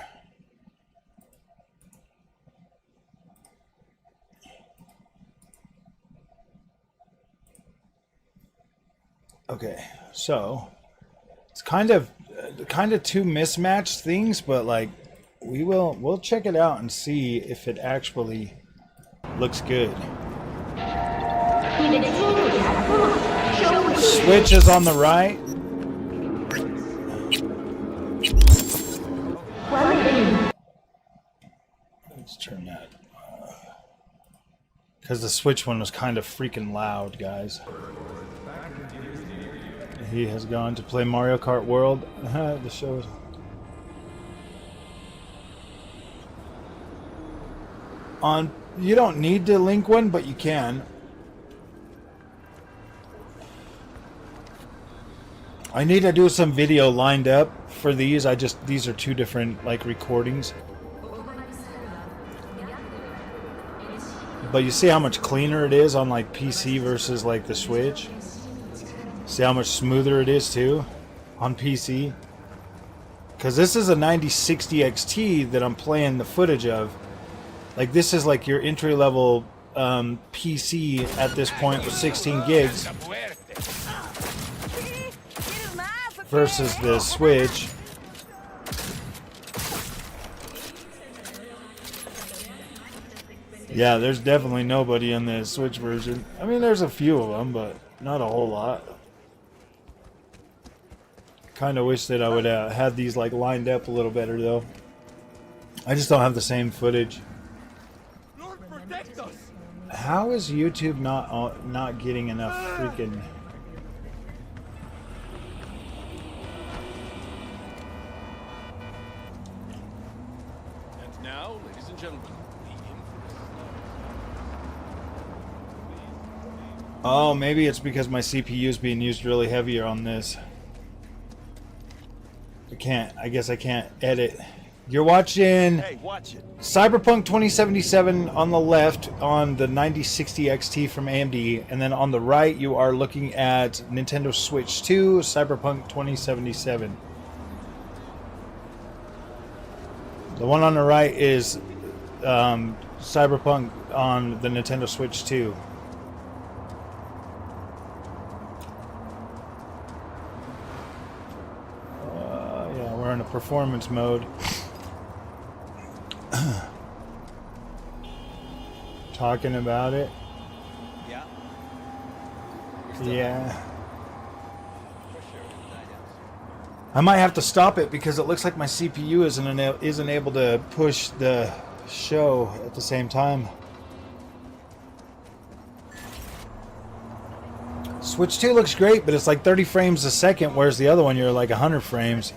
Okay, so it's kind of two mismatched things, but like we'll check it out and see if it actually looks good. Switch is on the right. Let's turn that. Because the Switch one was kind of freaking loud, guys. He has gone to play Mario Kart World. The show is... On, you don't need to link one, but you can. I need to do some video lined up for these. These are two different like recordings. But you see how much cleaner it is on like PC versus like the Switch? See how much smoother it is too on PC? Because this is a 9060 XT that I'm playing the footage of. Like this is like your entry-level PC at this point with 16 gigs versus the Switch. Yeah, there's definitely nobody in the Switch version. I mean, there's a few of them, but not a whole lot. Kind of wish that I would have had these like lined up a little better though. I just don't have the same footage. How is YouTube not getting enough freaking... And now, ladies and gentlemen, the infamous... Oh, maybe it's because my CPU is being used really heavier on this. I guess I can't edit. You're watching Cyberpunk 2077 on the left on the 9060 XT from AMD, and then on the right you are looking at Nintendo Switch 2 Cyberpunk 2077. The one on the right is Cyberpunk on the Nintendo Switch 2. Yeah, we're in a performance mode. Talking about it. Yeah. Yeah. I might have to stop it because it looks like my CPU isn't able to push the show at the same time. Switch 2 looks great, but it's like 30 frames a second, whereas the other one you're like 100 frames.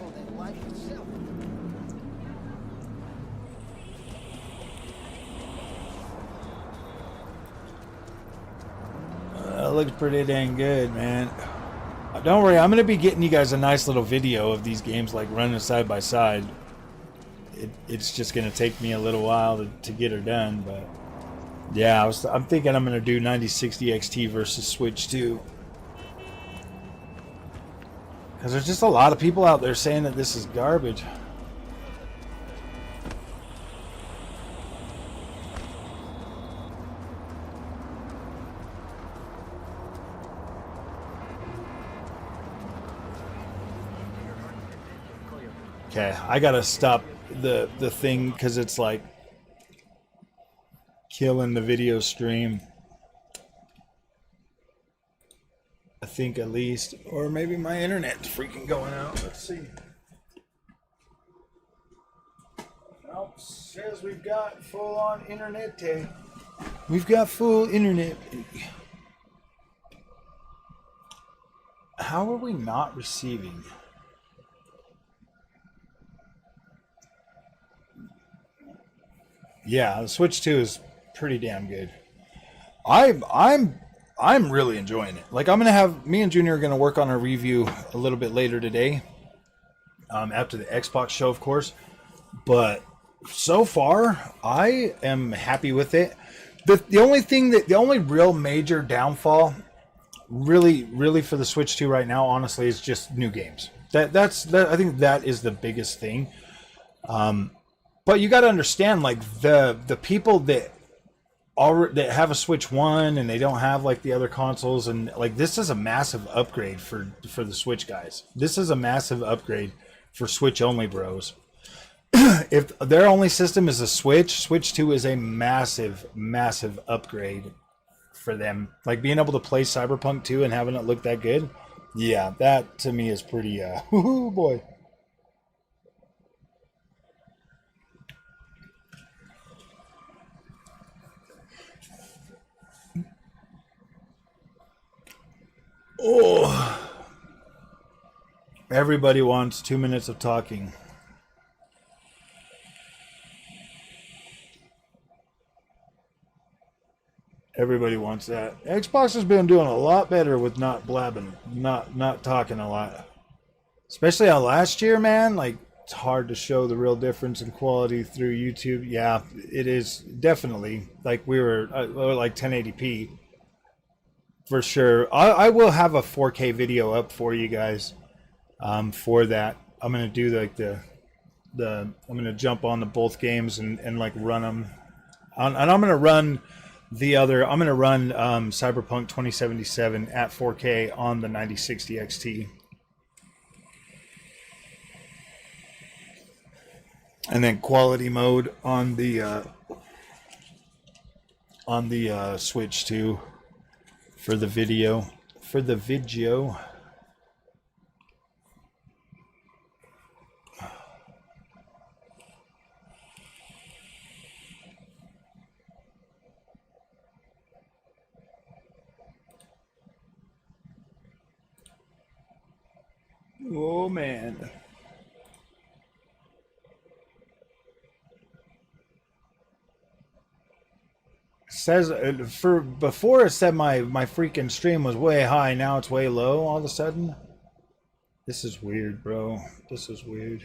Looks pretty dang good, man. Don't worry, I'm going to be getting you guys a nice little video of these games like running side by side. It's just going to take me a little while to get her done, but yeah, I'm thinking I'm going to do 9060 XT versus Switch 2. Because there's just a lot of people out there saying that this is garbage. Okay, I gotta stop the thing because it's like killing the video stream. I think at least, or maybe my internet's freaking going out. Let's see. Nope, says we've got full on internet. We've got full internet. How are we not receiving? Yeah, the Switch 2 is pretty damn good. I'm really enjoying it. Like, me and Junior are gonna work on a review a little bit later today, after the Xbox show, of course. But so far, I am happy with it. The only real major downfall, really for the Switch 2 right now, honestly, is just new games. I think that is the biggest thing. But you got to understand, like the people that have a Switch 1 and they don't have like the other consoles, and like this is a massive upgrade for the Switch guys. This is a massive upgrade for Switch only bros. If their only system is a Switch 2 is a massive upgrade for them. Like being able to play Cyberpunk 2 and having it look that good. Yeah, that to me is pretty woohoo boy. Oh, everybody wants 2 minutes of talking. Everybody wants that. Xbox has been doing a lot better with not blabbing, not talking a lot. Especially on last year, man. Like, it's hard to show the real difference in quality through YouTube. Yeah, it is definitely. Like we were like 1080p. For sure. I will have a 4K video up for you guys for that. I'm going to do like I'm going to jump on the both games and like run them. And I'm going to run I'm going to run Cyberpunk 2077 at 4K on the 9060 XT. And then quality mode on the Switch 2. For the video. Oh man. says for before it said my freaking stream was way high. Now it's way low all of a sudden. This is weird, bro. This is weird.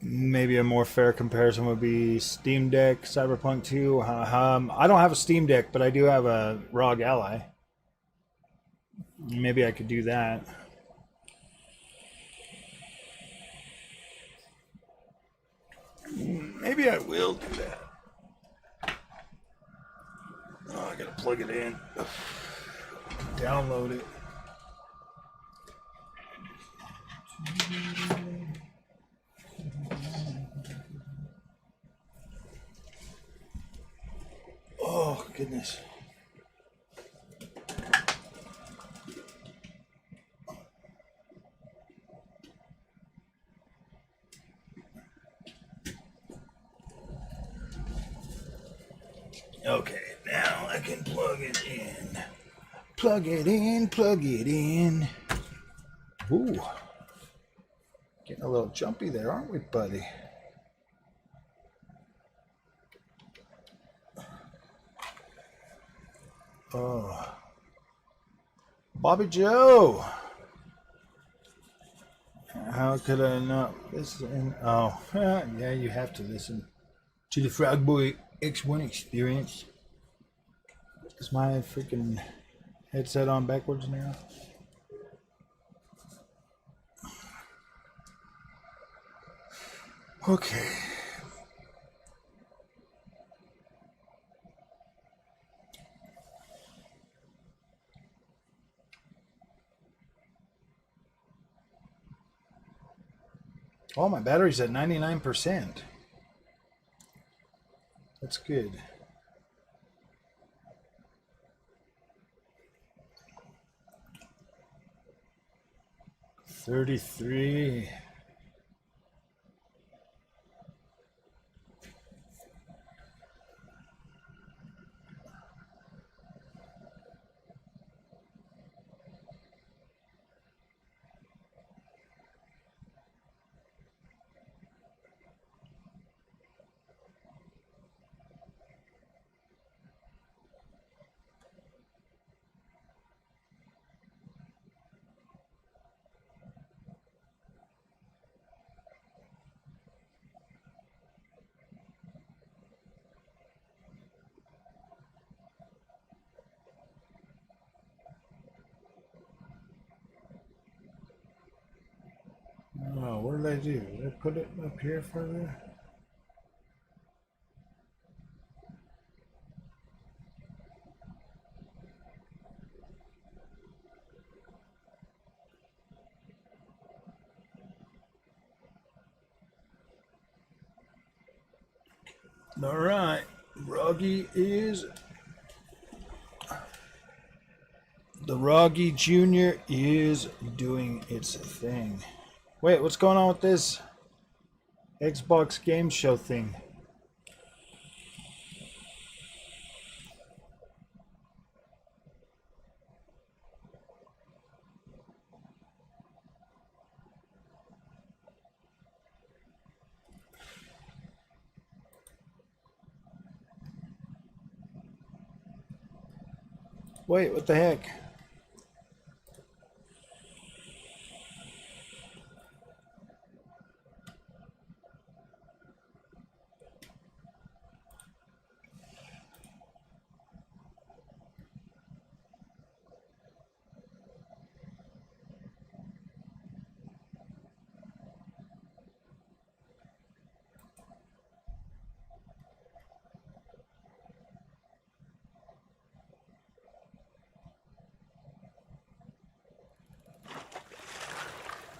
Maybe a more fair comparison would be Steam Deck, Cyberpunk 2. I don't have a Steam Deck, but I do have a ROG Ally. Maybe I could do that. Maybe I will do that. Oh, I gotta plug it in. Download it. Oh, goodness. Okay, now I can plug it in. Plug it in, plug it in. Ooh. Getting a little jumpy there, aren't we, buddy? Oh. Bobby Joe! How could I not listen? Oh, yeah, you have to listen to the Frog Boy X1 experience. Is my freaking headset on backwards now? Okay. Oh, my battery's at 99%. That's good. $33. Oh, what did I do? Did I put it up here further? All right, Froggy is the Froggy Jr. is doing its thing. Wait, what's going on with this Xbox game show thing? Wait, what the heck?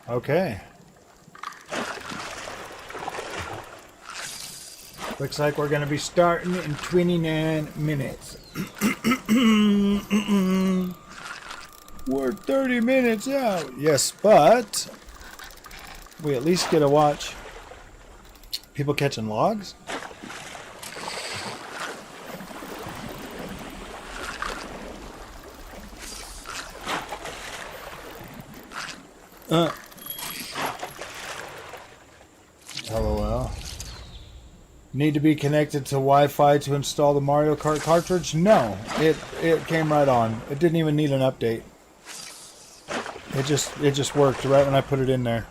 Okay. Looks like we're going to be starting in 29 minutes. We're 30 minutes out. Yes, but we at least get to watch people catching logs. LOL. Need to be connected to Wi-Fi to install the Mario Kart cartridge? No, it came right on. It didn't even need an update. It just worked right when I put it in there.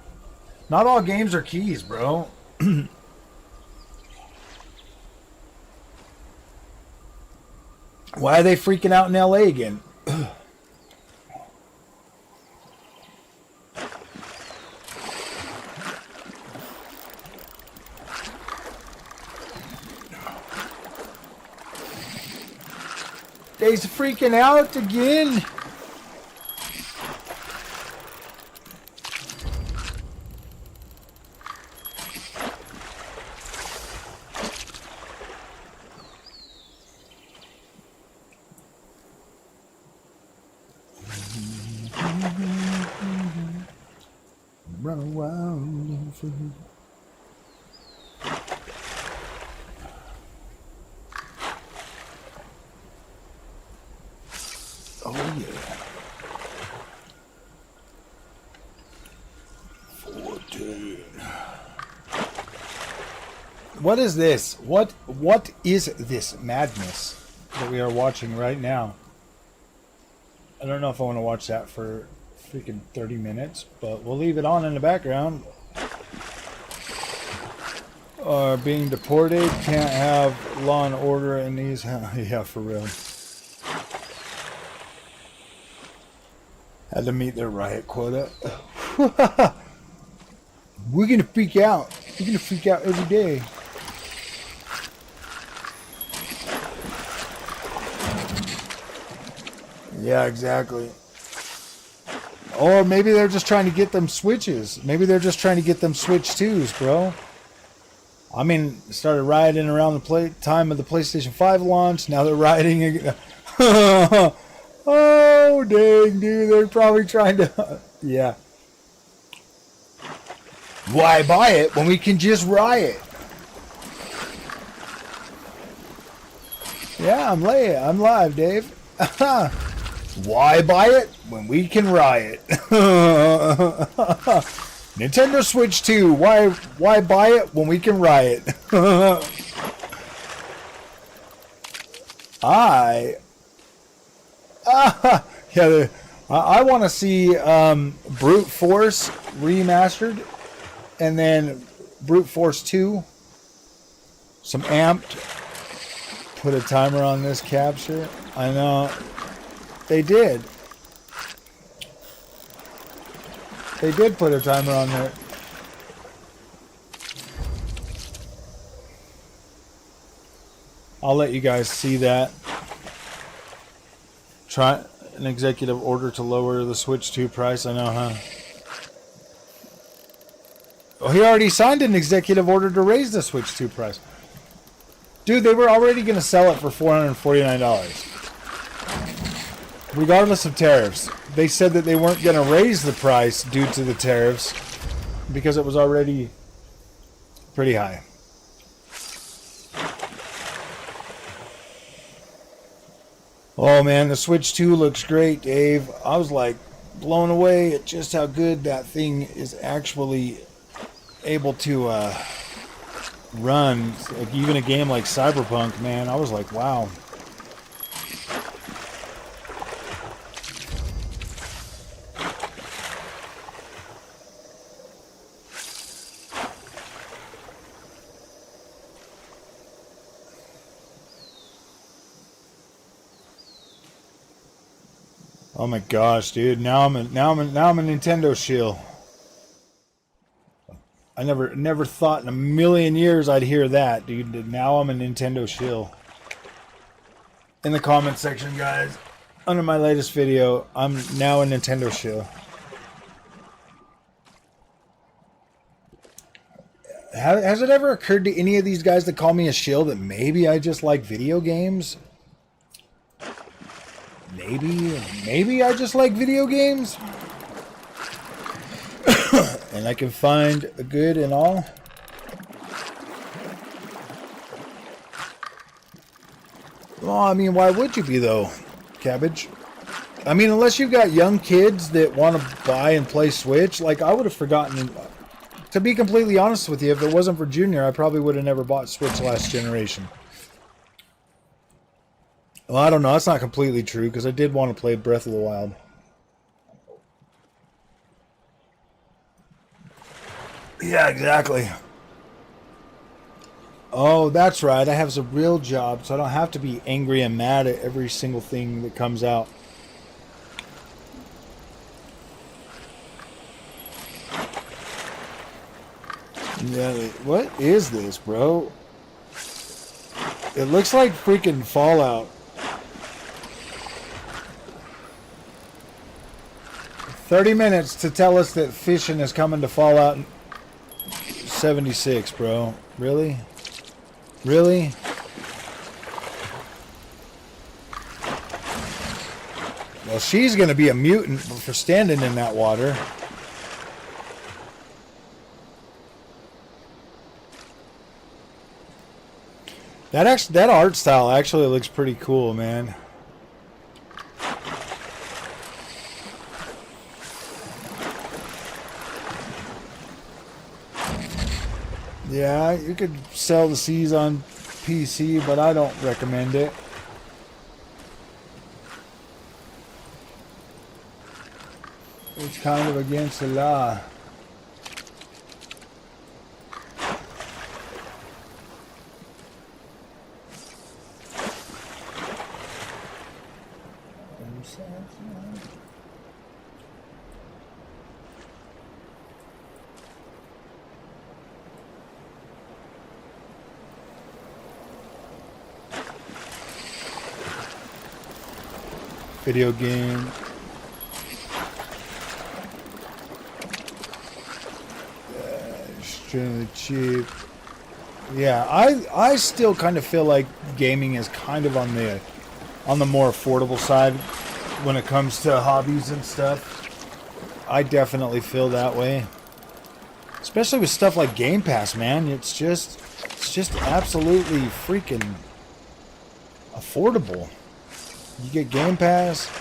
Not all games are keys, bro. Why are they freaking out in LA again? They's freaking out again. Run wild for you. Oh yeah. 14. What is this? What is this madness that we are watching right now? I don't know if I want to watch that for freaking 30 minutes, but we'll leave it on in the background. Being deported, can't have law and order in these. Yeah, for real. Had to meet their riot quota. We're gonna freak out. We're gonna freak out every day. Yeah, exactly. Or maybe they're just trying to get them Switches. Maybe they're just trying to get them Switch 2s, bro. I mean, started rioting around the time of the PlayStation 5 launch. Now they're rioting again. Oh, dang, dude. They're probably trying to... Yeah. Why buy it when we can just riot? Yeah, I'm live, Dave. Why buy it when we can riot? Nintendo Switch 2. Why buy it when we can riot? I want to see Brute Force remastered, and then Brute Force 2. Some amped. Put a timer on this capture. I know. They did. They did put a timer on there. I'll let you guys see that. Try an executive order to lower the Switch 2 price. I know, huh? Oh, he already signed an executive order to raise the Switch 2 price. Dude, they were already going to sell it for $449. Regardless of tariffs. They said that they weren't going to raise the price due to the tariffs because it was already pretty high. Oh man, the Switch 2 looks great, Dave. I was like blown away at just how good that thing is actually able to run. Like, even a game like Cyberpunk, man, I was like, wow. Oh my gosh, dude! Now I'm a Nintendo shill. I never thought in a million years I'd hear that, dude. Now I'm a Nintendo shill. In the comment section, guys, under my latest video, I'm now a Nintendo shill. Has it ever occurred to any of these guys that call me a shill that maybe I just like video games? Maybe I just like video games? And I can find a good in all? Well, I mean, why would you be, though, Cabbage? I mean, unless you've got young kids that want to buy and play Switch, like I would have forgotten. To be completely honest with you, if it wasn't for Junior, I probably would have never bought Switch last generation. Well, I don't know. That's not completely true because I did want to play Breath of the Wild. Yeah, exactly. Oh, that's right. I have a real job, so I don't have to be angry and mad at every single thing that comes out. Yeah, what is this, bro? It looks like freaking Fallout. 30 minutes to tell us that fishing is coming to Fallout 76, bro. Really? Really? Well, she's going to be a mutant for standing in that water. That art style actually looks pretty cool, man. Yeah, you could sell the Seas on PC, but I don't recommend it. It's kind of against the law. Video game. Extremely cheap. Yeah, I still kind of feel like gaming is kind of on the more affordable side when it comes to hobbies and stuff. I definitely feel that way. Especially with stuff like Game Pass, man. It's just absolutely freaking affordable. You get Game Pass.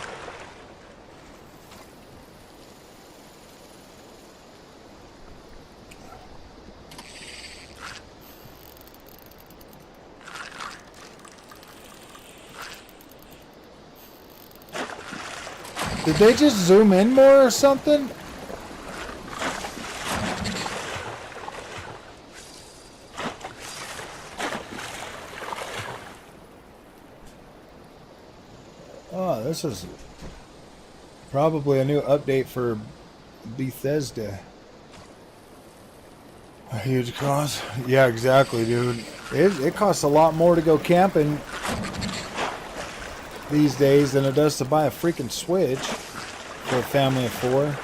Did they just zoom in more or something? Oh, this is probably a new update for Bethesda. A huge cost. Yeah, exactly, dude. It costs a lot more to go camping these days than it does to buy a freaking Switch for a family of 4.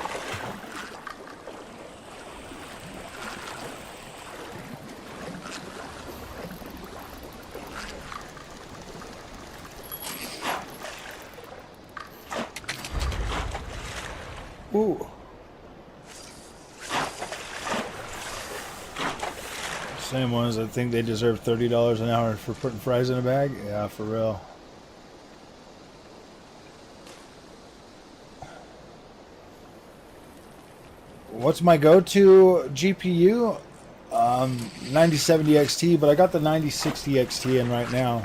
Ooh. Same ones. I think they deserve $30 an hour for putting fries in a bag. Yeah, for real. What's my go-to GPU? 9070 XT, but I got the 9060 XT in right now.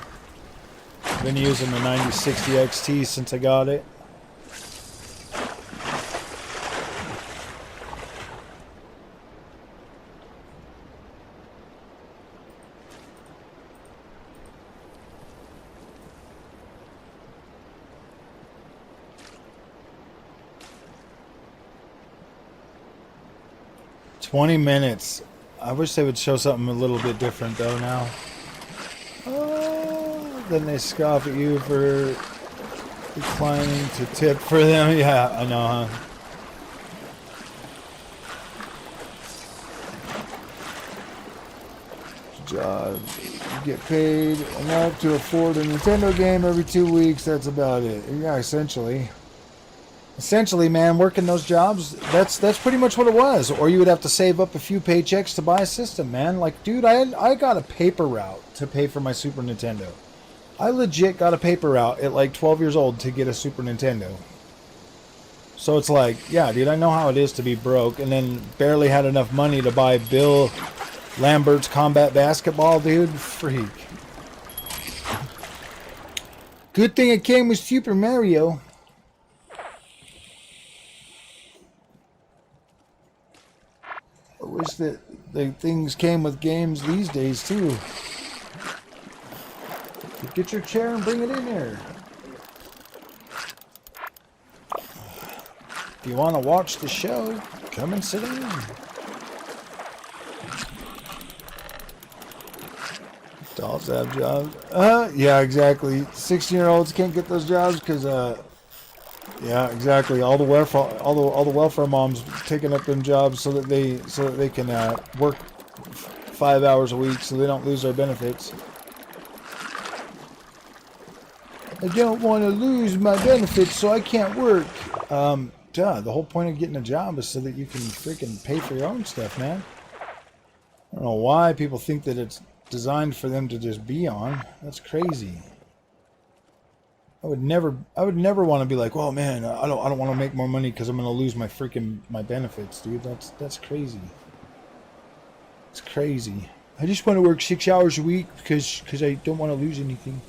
I've been using the 9060 XT since I got it. $20. I wish they would show something a little bit different though now. Oh, then they scoff at you for declining to tip for them. Yeah, I know, huh? Job. You get paid enough to afford a Nintendo game every 2 weeks. That's about it. Yeah, essentially. Essentially, man, working those jobs, that's pretty much what it was. Or you would have to save up a few paychecks to buy a system, man. Like, dude, I got a paper route to pay for my Super Nintendo. I legit got a paper route at like 12 years old to get a Super Nintendo. So it's like, yeah, dude, I know how it is to be broke and then barely had enough money to buy Bill Lambert's combat basketball, dude. Freak. Good thing it came with Super Mario. I wish that the things came with games these days, too. Get your chair and bring it in here. If you want to watch the show, come and sit in. Dolls have jobs. Yeah, exactly. 16-year-olds can't get those jobs because, yeah, exactly. All the welfare moms taking up them jobs so that they can work 5 hours a week so they don't lose their benefits. I don't want to lose my benefits, so I can't work. Duh, the whole point of getting a job is so that you can freaking pay for your own stuff, man. I don't know why people think that it's designed for them to just be on. That's crazy. I would never want to be like, oh man, I don't want to make more money because I'm gonna lose my benefits, dude. That's crazy. It's crazy. I just want to work 6 hours a week because I don't want to lose anything.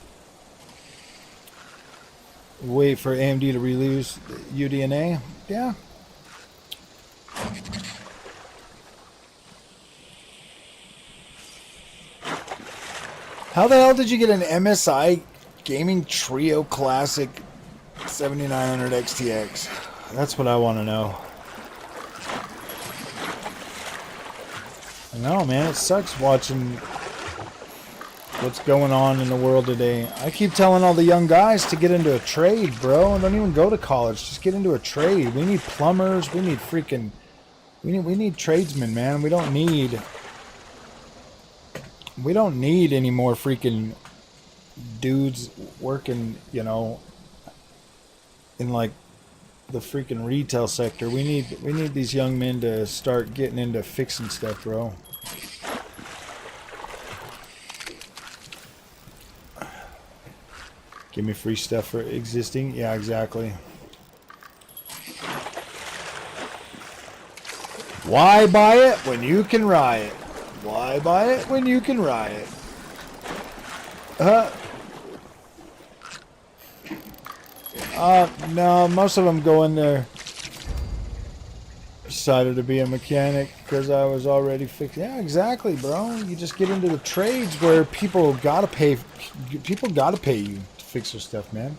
Wait for AMD to release UDNA. Yeah. How the hell did you get an MSI Gaming Trio Classic 7900 XTX? That's what I want to know. I know, man. It sucks watching what's going on in the world today. I keep telling all the young guys to get into a trade, bro. Don't even go to college. Just get into a trade. We need plumbers. We need freaking... We need tradesmen, man. We don't need any more freaking dudes working, you know, in like the freaking retail sector. We need these young men to start getting into fixing stuff, bro. Give me free stuff for existing. Yeah, exactly. Why buy it when you can riot? Why buy it when you can riot? No, most of them go in there. Decided to be a mechanic because I was already fixed. Yeah, exactly, bro. You just get into the trades where people gotta pay you to fix their stuff, man.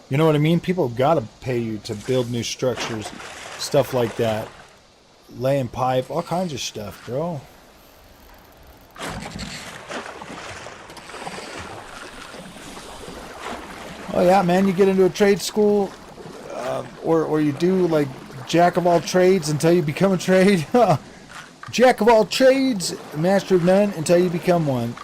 You know what I mean? People gotta pay you to build new structures, stuff like that. Laying pipe, all kinds of stuff, bro. Oh yeah, man, you get into a trade school, or you do like jack of all trades until you become a trade. Jack of all trades, master of none until you become one.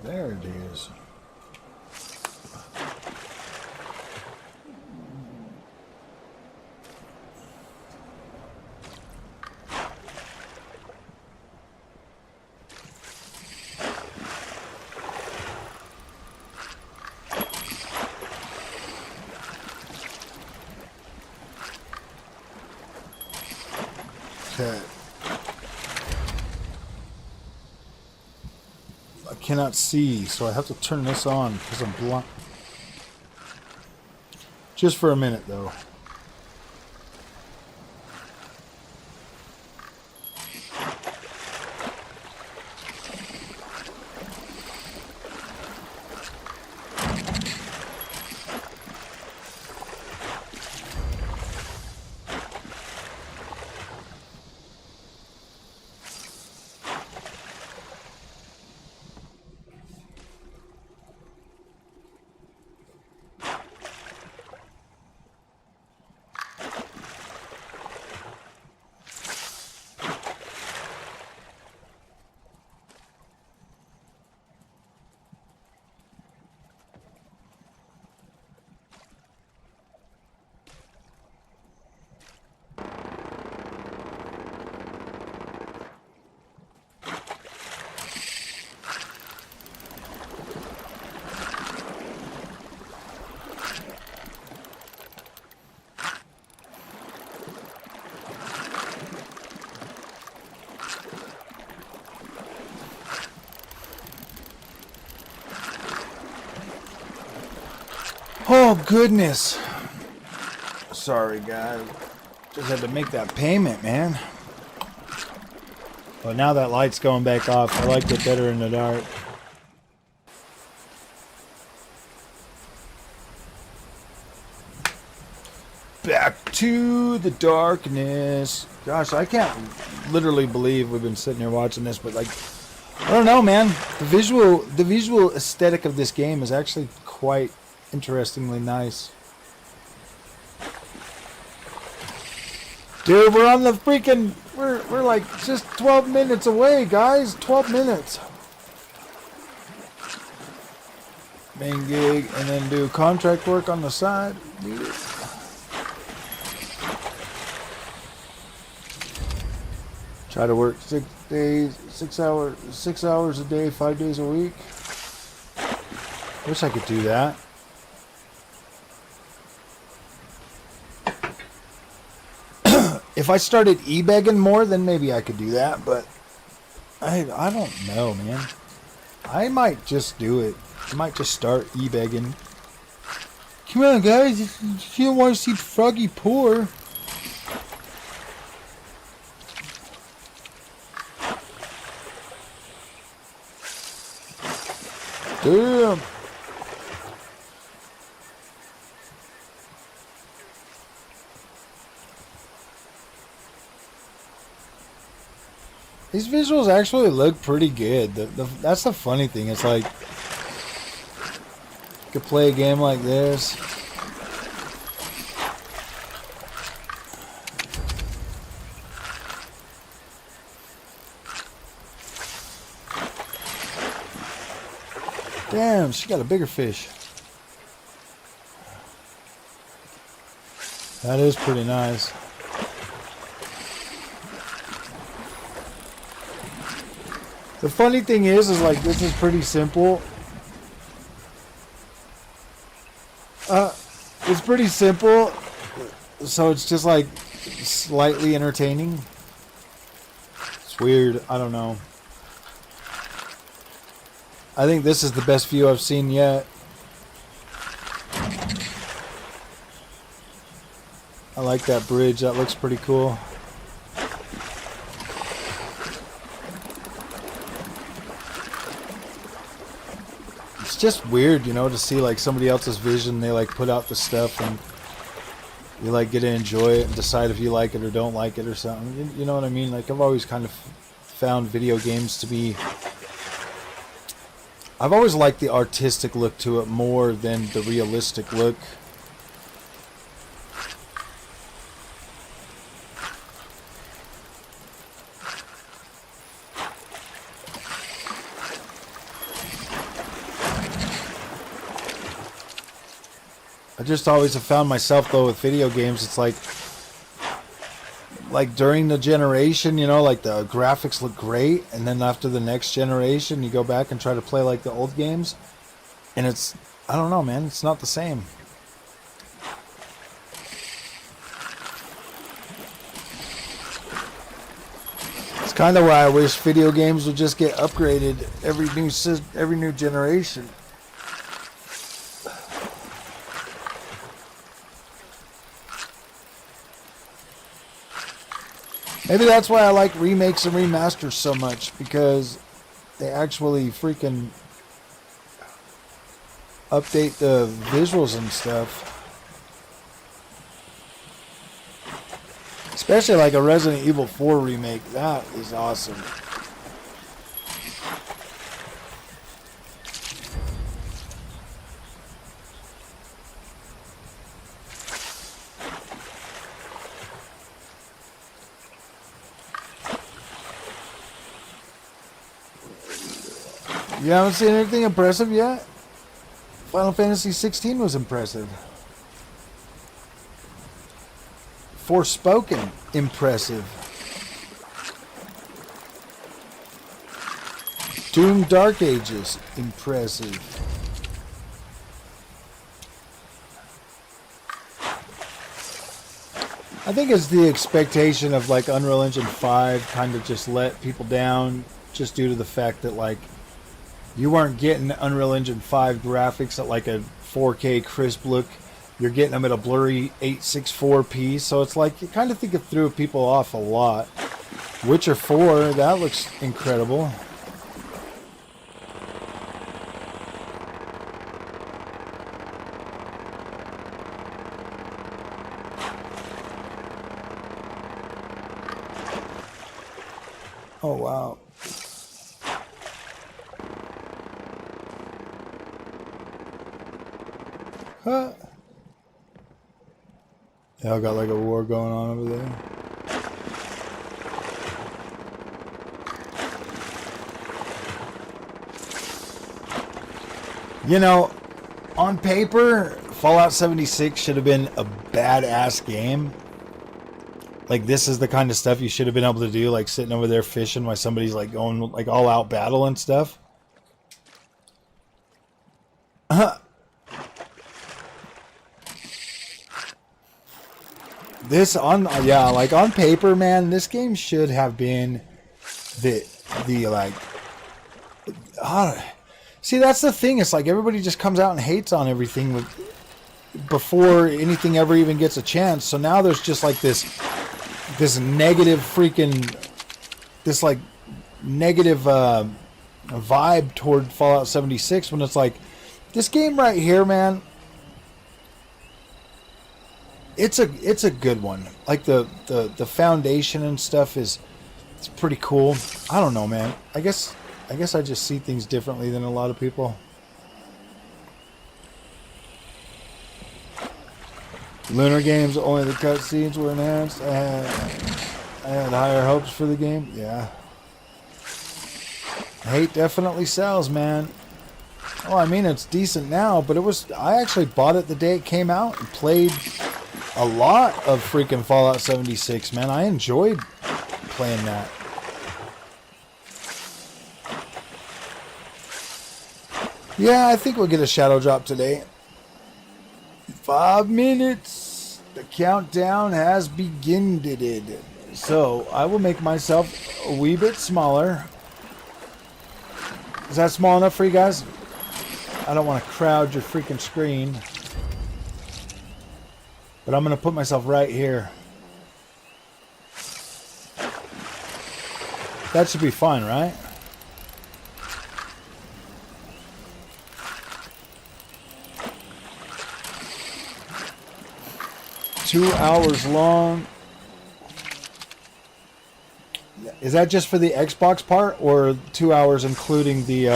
There it is. Okay. I cannot see, so I have to turn this on because I'm blind. Just for a minute, though. Oh, goodness. Sorry, guys. Just had to make that payment, man. But now that light's going back off. I liked it better in the dark. Back to the darkness. Gosh, I can't literally believe we've been sitting here watching this, but like, I don't know, man. The visual aesthetic of this game is actually quite interestingly nice. Dude, we're on the freaking... We're like just 12 minutes away, guys. 12 minutes. Main gig, and then do contract work on the side. Dude. Try to work 6 days, 6 hours a day, 5 days a week. Wish I could do that. If I started e-begging more, then maybe I could do that, but I don't know, man. I might just do it. I might just start e-begging. Come on, guys. You don't want to see Froggy poor. Damn. These visuals actually look pretty good. That's the funny thing. It's like, you could play a game like this. Damn, she got a bigger fish. That is pretty nice. The funny thing is like this is pretty simple. It's pretty simple, so it's just like slightly entertaining. It's weird. I don't know. I think this is the best view I've seen yet. I like that bridge. That looks pretty cool. It's just weird, you know, to see like somebody else's vision. They like put out the stuff and you like get to enjoy it and decide if you like it or don't like it or something. You know what I mean? Like I've always kind of found video games to be... I've always liked the artistic look to it more than the realistic look. I just always have found myself though with video games, it's like during the generation, you know, like the graphics look great, and then after the next generation, you go back and try to play like the old games, and it's, I don't know, man, it's not the same. It's kind of why I wish video games would just get upgraded every new generation. Maybe that's why I like remakes and remasters so much, because they actually freaking update the visuals and stuff. Especially like a Resident Evil 4 remake. That is awesome. You haven't seen anything impressive yet? Final Fantasy 16 was impressive. Forspoken, impressive. Doom Dark Ages, impressive. I think it's the expectation of like Unreal Engine 5 kind of just let people down, just due to the fact that like you weren't getting Unreal Engine 5 graphics at like a 4K crisp look. You're getting them at a blurry 864p. So it's like you kind of think it threw people off a lot. Witcher 4, that looks incredible. Oh, wow. Huh. Y'all got like a war going on over there. You know, on paper, Fallout 76 should have been a badass game. Like, this is the kind of stuff you should have been able to do, like sitting over there fishing while somebody's like going like all out battle and stuff. This on, yeah, like on paper, man, this game should have been the like, see, that's the thing. It's like everybody just comes out and hates on everything before anything ever even gets a chance. So now there's just like this negative freaking, this like negative vibe toward Fallout 76, when it's like, this game right here, man, it's a good one. Like the foundation and stuff it's pretty cool. I don't know, man. I guess I just see things differently than a lot of people. Lunar Games, only the cutscenes were enhanced. I had higher hopes for the game. Yeah. Hate definitely sells, man. Well, I mean, it's decent now, but I actually bought it the day it came out and played a lot of freaking Fallout 76, man. I enjoyed playing that. Yeah, I think we'll get a shadow drop today. 5 minutes. The countdown has begun. So I will make myself a wee bit smaller. Is that small enough for you guys? I don't want to crowd your freaking screen. But I'm going to put myself right here. That should be fine, right? Two hours long. Is that just for the Xbox part, or 2 hours including the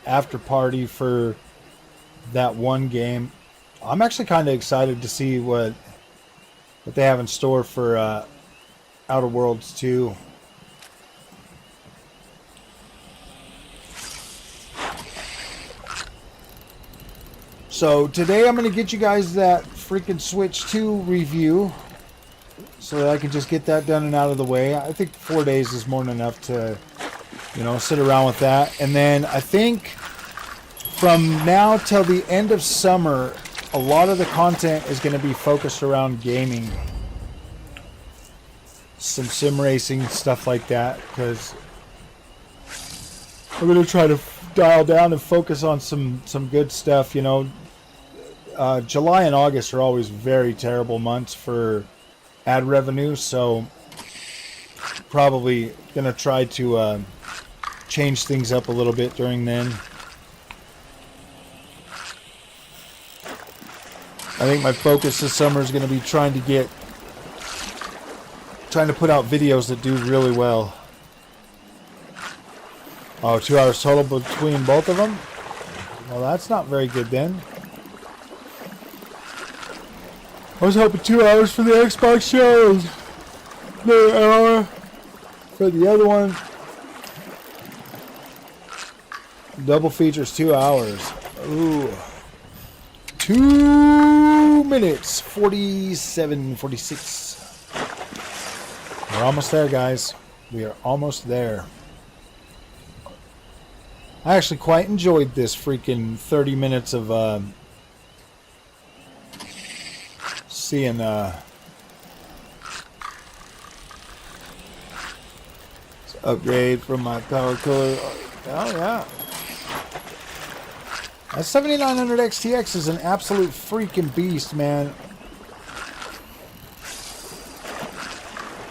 after party for that one game? I'm actually kind of excited to see what they have in store for Outer Worlds 2. So today I'm going to get you guys that freaking Switch 2 review so that I can just get that done and out of the way. I think 4 days is more than enough to, you know, sit around with that. And then I think from now till the end of summer, a lot of the content is going to be focused around gaming. Some sim racing, stuff like that, because I'm going to try to dial down and focus on some good stuff. You know, July and August are always very terrible months for ad revenue, so probably gonna try to change things up a little bit during then. I think my focus this summer is going to be trying to put out videos that do really well. Oh, 2 hours total between both of them? Well, that's not very good then. I was hoping 2 hours for the Xbox shows. Another hour for the other one. Double features 2 hours. Ooh. 2 minutes. 47, 46. We're almost there, guys. We are almost there. I actually quite enjoyed this freaking 30 minutes of seeing upgrade from my power cooler. Oh yeah, that 7900 XTX is an absolute freaking beast, man.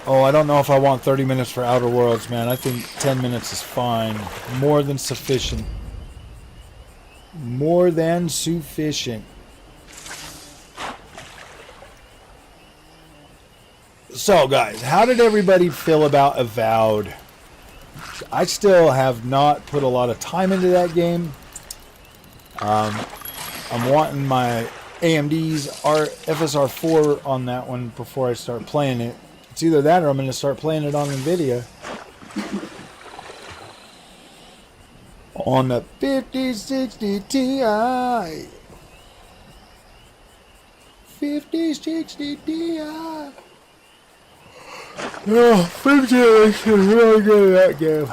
Oh, I don't know if I want 30 minutes for Outer Worlds, man. I think 10 minutes is fine. More than sufficient. More than sufficient. So, guys, how did everybody feel about Avowed? I still have not put a lot of time into that game. I'm wanting my AMD's FSR4 on that one before I start playing it. It's either that or I'm going to start playing it on NVIDIA. On the 5060 Ti. 5060 Ti. Oh, 50 is really good at that game.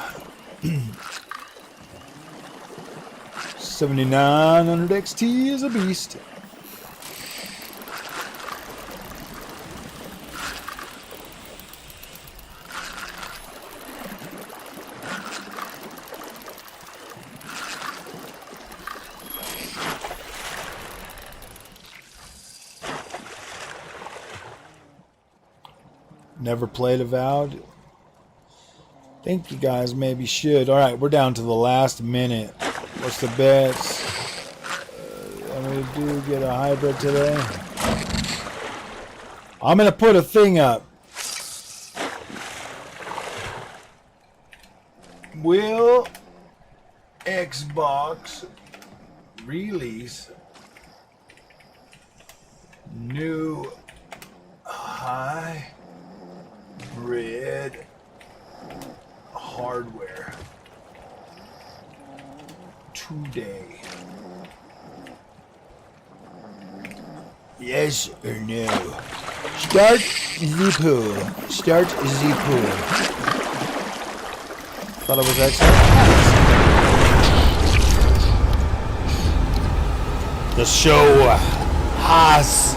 7900 XT is a beast. Never played Avowed. Think you guys maybe should. Alright, we're down to the last minute. What's the bets? I'm going to do get a hybrid today. I'm going to put a thing up. Will Xbox release new hybrid hardware today? Yes or no? Start the pool. Start the pool. Thought it was excellent. The show has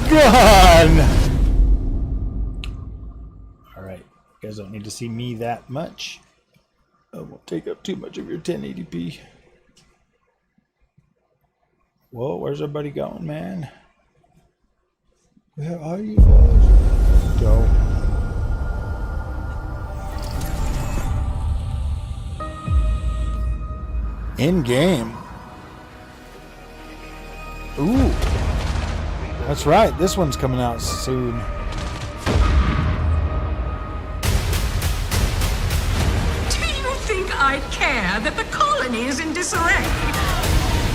begun. Alright, you guys don't need to see me that much. I won't take up too much of your 1080p. Whoa, where's everybody going, man? Where are you fellas? Go. In game. Ooh. That's right. This one's coming out soon. Do you think I care that the colony is in disarray?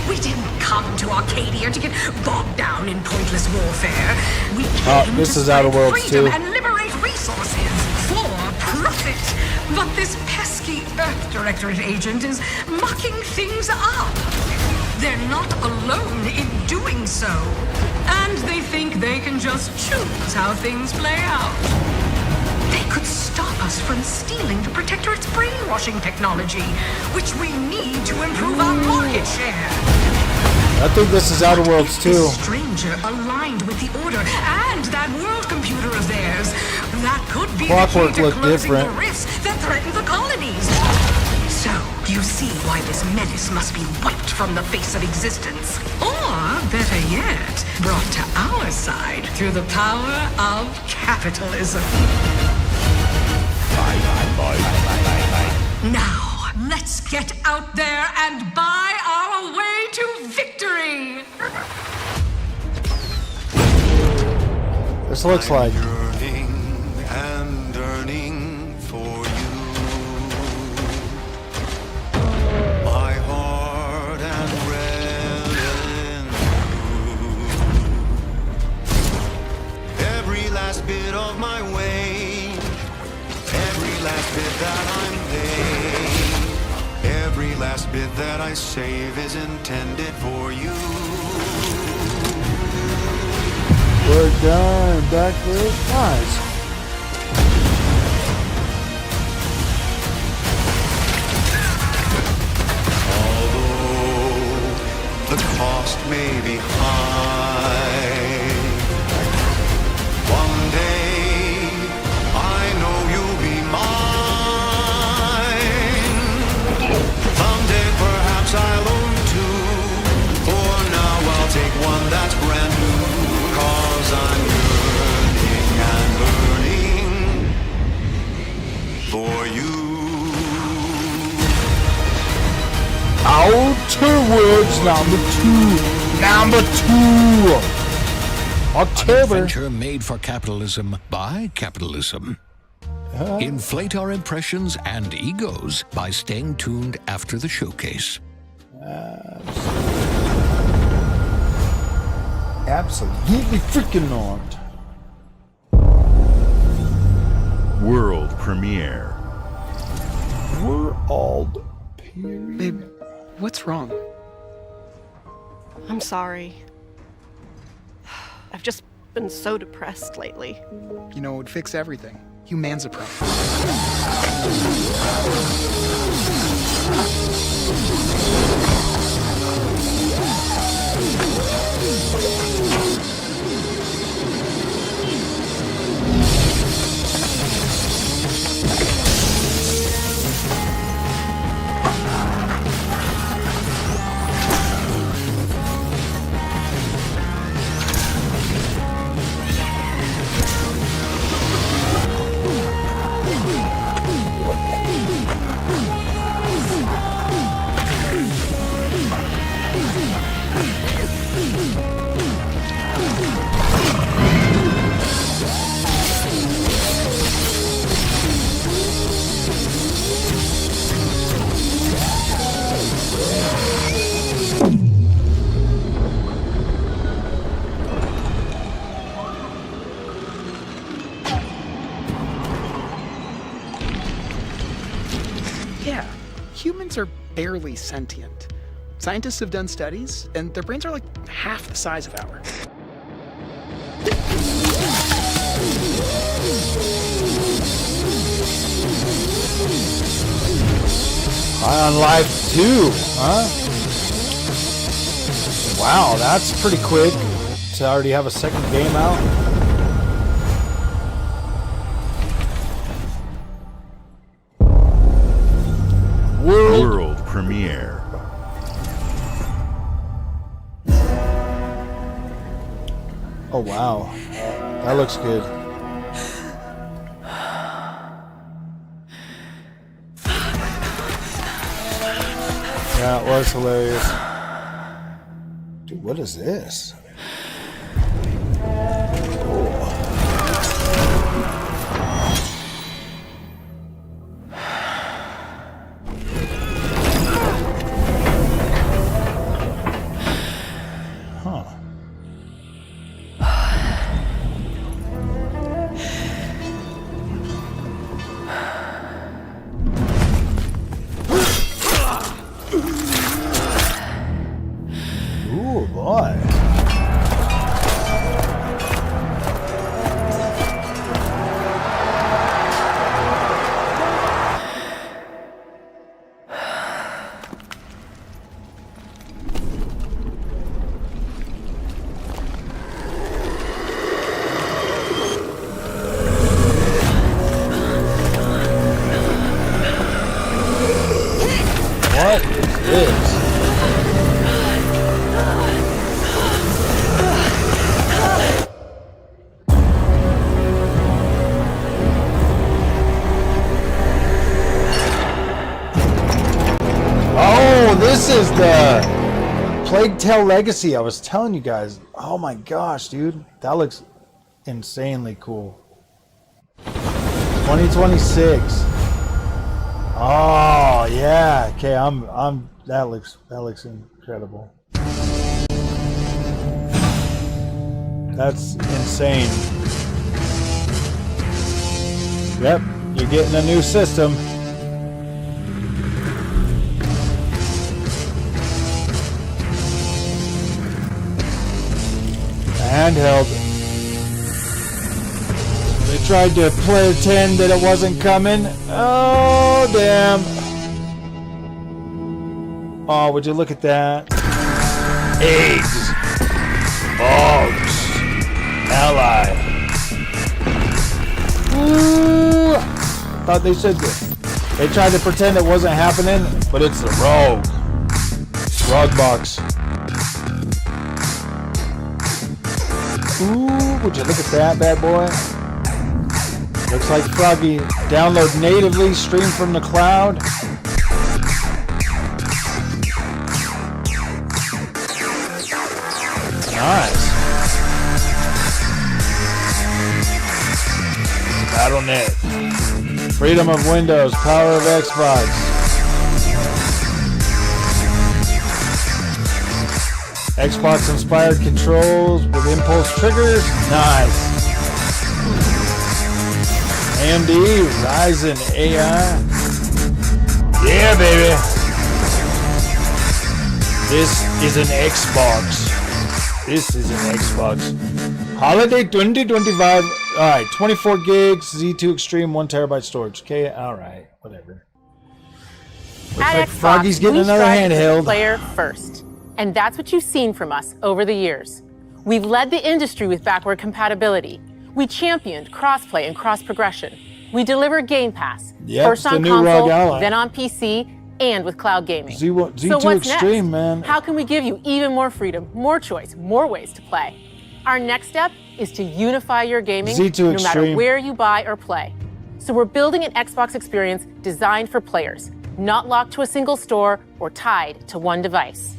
We didn't come to Arcadia to get bogged down in pointless warfare. We came this to is Outer Worlds freedom too. and liberate resources for profit. But this pesky Earth Directorate agent is mucking things up. they're not alone in doing so. And they think they can just choose how things play out. They could stop us from stealing the Protectorate's brainwashing technology, which we need to improve our market share. I think this is Outer Worlds too. This stranger aligned with the Order and that world computer of theirs. That could be Clockwork the key to looked closing different. the rifts that threaten the colonies. So, you see why this menace must be wiped from the face of existence. Or, better yet, brought to our side through the power of capitalism. Now, let's get out there and buy our way to victory! This looks like yearning and yearning for you. My heart and revel in you. Every last bit of my way, every last bit that I'm laid, every last bit that I save is intended for you. we're done. Back there. Nice. Although the cost may be high, one day I know you'll be mine. Someday perhaps I'll own two. For now I'll take one that's brand new. 'Cause I'm yearning and burning for you. Outer Worlds number two. An October. adventure made for capitalism by capitalism. Inflate our impressions and egos by staying tuned after the showcase. Absolutely freaking not. World premiere. World Babe, what's wrong? I'm sorry. I've just been so depressed lately. You know, it would fix everything. Humanzaprom. Yeah, humans are barely sentient. Scientists have done studies, and their brains are like half the size of ours. High on life too, huh? Wow, that's pretty quick to already have a second game out. World premiere. Oh wow, that looks good. Yeah, it was hilarious. Dude, what is this? is. Oh, this is the Plague Tale Legacy I was telling you guys. Oh my gosh, dude. That looks insanely cool. 2026. Oh yeah. Okay, that looks incredible. That's insane. Yep, you're getting a new system. Handheld. They tried to pretend that it wasn't coming. Oh, damn. Oh, would you look at that? Eggs. Bugs. Ally. Ooh. Thought they said that. They tried to pretend it wasn't happening, but it's the Rogue. Frog box. Ooh, would you look at that bad boy? Looks like Froggy. Download natively, stream from the cloud. Nice. Battle.net. Freedom of Windows, power of Xbox. Xbox-inspired controls with impulse triggers. Nice. AMD Ryzen AI. Yeah, baby. This is an Xbox. This is an Xbox. Holiday 2025. Alright, 24 gigs, Z2 Extreme, 1 terabyte storage. Okay, alright, whatever. Looks At like Xbox, Froggy's getting we another strive to put handheld. Player first. And that's what you've seen from us over the years. We've led the industry with backward compatibility. We championed crossplay and cross-progression. We deliver Game Pass, Yep, first it's the on new console, ROG Ally. then on PC, and with cloud gaming. Z2 so what's Extreme, next? man. How can we give you even more freedom, more choice, more ways to play? Our next step is to unify your gaming Z2 no matter Extreme. where you buy or play. So we're building an Xbox experience designed for players, not locked to a single store or tied to one device.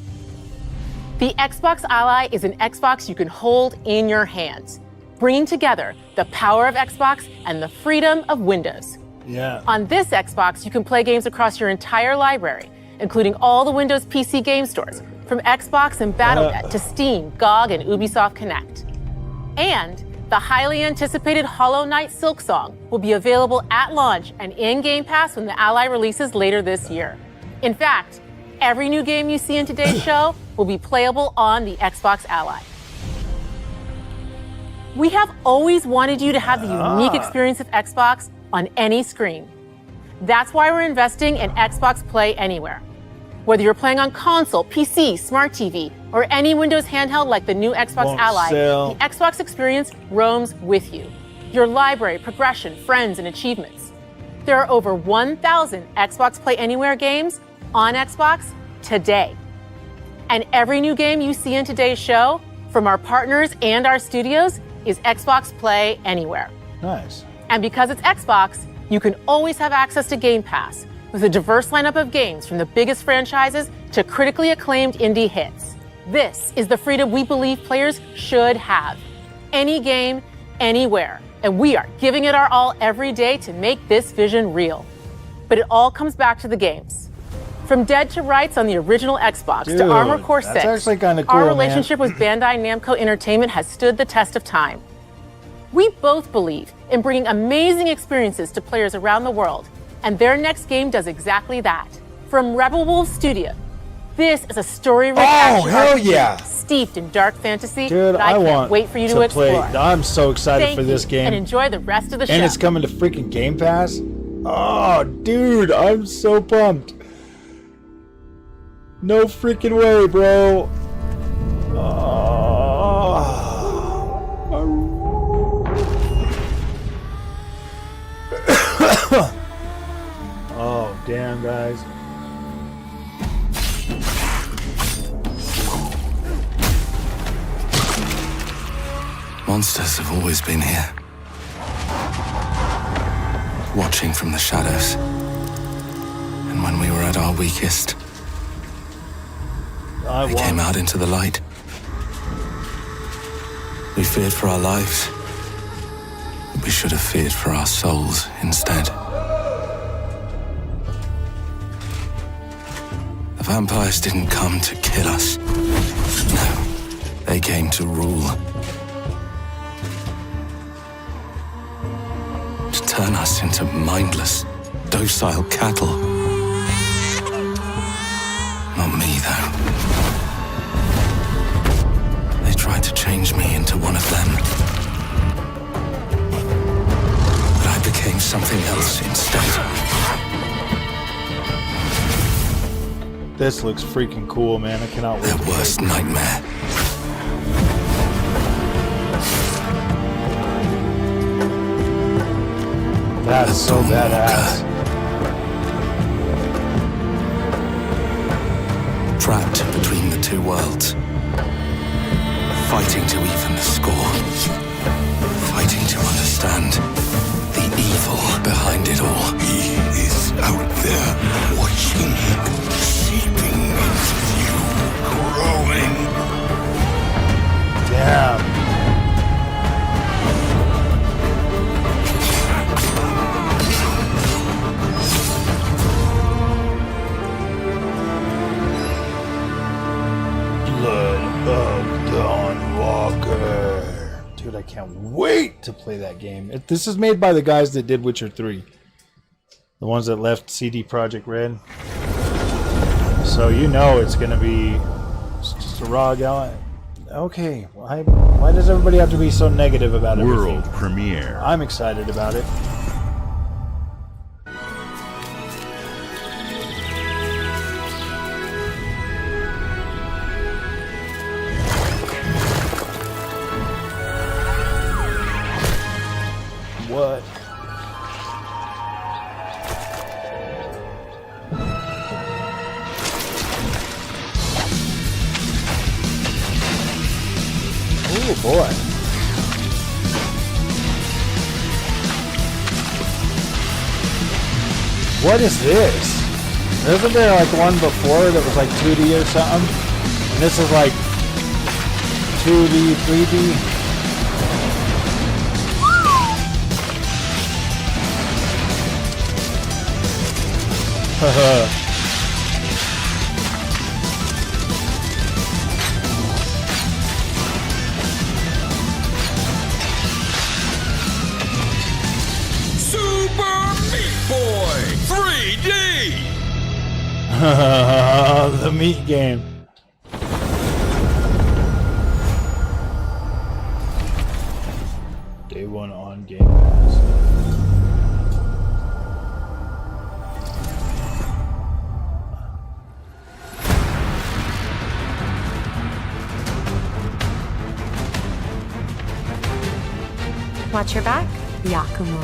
The Xbox Ally is an Xbox you can hold in your hands, bringing together the power of Xbox and the freedom of Windows. Yeah. On this Xbox, you can play games across your entire library, including all the Windows PC game stores, from Xbox and Battle.net to Steam, GOG, and Ubisoft Connect. And the highly anticipated Hollow Knight Silksong will be available at launch and in Game Pass when the Ally releases later this year. In fact, every new game you see in today's show will be playable on the Xbox Ally. We have always wanted you to have the unique experience of Xbox on any screen. That's why we're investing in Xbox Play Anywhere. Whether you're playing on console, PC, smart TV, or any Windows handheld like the new Xbox Won't Ally, sell. the Xbox experience roams with you. Your library, progression, friends, and achievements. There are over 1,000 Xbox Play Anywhere games on Xbox today. And every new game you see in today's show, from our partners and our studios, is Xbox Play Anywhere. Nice. And because it's Xbox, you can always have access to Game Pass with a diverse lineup of games from the biggest franchises to critically acclaimed indie hits. This is the freedom we believe players should have. Any game, anywhere. And we are giving it our all every day to make this vision real. But it all comes back to the games. From Dead to Rights on the original Xbox Dude, to Armored Core that's 6, actually kinda cool, our man. relationship with Bandai Namco Entertainment has stood the test of time. We both believe in bringing amazing experiences to players around the world, and their next game does exactly that. From Rebel Wolf Studio, this is a story-rich action hell RPG yeah. steeped in dark fantasy Dude, that I can't want wait for you to play. explore. I'm so excited Thank for this you, game. and enjoy the rest of the show. And it's coming to freaking Game Pass. Oh, dude, I'm so pumped. No freaking way, bro. Oh, damn, guys. monsters have always been here. Watching from the shadows. And when we were at our weakest, they came out into the light. We feared for our lives. But we should have feared for our souls instead. The vampires didn't come to kill us. No, they came to rule. To turn us into mindless, docile cattle. Not me, though. They tried to change me into one of them. But I became something else instead. This looks freaking cool, man. I cannot wait. Their worst nightmare. That's so badass. Trapped between the two worlds. Fighting to even the score. Fighting to understand the evil behind it all. He is out there watching, seeping into you, growing. Damn. Blood of Dawn Walker. Dude, I can't wait to play that game. This is made by the guys that did Witcher 3. The ones that left CD Projekt Red. So you know it's going to be just a raw gallant. Okay, why does everybody have to be so negative about everything? World premiere. I'm excited about it. What? Oh boy. What is this? Isn't there like one before that was like 2D or something? And this is like 2D, 3D? Haha. Super Meat Boy 3D! The meat game. Day one on Game Pass. Watch your back, Yakumo.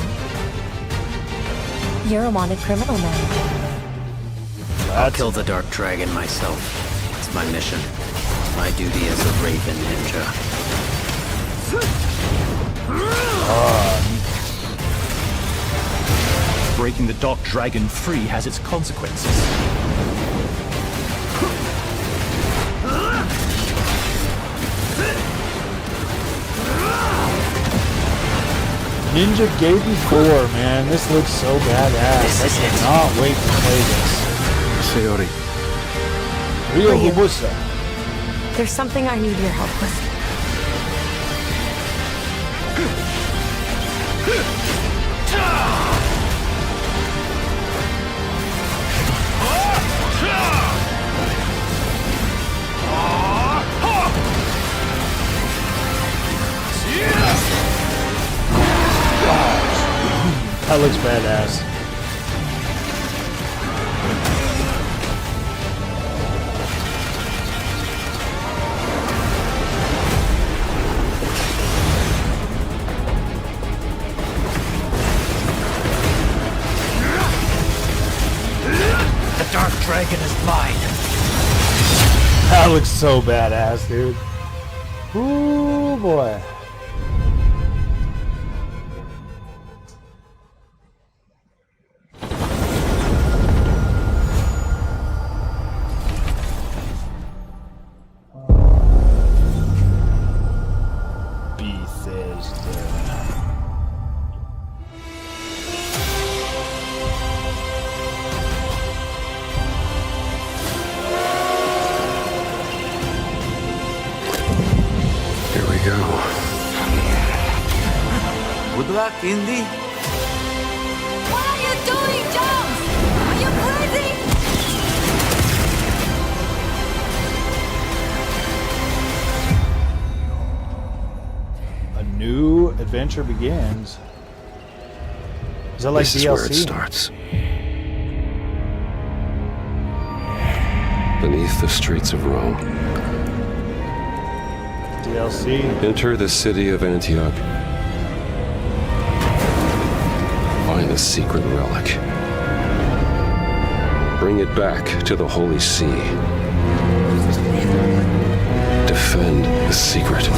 You're a wanted criminal now. I'll kill the Dark Dragon myself. It's my mission. My duty as a Raven Ninja. Breaking the Dark Dragon free has its consequences. Ninja Gaiden 4, man. This looks so badass. I cannot wait to play this. Sayori. Rio Hayabusa. There's something I need your help with. That looks badass. The Dark Dragon is mine. That looks so badass, dude. Ooh, boy. Good luck, Indy. What are you doing, Jones? Are you crazy? A new adventure begins. Is that like This DLC? is where it starts. Beneath the streets of Rome. DLC. Enter the city of Antioch. Find the secret relic. Bring it back to the Holy See. Defend the secret.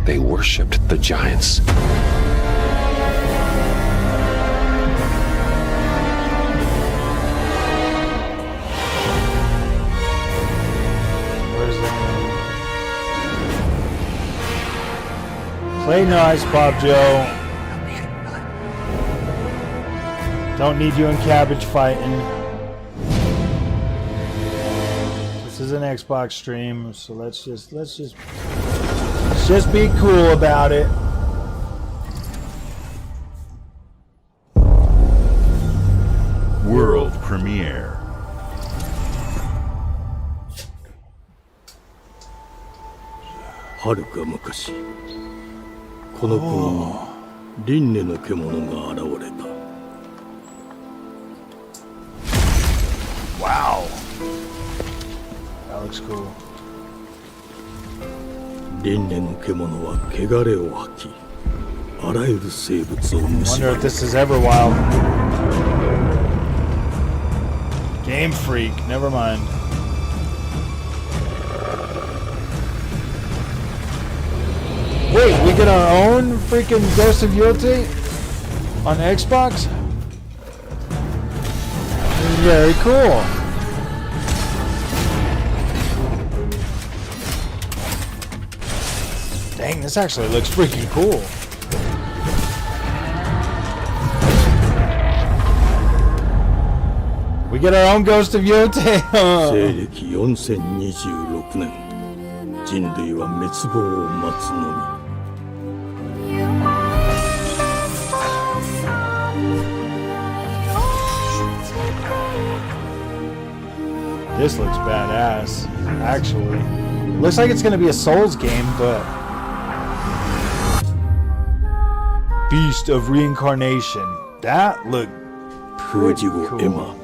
They worshipped the giants. Where's that? Play nice, Bob Joe. Don't need you in cabbage fighting. This is an Xbox stream, so let's just be cool about it. World premiere. Wow. That looks cool. Wonder if this is Everwild. Game Freak, never mind. Wait, we get our own freaking Ghost of Yulti on Xbox? Very cool. Dang, this actually looks freaking cool. We get our own Ghost of Yulti. 西暦4026年人類は滅亡を待つのみ This looks badass, actually. Looks like it's gonna be a Souls game, but... Beast of Reincarnation. That looked pretty cool.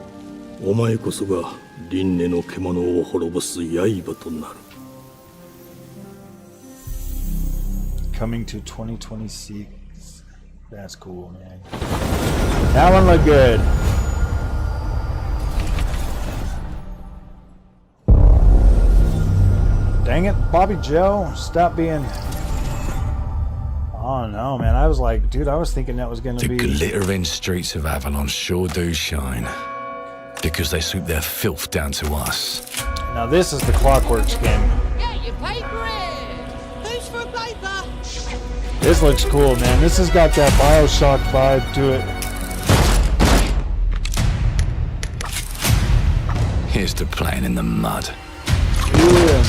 お前こそが輪廻の獣を滅ぼす刃となる Coming to 2026. That's cool, man. That one looked good. Dang it, Bobby Joe, stop being... Oh no, man, I was like, dude, I was thinking that was gonna be... The glittering streets of Avalon sure do shine. Because they swoop their filth down to us. Now this is the Clockworks game. Get your paper in! Who's for paper? This looks cool, man. This has got that Bioshock vibe to it. Here's to playing in the mud. Yeah.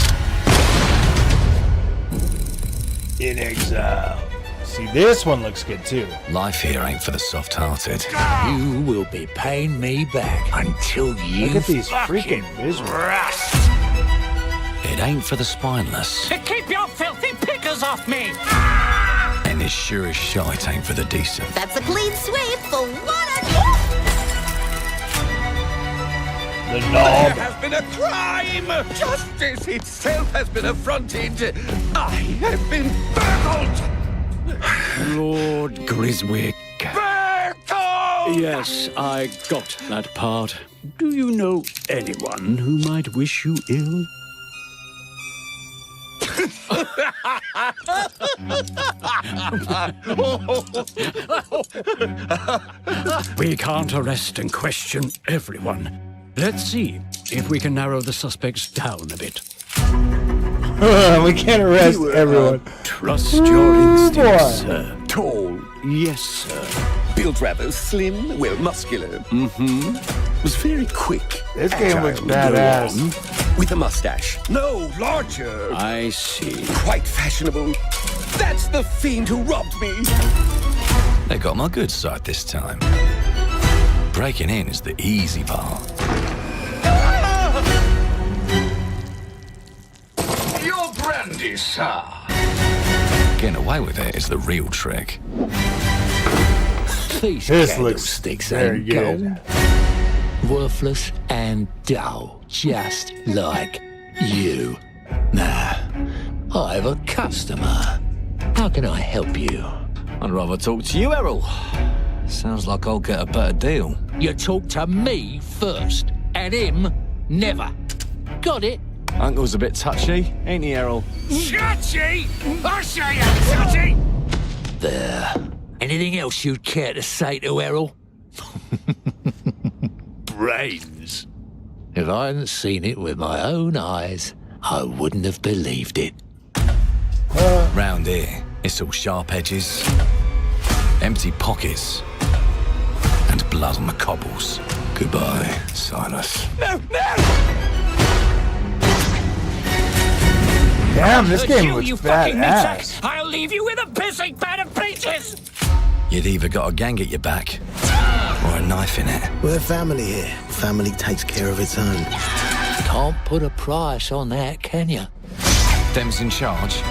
In exile. See, this one looks good too. Life here ain't for the soft-hearted. You will be paying me back until you Look at these freaking visuals. rust. It ain't for the spineless. Keep your filthy pickers off me! And it sure as shite ain't for the decent. That's a clean sweep for what a... The There knob. has been a crime! Justice itself has been affronted! I have been burgled! Lord Griswick. Yes, I got that part. Do you know anyone who might wish you ill? We can't arrest and question everyone. Let's see if we can narrow the suspects down a bit. We can't arrest everyone. Trust your instincts, boy. sir. Tall, yes, sir. Built rather slim, well, muscular. Mm-hmm. Was very quick. This game looks agile, badass. go on. With a mustache. No, larger. I see. Quite fashionable. That's the fiend who robbed me. They got my good side this time. Breaking in is the easy part. Your brandy, sir. Getting away with it is the real trick. These This candlesticks looks very ain't good. gold. Worthless and dull, just like you. Nah, I have a customer. How can I help you? I'd rather talk to you, Errol. Sounds like I'll get a better deal. You talk to me first, and him never. Got it? Uncle's a bit touchy, ain't he, Errol? Touchy? I say I'm touchy! There. Anything else you'd care to say to Errol? Brains. If I hadn't seen it with my own eyes, I wouldn't have believed it. Round here, it's all sharp edges, empty pockets, and blood on the cobbles. Goodbye, Silas. No, no! Damn, this game You looks fucking badass. nitsack! I'll leave you with a pissing pan of peaches! You'd either got a gang at your back, or a knife in it. We're family here. Family takes care of its own. Can't put a price on that, can you? Them's in charge.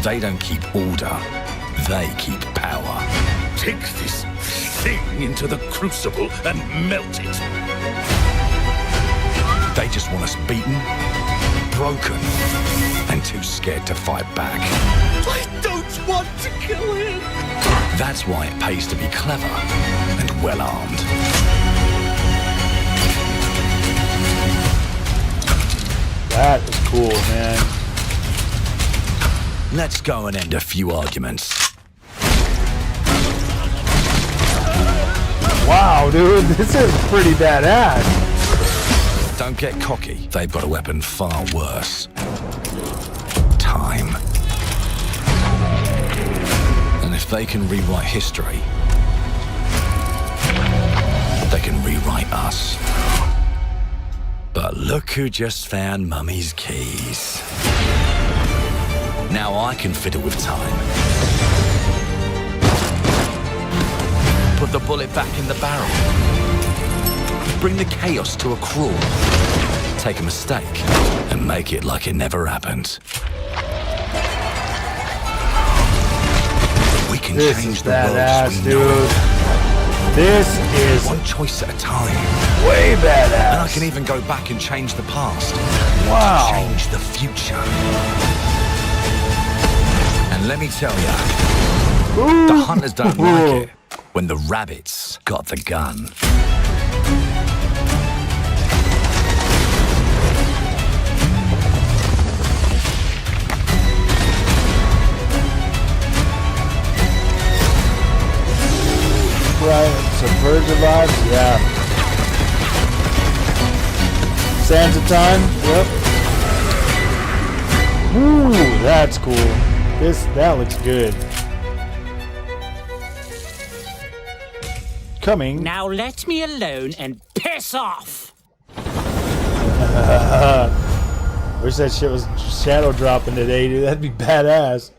They don't keep order. They keep power. Take this thing into the crucible and melt it. They just want us beaten, broken, and too scared to fight back. I don't want to kill him. That's why it pays to be clever and well-armed. That is cool, man. Let's go and end a few arguments. Wow, dude, this is pretty badass. Don't get cocky. They've got a weapon far worse. Time. And if they can rewrite history, they can rewrite us. But look who just found Mummy's keys. Now I can fiddle with time. Put the bullet back in the barrel. Bring the chaos to a crawl. Take a mistake and make it like it never happened. We can This change is the world badass, as we know dude. it. This is one choice at a time. way badass. And I can even go back and change the past. Wow. To change the future. And let me tell you, the hunters don't like it when the rabbits got the gun. Right, subversive vibes, yeah. Sands of Time, yep. Ooh, that's cool. That looks good. Coming. Now let me alone and piss off! Wish that shit was shadow dropping today, dude. That'd be badass.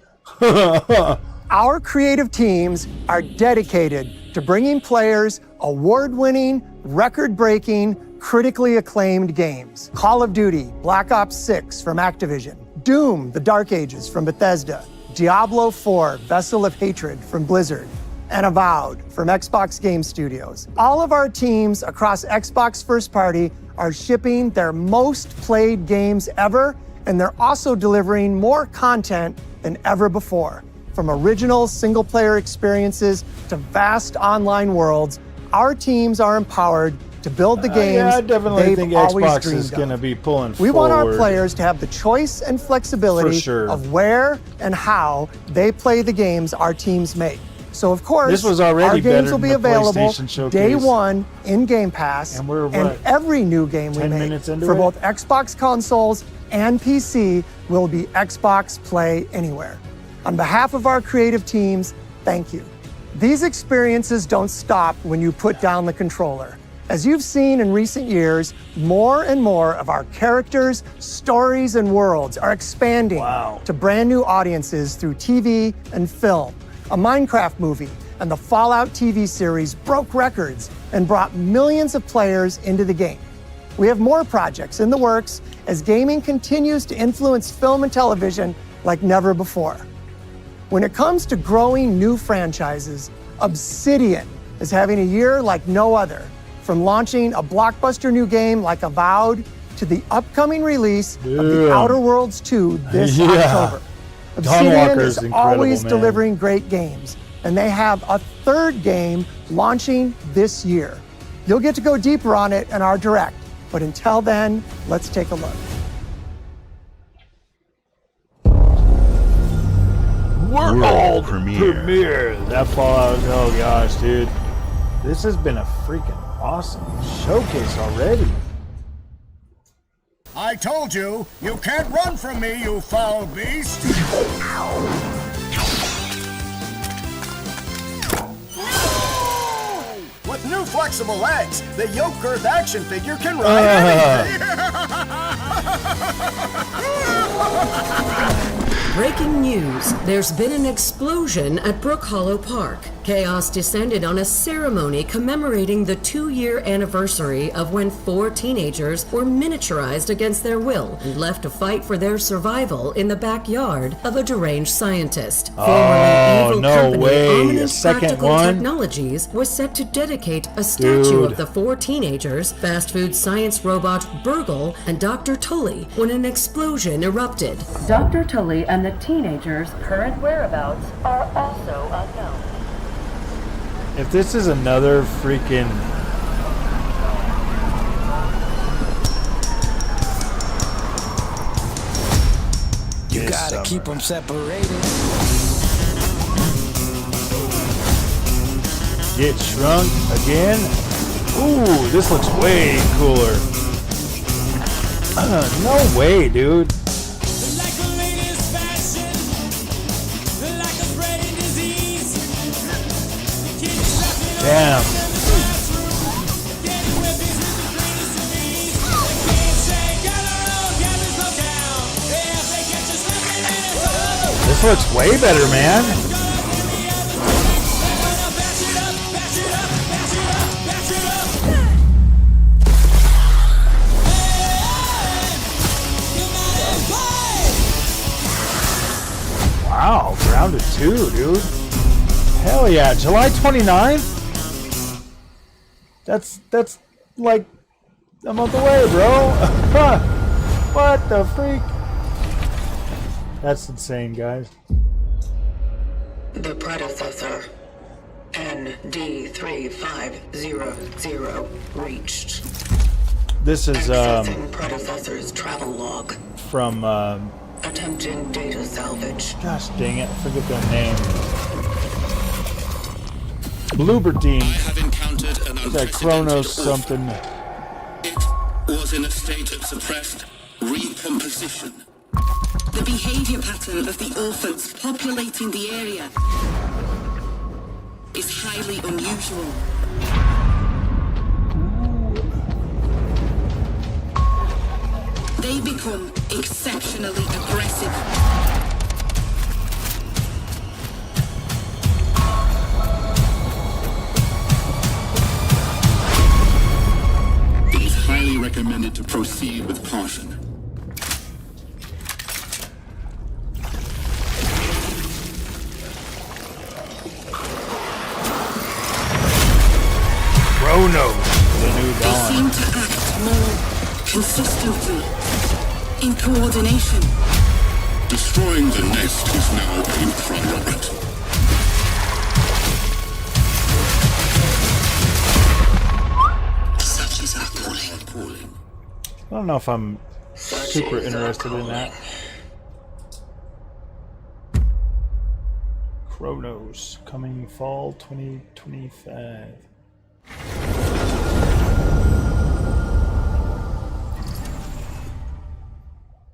Our creative teams are dedicated to bringing players award-winning, record-breaking, critically acclaimed games. Call of Duty, Black Ops 6 from Activision, Doom, The Dark Ages from Bethesda, Diablo 4, Vessel of Hatred from Blizzard, and Avowed from Xbox Game Studios. All of our teams across Xbox First Party are shipping their most played games ever, and they're also delivering more content than ever before. From original single-player experiences to vast online worlds, our teams are empowered to build the games yeah, I definitely they've think always Xbox dreamed is going to of. be pulling We forward. want our players to have the choice and flexibility For sure. of where and how they play the games our teams make. So of course, This was already our better games will than be the available PlayStation Showcase. day one in Game Pass, And we're, what, every new game we 10 make minutes into for it? both Xbox consoles and PC will be Xbox Play Anywhere. On behalf of our creative teams, thank you. These experiences don't stop when you put down the controller. As you've seen in recent years, more and more of our characters, stories, and worlds are expanding to brand new audiences through TV and film. A Minecraft movie and the Fallout TV series broke records and brought millions of players into the game. We have more projects in the works as gaming continues to influence film and television like never before. When it comes to growing new franchises, Obsidian is having a year like no other. From launching a blockbuster new game like Avowed to the upcoming release of The Outer Worlds 2 this October. Obsidian is always delivering great games, and they have a third game launching this year. You'll get to go deeper on it in our Direct, but until then, let's take a look. World premiere. That Fallout. Oh gosh, dude. This has been a freaking awesome showcase already. I told you, you can't run from me, you foul beast! No! With new flexible legs, the Yoke Girth action figure can ride anything! Breaking news. There's been an explosion at Brook Hollow Park. Chaos descended on a ceremony commemorating the 2-year anniversary of when 4 teenagers were miniaturized against their will and left to fight for their survival in the backyard of a deranged scientist. Formerly evil company Ominous Practical Technologies was set to dedicate a statue of the 4 teenagers, fast food science robot Burgle, and Dr. Tully when an explosion erupted. Dr. Tully and the teenagers' current whereabouts are also unknown. If this is another freaking... You gotta keep them separated. Get shrunk again? Ooh, this looks way cooler. No way, dude. Damn. This looks way better, man. Wow, Grounded 2, dude. Hell yeah, July 29th? That's like a month away, bro. What the freak? That's insane, guys. The predecessor, ND3500, reached. This is predecessor's travel log. From Attempting data salvage. Gosh dang it, I forget their name. Blueberdine. That Chronos something. It was in a state of suppressed recomposition. The behavior pattern of the orphans populating the area is highly unusual. They become exceptionally aggressive. It is highly recommended to proceed with caution. Chronos, the new They dawn. seem to act more consistently, in coordination. Destroying the nest is now a priority. I don't know if I'm super interested in that. Chronos coming fall 2025.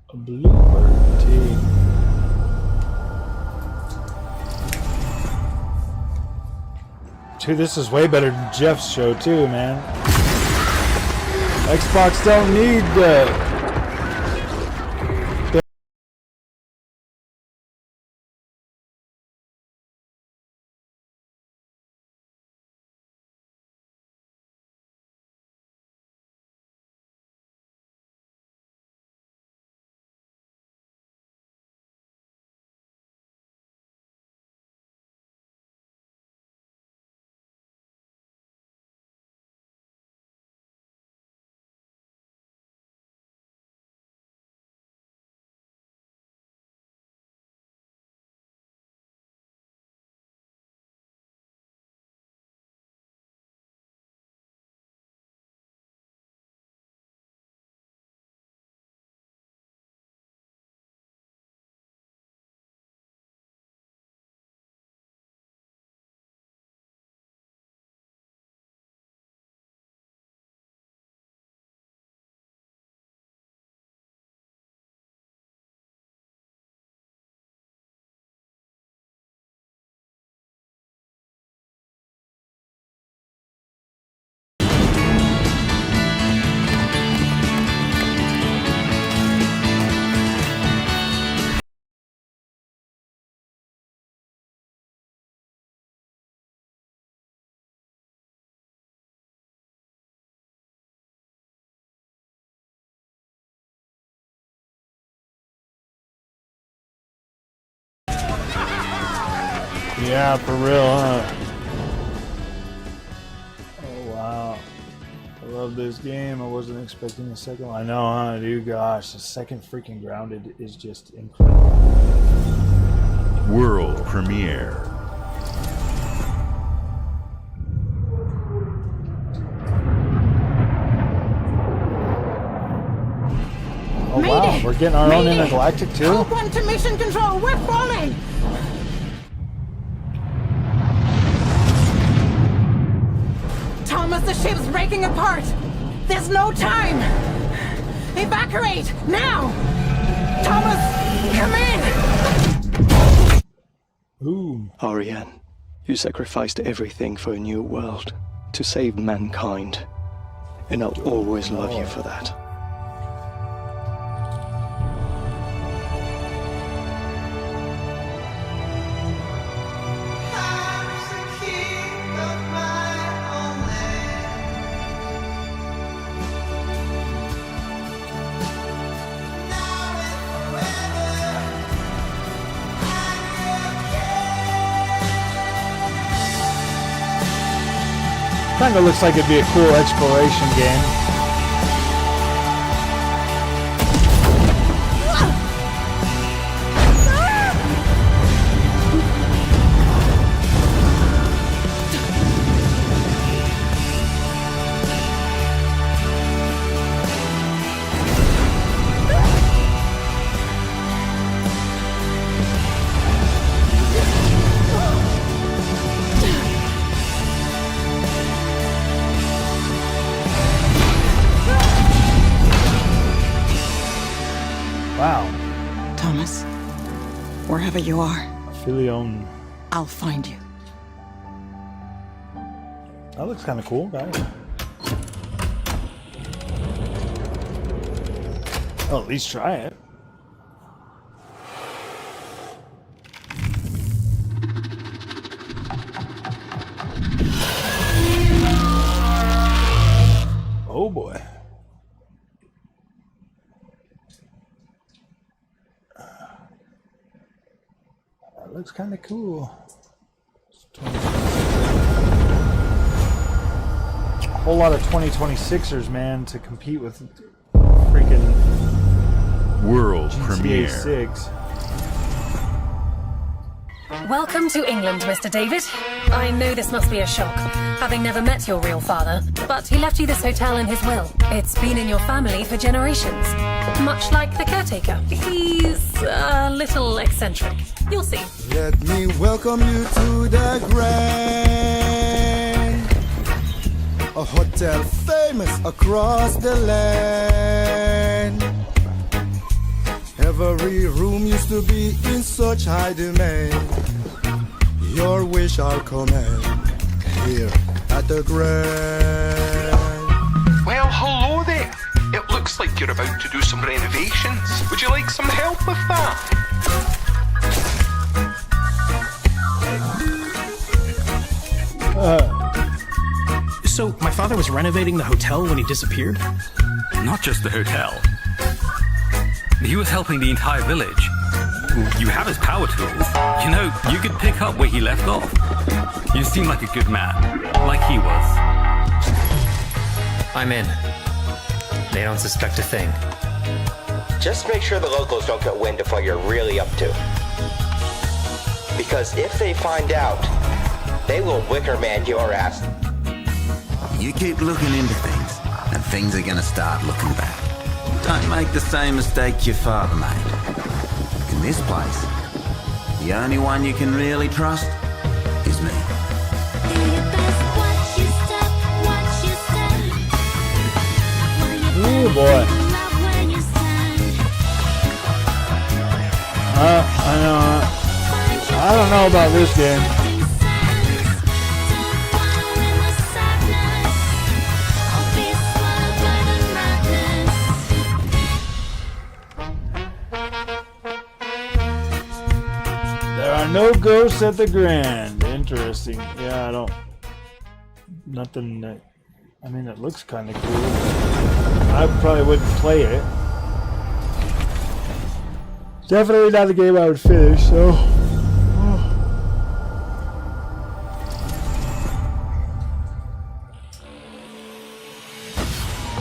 A bluebird team. Dude, this is way better than Jeff's show too, man. Xbox don't need the yeah, for real, huh? Oh wow. I love this game. I wasn't expecting a second one. I know, huh, dude? Gosh, the second freaking Grounded is just incredible. World premiere. Oh wow, we're getting our own intergalactic too? Code 1 to mission control, we're falling! Thomas, the ship's breaking apart! There's no time! Evacuate, now! Thomas, come in! Ooh. Ariane, you sacrificed everything for a new world, to save mankind. And I'll always love you for that. Kinda looks like it'd be a cool exploration game. Wow. Thomas, wherever you are, Filion. I'll find you. That looks kind of cool, guys. Well, at least try it. Oh boy. That looks kind of cool. A whole lot of 2026ers, man, to compete with freaking World GTA premiere. 6. Welcome to England, Mr. David. I know this must be a shock, having never met your real father, but he left you this hotel in his will. It's been in your family for generations, much like the caretaker. He's a little eccentric. You'll see. Let me welcome you to the Grand, a hotel famous across the land. Every room used to be in such high demand. Your wish I'll command here at the Grand. Well, hello there. It looks like you're about to do some renovations. Would you like some help with that? So, my father was renovating the hotel when he disappeared? Not just the hotel. He was helping the entire village. You have his power tools. You know, you could pick up where he left off. You seem like a good man. Like he was. I'm in. They don't suspect a thing. Just make sure the locals don't get wind of what you're really up to. Because if they find out, they will wicker man your ass. You keep looking into things, and things are gonna start looking back. Don't make the same mistake your father made. In this place, the only one you can really trust is me. Ooh, boy. I don't know about this game. There are no ghosts at the Grand. Interesting. Yeah, I don't. Nothing that. I mean, it looks kind of cool. I probably wouldn't play it. Definitely not a game I would finish, so.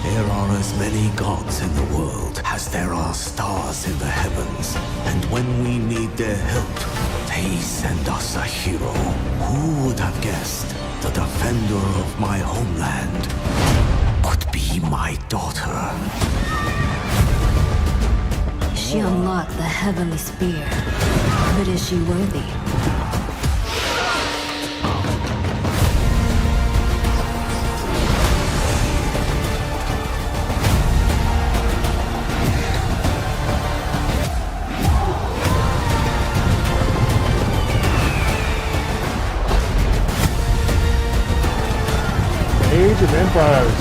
There are as many gods in the world as there are stars in the heavens. And when we need their help, they send us a hero. Who would have guessed the defender of my homeland would be my daughter? She unlocked the heavenly spear, but is she worthy? Age of Empires.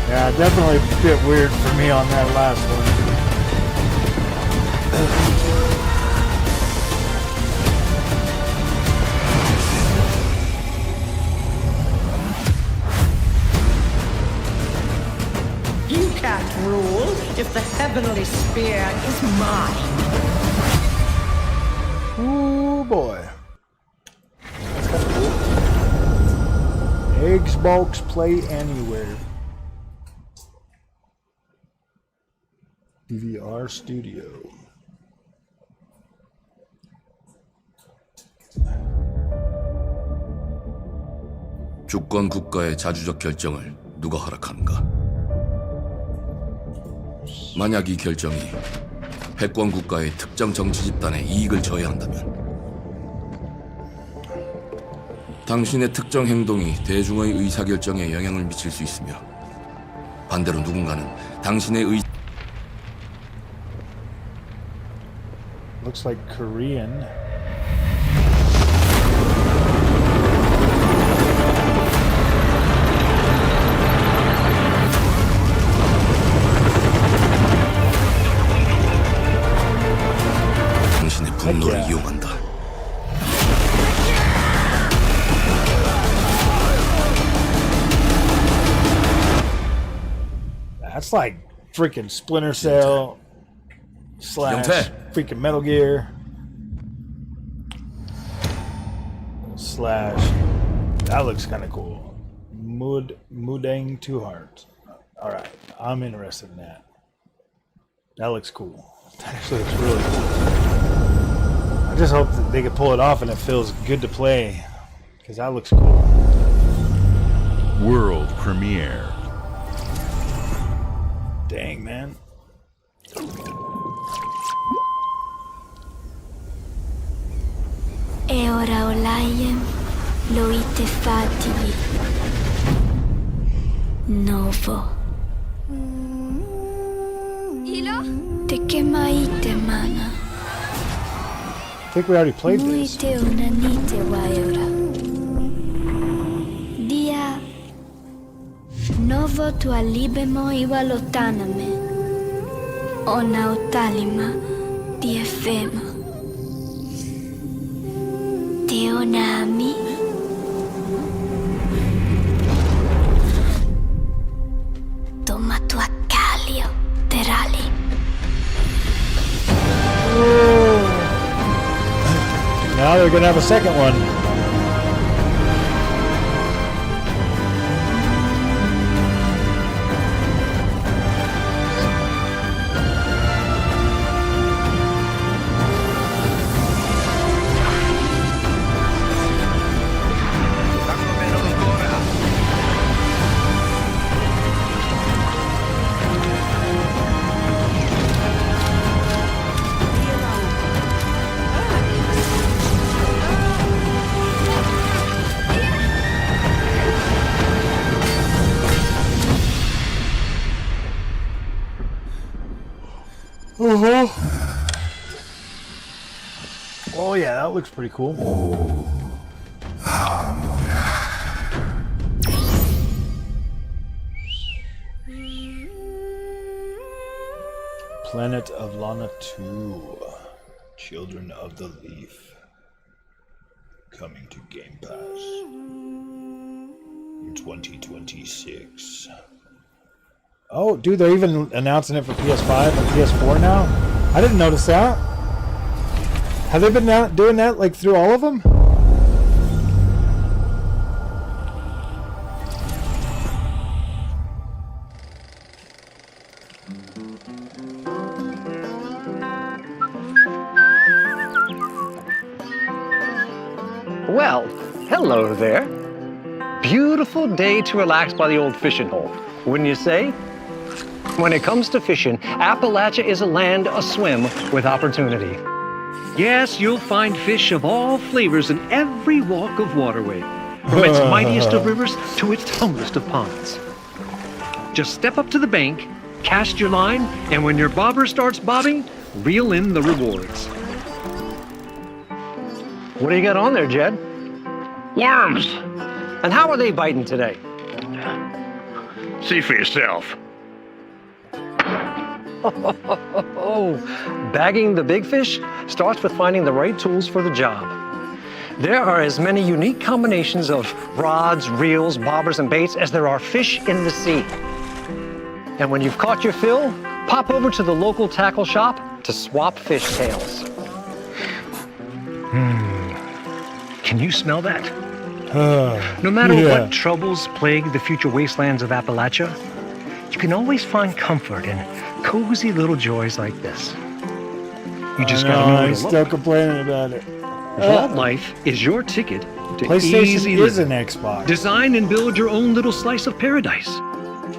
Yeah, definitely a bit weird for me on that last one. You can't rule if the heavenly spear is mine. Ooh, boy. Xbox Play Anywhere. DVR Studio. 주권 국가의 자주적 결정을 누가 허락하는가? 만약 이 결정이 패권 국가의 특정 정치 집단의 이익을 저해한다면 당신의 특정 행동이 대중의 의사결정에 영향을 미칠 수 있으며 반대로 누군가는 당신의 Looks like Korean. 당신의 분노를 이용한다. That's like freaking Splinter Cell slash freaking Metal Gear slash. That looks kind of cool. Mudang 2 Hearts. All right, I'm interested in that. That looks cool. That actually looks really cool. I just hope that they can pull it off and it feels good to play, because that looks cool. World premiere. Dang, man. E ora Olaiem lo ite fativi. Novo. Ilo? Te kemaite mana. I think we already played this. Muite unanite waiora. Dia. Novo tua libemo iwa lotaname. Ona utalima di efema. Teonami. Toma tua calio, terali. Now they're gonna have a second one. Oh yeah, that looks pretty cool. Planet of Lana 2. Children of the Leaf. Coming to Game Pass in 2026. Oh, dude, they're even announcing it for PS5 and PS4 now? I didn't notice that. Have they been doing that like through all of them? Well, hello there. Beautiful day to relax by the old fishing hole, wouldn't you say? When it comes to fishing, Appalachia is a land aswim with opportunity. Yes, you'll find fish of all flavors in every walk of waterway, from its mightiest of rivers to its humblest of ponds. Just step up to the bank, cast your line, and when your bobber starts bobbing, reel in the rewards. What do you got on there, Jed? Worms. And how are they biting today? See for yourself. Bagging the big fish starts with finding the right tools for the job. There are as many unique combinations of rods, reels, bobbers, and baits as there are fish in the sea. And when you've caught your fill, pop over to the local tackle shop to swap fish tails. Can you smell that? No matter what troubles plague the future wastelands of Appalachia, you can always find comfort in cozy little joys like this. You just gotta know where to he's look. still complaining about it. Vault Life is your ticket to PlayStation easy is living. an Xbox. Design and build your own little slice of paradise.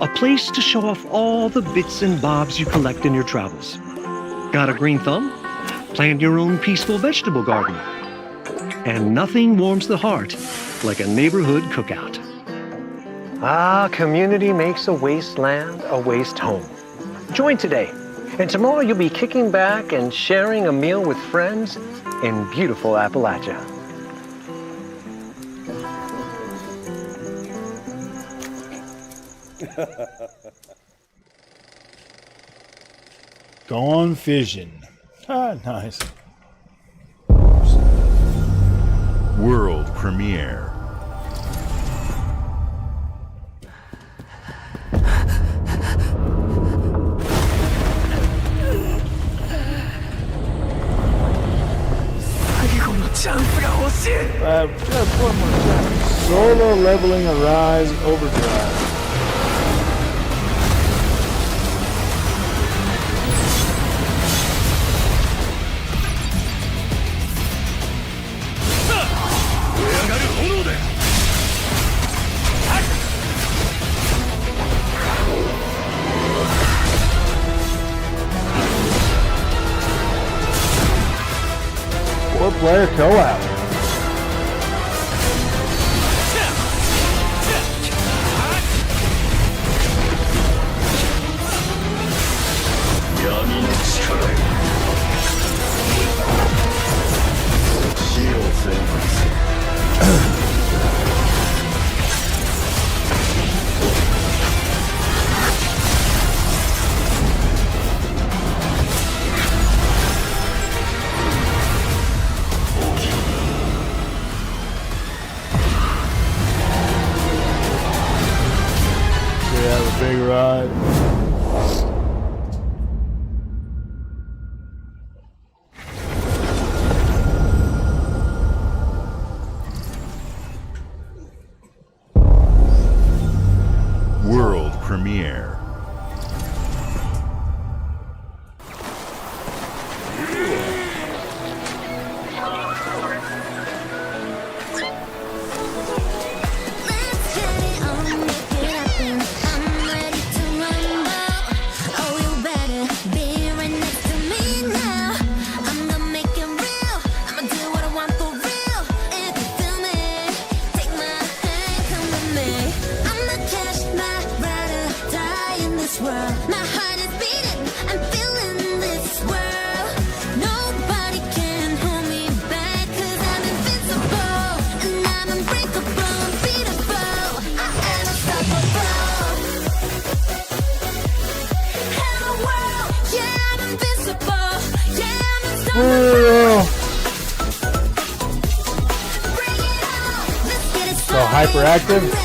A place to show off all the bits and bobs you collect in your travels. Got a green thumb? Plant your own peaceful vegetable garden. And nothing warms the heart like a neighborhood cookout. Ah, community makes a wasteland a waste home. Join today, and tomorrow you'll be kicking back and sharing a meal with friends in beautiful Appalachia. Gone fishing. Ah, nice. World premiere. One more chance. Solo leveling Arise Overdrive. Multiplayer co-op. Big ride. World premiere. So hyperactive.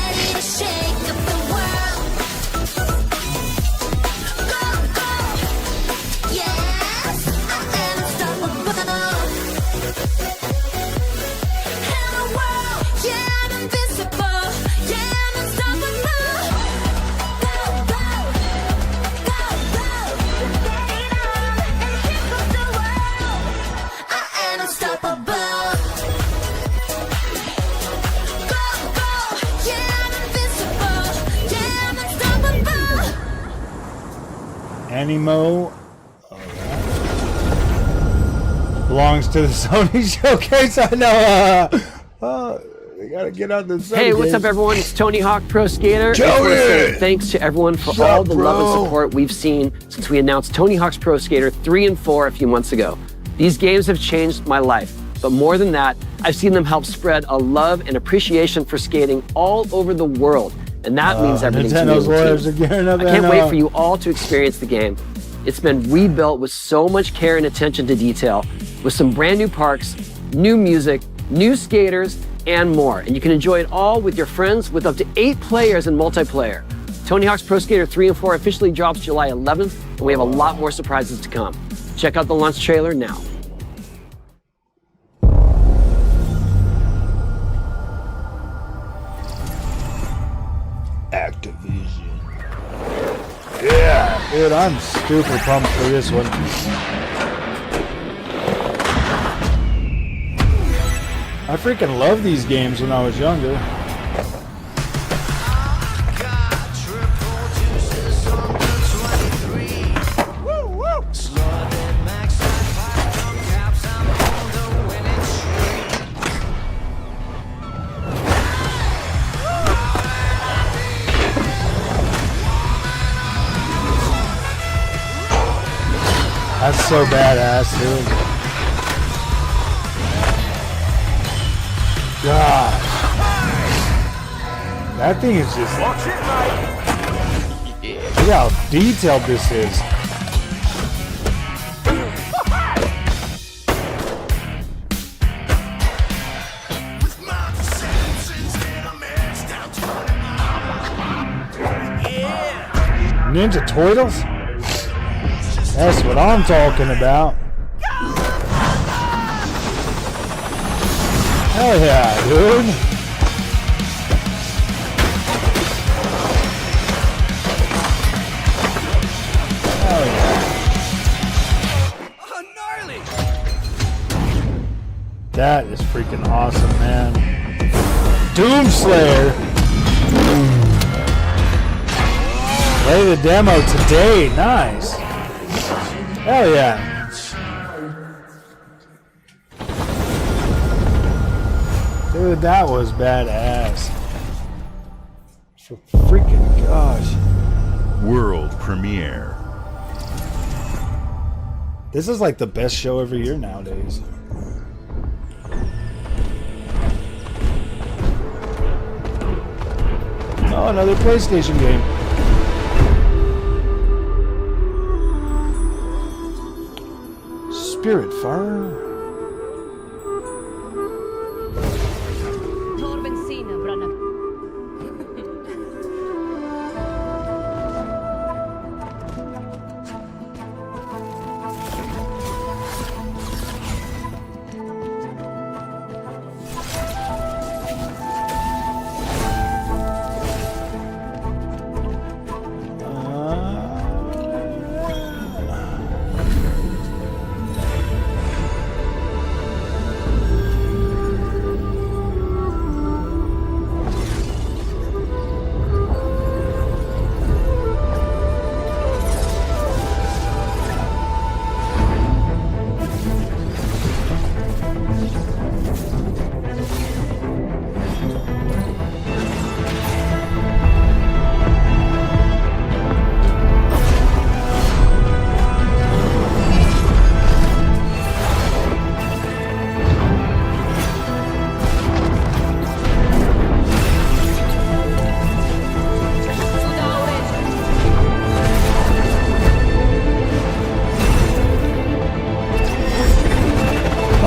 Animo belongs to the Sony Showcase. I know. They gotta get out the Sony. Hey, what's up, everyone? It's Tony Hawk Pro Skater. Thanks to everyone for all the love and support we've seen since we announced Tony Hawk's Pro Skater 3 and 4 a few months ago. These games have changed my life, but more than that, I've seen them help spread a love and appreciation for skating all over the world. And that means everything to me. I can't wait for you all to experience the game. It's been rebuilt with so much care and attention to detail, with some brand new parks, new music, new skaters, and more. And you can enjoy it all with your friends with up to 8 players in multiplayer. Tony Hawk's Pro Skater 3 and 4 officially drops July 11th, and we have a lot more surprises to come. Check out the launch trailer now. Activision. Yeah, dude, I'm super pumped for this one. I freaking loved these games when I was younger. That's so badass, dude. God. That thing is just... Look how detailed this is. Ninja Turtles? That's what I'm talking about. Hell yeah, dude. Hell yeah. That is freaking awesome, man. Doomslayer. Play the demo today. Nice. Hell yeah. Dude, that was badass. For freaking gosh. World premiere. This is like the best show every year nowadays. Oh, another PlayStation game. Spirit Fire.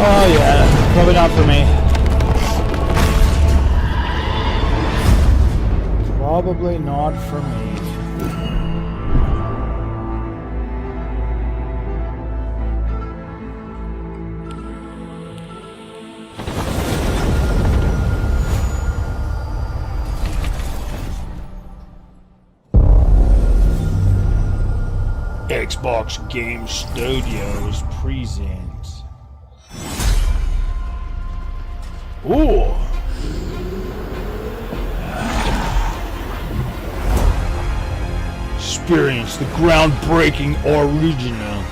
Oh yeah, probably not for me. Probably not for me. Xbox Game Studios presents. Ooh. Experience the groundbreaking original.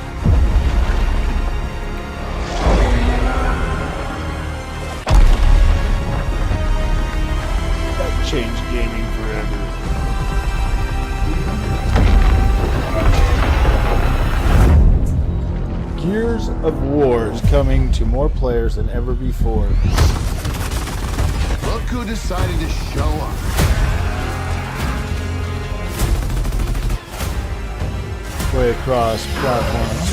That changed gaming forever. Gears of War is coming to more players than ever before. Look who decided to show up. Way across platforms.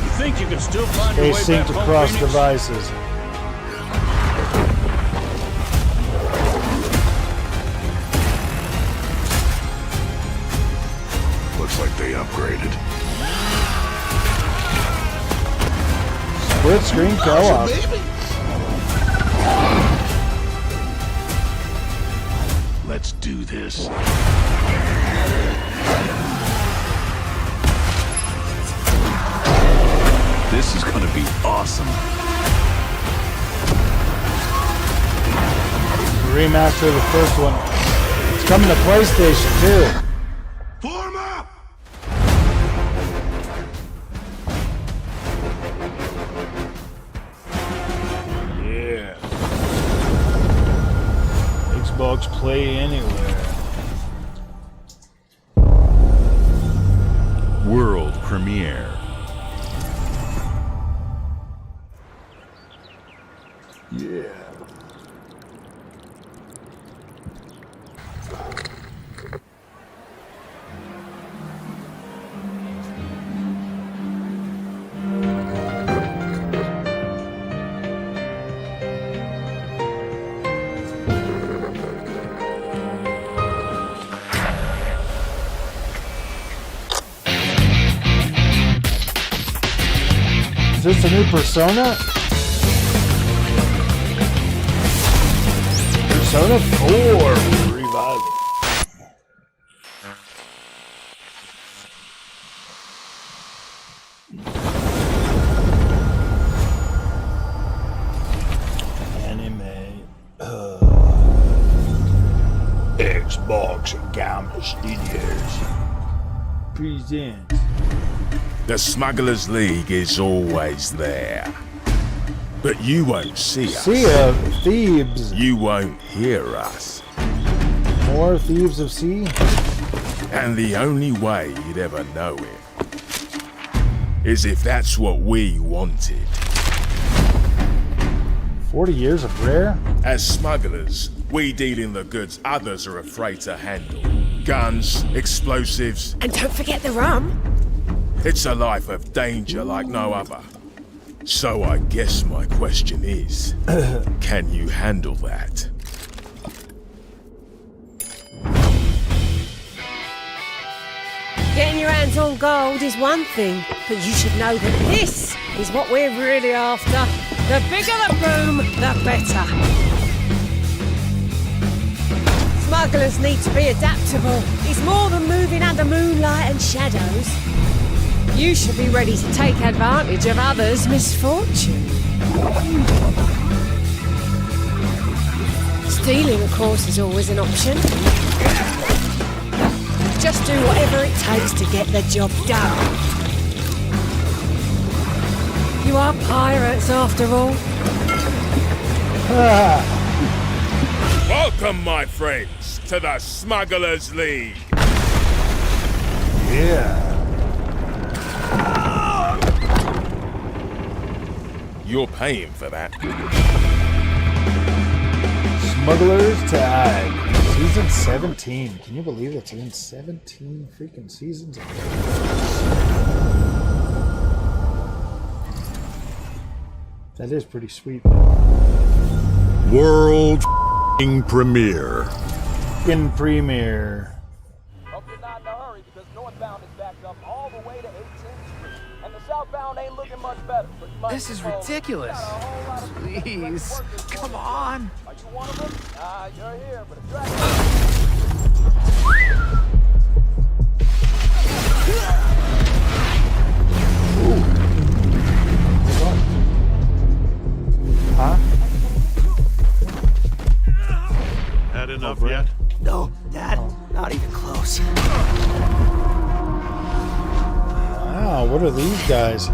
You think you can still find Stay your way back synced home, across Phoenix? devices. Looks like they upgraded. Split screen co-op. Let's do this. This is gonna be awesome. Remaster of the first one. It's coming to PlayStation too. Form up! Yeah. Xbox Play Anywhere. World premiere. Yeah. Is this a new Persona? Persona 4 revival. Anime. Xbox Game Studios presents The Smugglers League is always there. But you won't see us. Sea of Thieves. You won't hear us. More Thieves of Sea? And the only way you'd ever know it is if that's what we wanted. 40 years of Rare? As smugglers, we deal in the goods others are afraid to handle. Guns, explosives. And don't forget the rum. It's a life of danger like no other. So I guess my question is, can you handle that? Getting your hands on gold is one thing, but you should know that this is what we're really after. The bigger the boom, the better. Smugglers need to be adaptable. It's more than moving under moonlight and shadows. You should be ready to take advantage of others' misfortune. Stealing, of course, is always an option. Just do whatever it takes to get the job done. You are pirates, after all. Welcome, my friends, to the Smugglers League. Yeah. You're paying for that. Smugglers Tag. Season 17. Can you believe it's been 17 freaking seasons? That is pretty sweet. World premiere. In premiere. Hope you're not in a hurry because northbound is backed up all the way to 18th Street. And the southbound ain't looking much better. But you might This is be told ridiculous. got a whole lot of Please, come on. Are you one of them? You're here, but a drag. Huh? Had enough yet? No, Dad, not even close. Wow, what are these guys?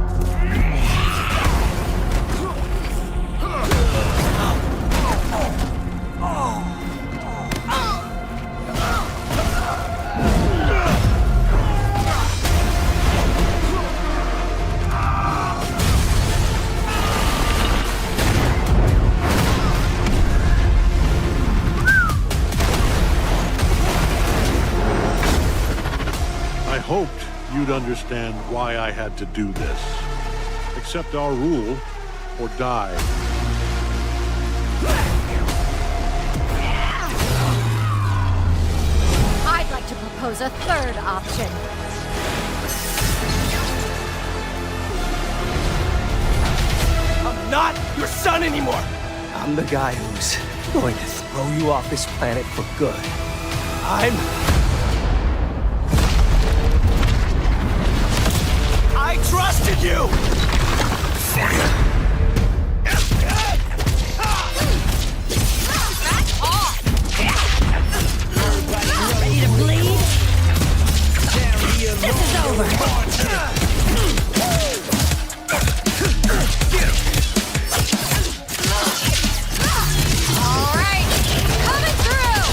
I hoped you'd understand why I had to do this. Accept our rule or die. I'd like to propose a third option. I'm not your son anymore. I'm the guy who's going to throw you off this planet for good. I trusted you! Ready to bleed? This is over. All right, coming through!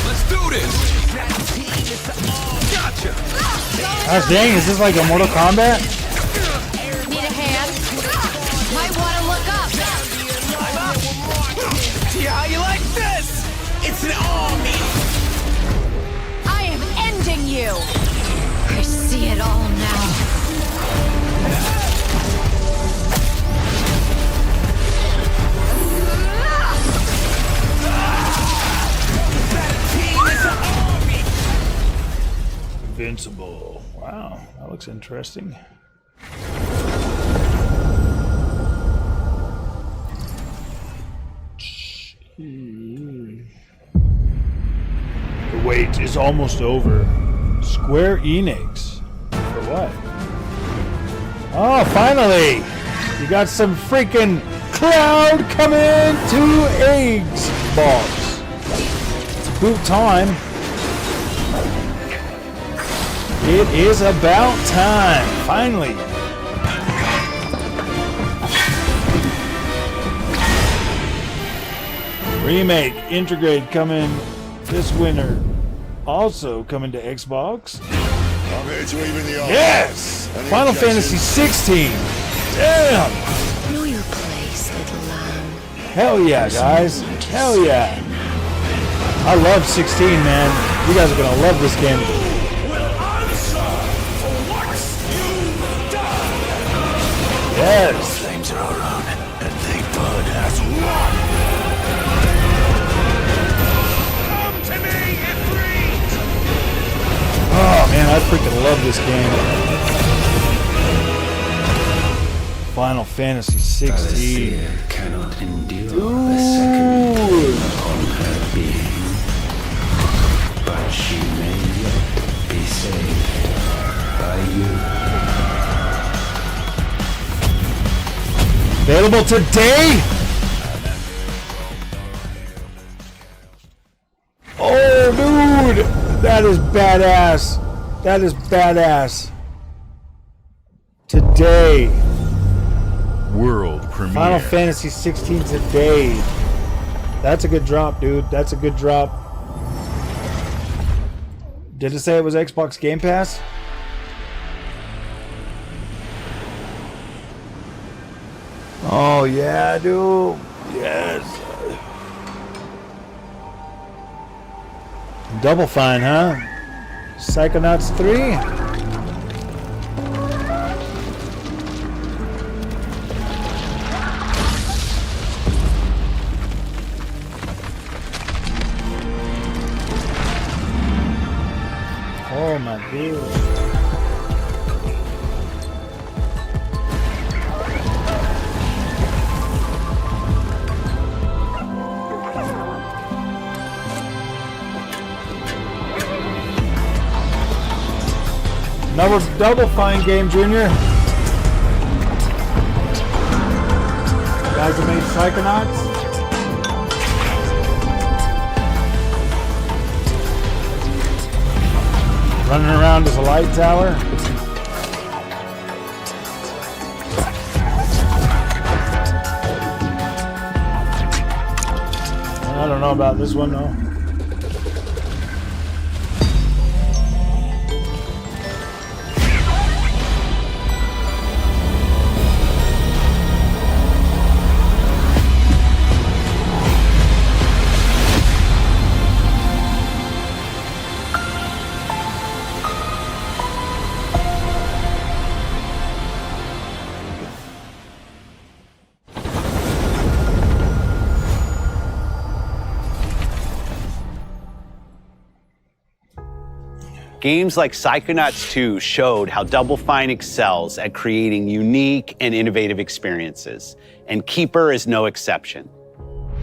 Let's do this! Gotcha! Gosh dang, is this like a Mortal Kombat? Need a hand? Might want to look up. I'm up! See how you like this? It's an army! I am ending you! I see it all now. Invincible. Wow, that looks interesting. The wait is almost over. Square Enix. For what? Oh, finally! You got some freaking cloud coming to eggs balls. It's boot time. It is about time, finally. Remake Integrate coming this winter. Also coming to Xbox. I'm here to even the odds. Yes! Any Final Fantasy objections? 16. Damn! Know your place, little lamb. Hell yeah, guys. Hell yeah. I love 16, man. You guys are gonna love this game. Yes. The flames are our own, and they burn as one. Come to me, Ifrit! Oh man, I freaking love this game. Final Fantasy 16. Cannot endure Dude. a second on her being, but she may yet be saved by you. Available today? Oh, dude! That is badass. That is badass. Today. World premiere. Final Fantasy 16 today. That's a good drop, dude. That's a good drop. Did it say it was Xbox Game Pass? Oh, yeah, dude. Yes. Double Fine, huh? Psychonauts 3? Oh, my dude. Another Double Fine game, Junior. Guys who made Psychonauts. Running around as a light tower. I don't know about this one though. Games like Psychonauts 2 showed how Double Fine excels at creating unique and innovative experiences, and Keeper is no exception.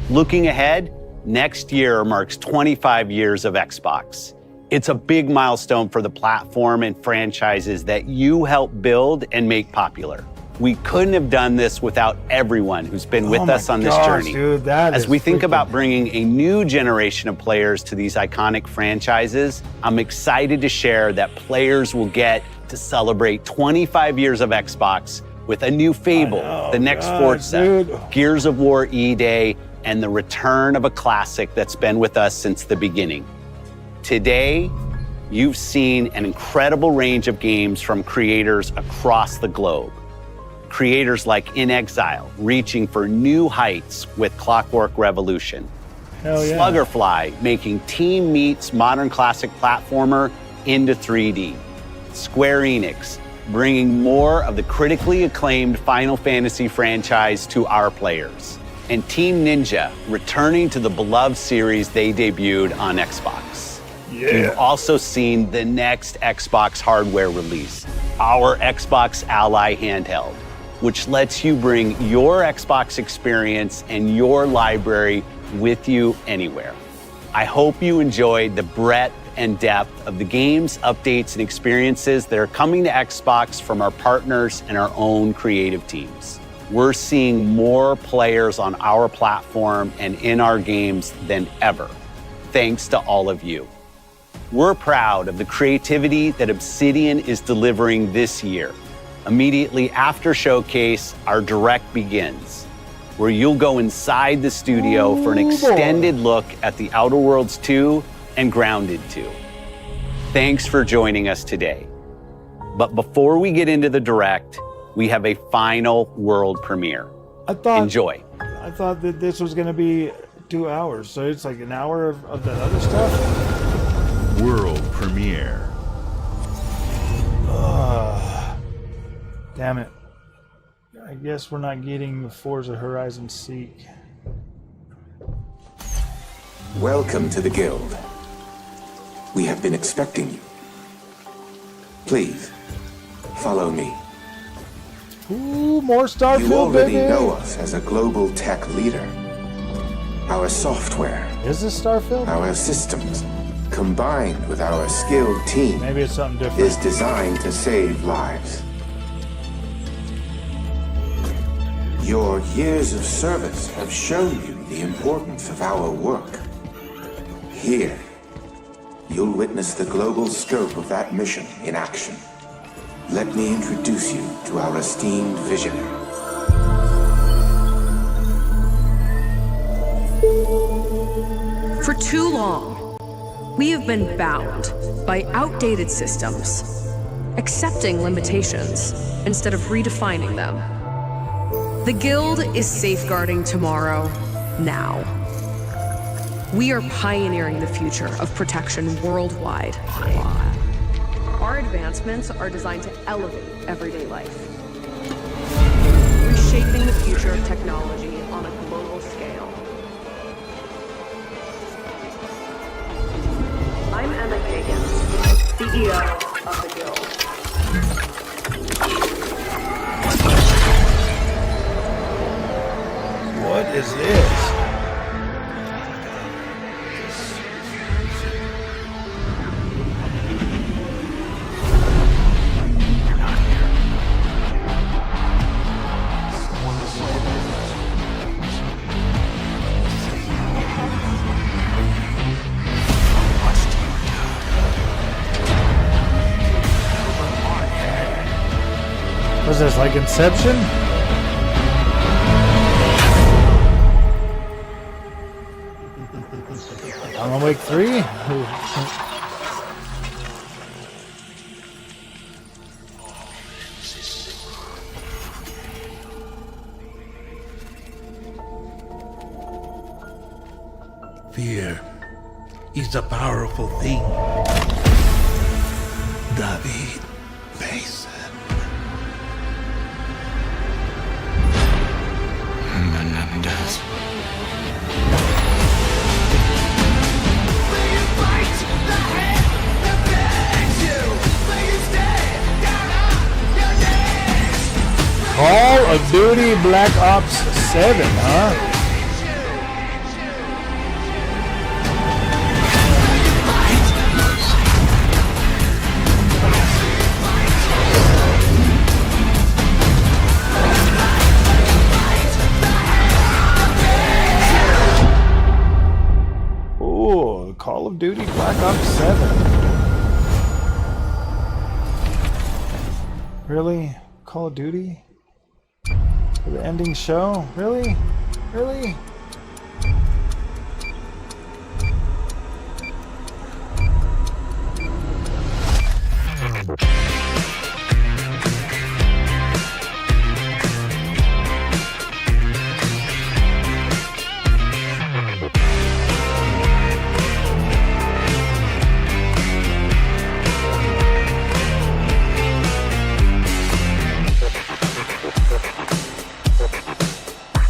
Looking ahead, next year marks 25 years of Xbox. It's a big milestone for the platform and franchises that you helped build and make popular. We couldn't have done this without everyone who's been with us on this journey. Dude, that As is we think freaking- about bringing a new generation of players to these iconic franchises, I'm excited to share that players will get to celebrate 25 years of Xbox with a new Fable, the next Forza, dude. Gears of War E-Day, and the return of a classic that's been with us since the beginning. Today, you've seen an incredible range of games from creators across the globe. Creators like In Exile, reaching for new heights with Clockwork Revolution. Hell yeah. Sluggerfly, making Team Meat's modern classic platformer into 3D. Square Enix, bringing more of the critically acclaimed Final Fantasy franchise to our players. And Team Ninja, returning to the beloved series they debuted on Xbox. Yeah. You've also seen the next Xbox hardware release, our Xbox Ally handheld, which lets you bring your Xbox experience and your library with you anywhere. I hope you enjoyed the breadth and depth of the games, updates, and experiences that are coming to Xbox from our partners and our own creative teams. We're seeing more players on our platform and in our games than ever, thanks to all of you. We're proud of the creativity that Obsidian is delivering this year. Immediately after Showcase, our direct begins, where you'll go inside the studio for an extended look at The Outer Worlds 2 and Grounded 2. Thanks for joining us today. But before we get into the direct, we have a final world premiere. Enjoy. I thought that this was going to be 2 hours, so it's like an hour of that other stuff? World premiere. Damn it. I guess we're not getting the Forza Horizon Seek. Welcome to the Guild. We have been expecting you. Please, follow me. Ooh, more Starfield, You already baby. know us as a global tech leader. Our software, Is this Starfield? our systems, combined with our skilled team, Maybe it's something different. is designed to save lives. Your years of service have shown you the importance of our work. Here, you'll witness the global scope of that mission in action. Let me introduce you to our esteemed visionary. For too long, we have been bound by outdated systems, accepting limitations instead of redefining them. The Guild is safeguarding tomorrow, now. We are pioneering the future of protection worldwide. Our advancements are designed to elevate everyday life, reshaping the future of technology on a global scale. I'm Emma Kagan, CEO of the Guild. What is this? Was this like Inception? Alan Wake 3? Fear is a powerful thing. David Mason. Menendez. Call of Duty Black Ops 7, huh? Ooh, Call of Duty Black Ops 7. Really? Call of Duty? For the ending show? Really? Really?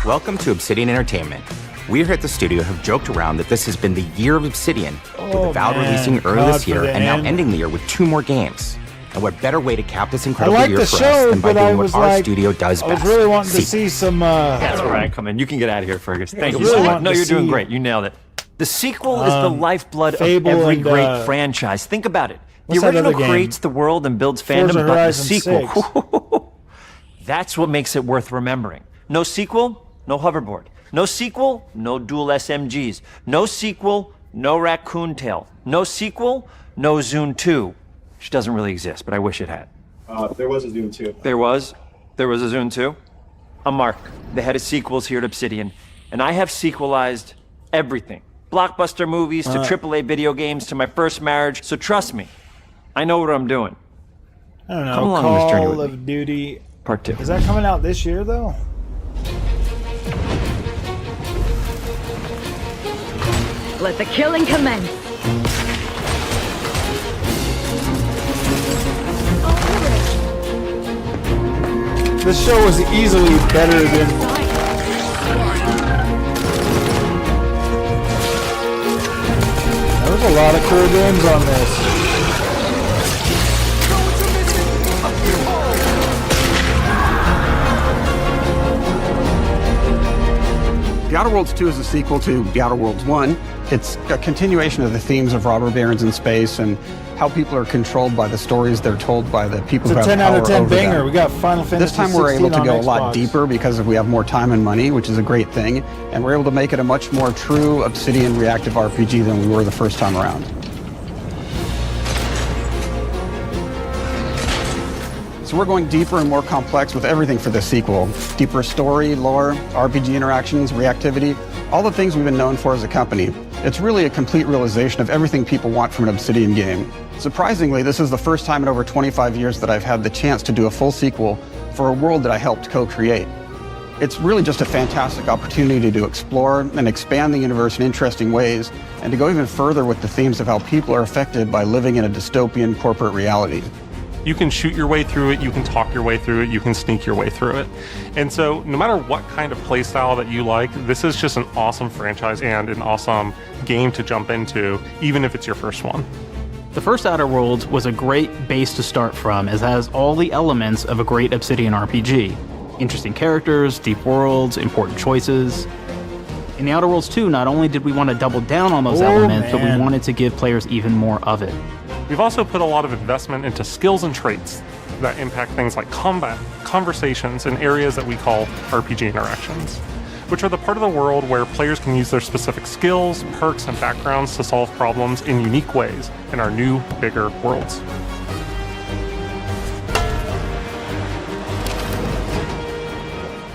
Welcome to Obsidian Entertainment. We here at the studio have joked around that this has been the year of Obsidian, with Avowed releasing early this year and now ending the year with 2 more games. And what better way to cap this incredible year for us than by doing what our studio does best. I was really wanting to see some... That's where I come in. You can get out of here, Fergus. Thank you really so much. No, you're doing see, great. You nailed it. The sequel is the lifeblood Fable of every and, great franchise. Think about it. The what's that original other game? creates the world and builds Forza fandom, but the Horizon sequel, that's what makes it worth remembering. No sequel, no hoverboard. No sequel, no dual SMGs. No sequel, no raccoon tail. No sequel, No Zune 2, which doesn't really exist, but I wish it had. There was a Zune 2. There was a Zune 2? I'm Mark, the head of sequels here at Obsidian, and I have sequelized everything. Blockbuster movies to AAA video games to my first marriage, so trust me, I know what I'm doing. I don't know. Come along on this journey with Call me. of Duty Part 2. Is that coming out this year though? Let the killing commence. This show was easily better than. There was a lot of cool games on this. The Outer Worlds 2 is a sequel to The Outer Worlds 1. It's a continuation of the themes of robber barons in space and how people are controlled by the stories they're told by the people who It's have a 10 power out of 10 over banger. them. We got Final Fantasy This time we're 16 able to on go a lot Xbox. deeper because we have more time and money, which is a great thing, and we're able to make it a much more true Obsidian reactive RPG than we were the first time around. So we're going deeper and more complex with everything for this sequel. Deeper story, lore, RPG interactions, reactivity, all the things we've been known for as a company. It's really a complete realization of everything people want from an Obsidian game. Surprisingly, this is the first time in over 25 years that I've had the chance to do a full sequel for a world that I helped co-create. It's really just a fantastic opportunity to explore and expand the universe in interesting ways, and to go even further with the themes of how people are affected by living in a dystopian corporate reality. You can shoot your way through it, you can talk your way through it, you can sneak your way through it. And so no matter what kind of playstyle that you like, this is just an awesome franchise and an awesome game to jump into, even if it's your first one. The first Outer Worlds was a great base to start from, as it has all the elements of a great Obsidian RPG. Interesting characters, deep worlds, important choices. In the Outer Worlds 2, not only did we want to double down on those elements, but we wanted to give players even more of it. We've also put a lot of investment into skills and traits that impact things like combat, conversations, and areas that we call RPG interactions, which are the part of the world where players can use their specific skills, perks, and backgrounds to solve problems in unique ways in our new, bigger worlds.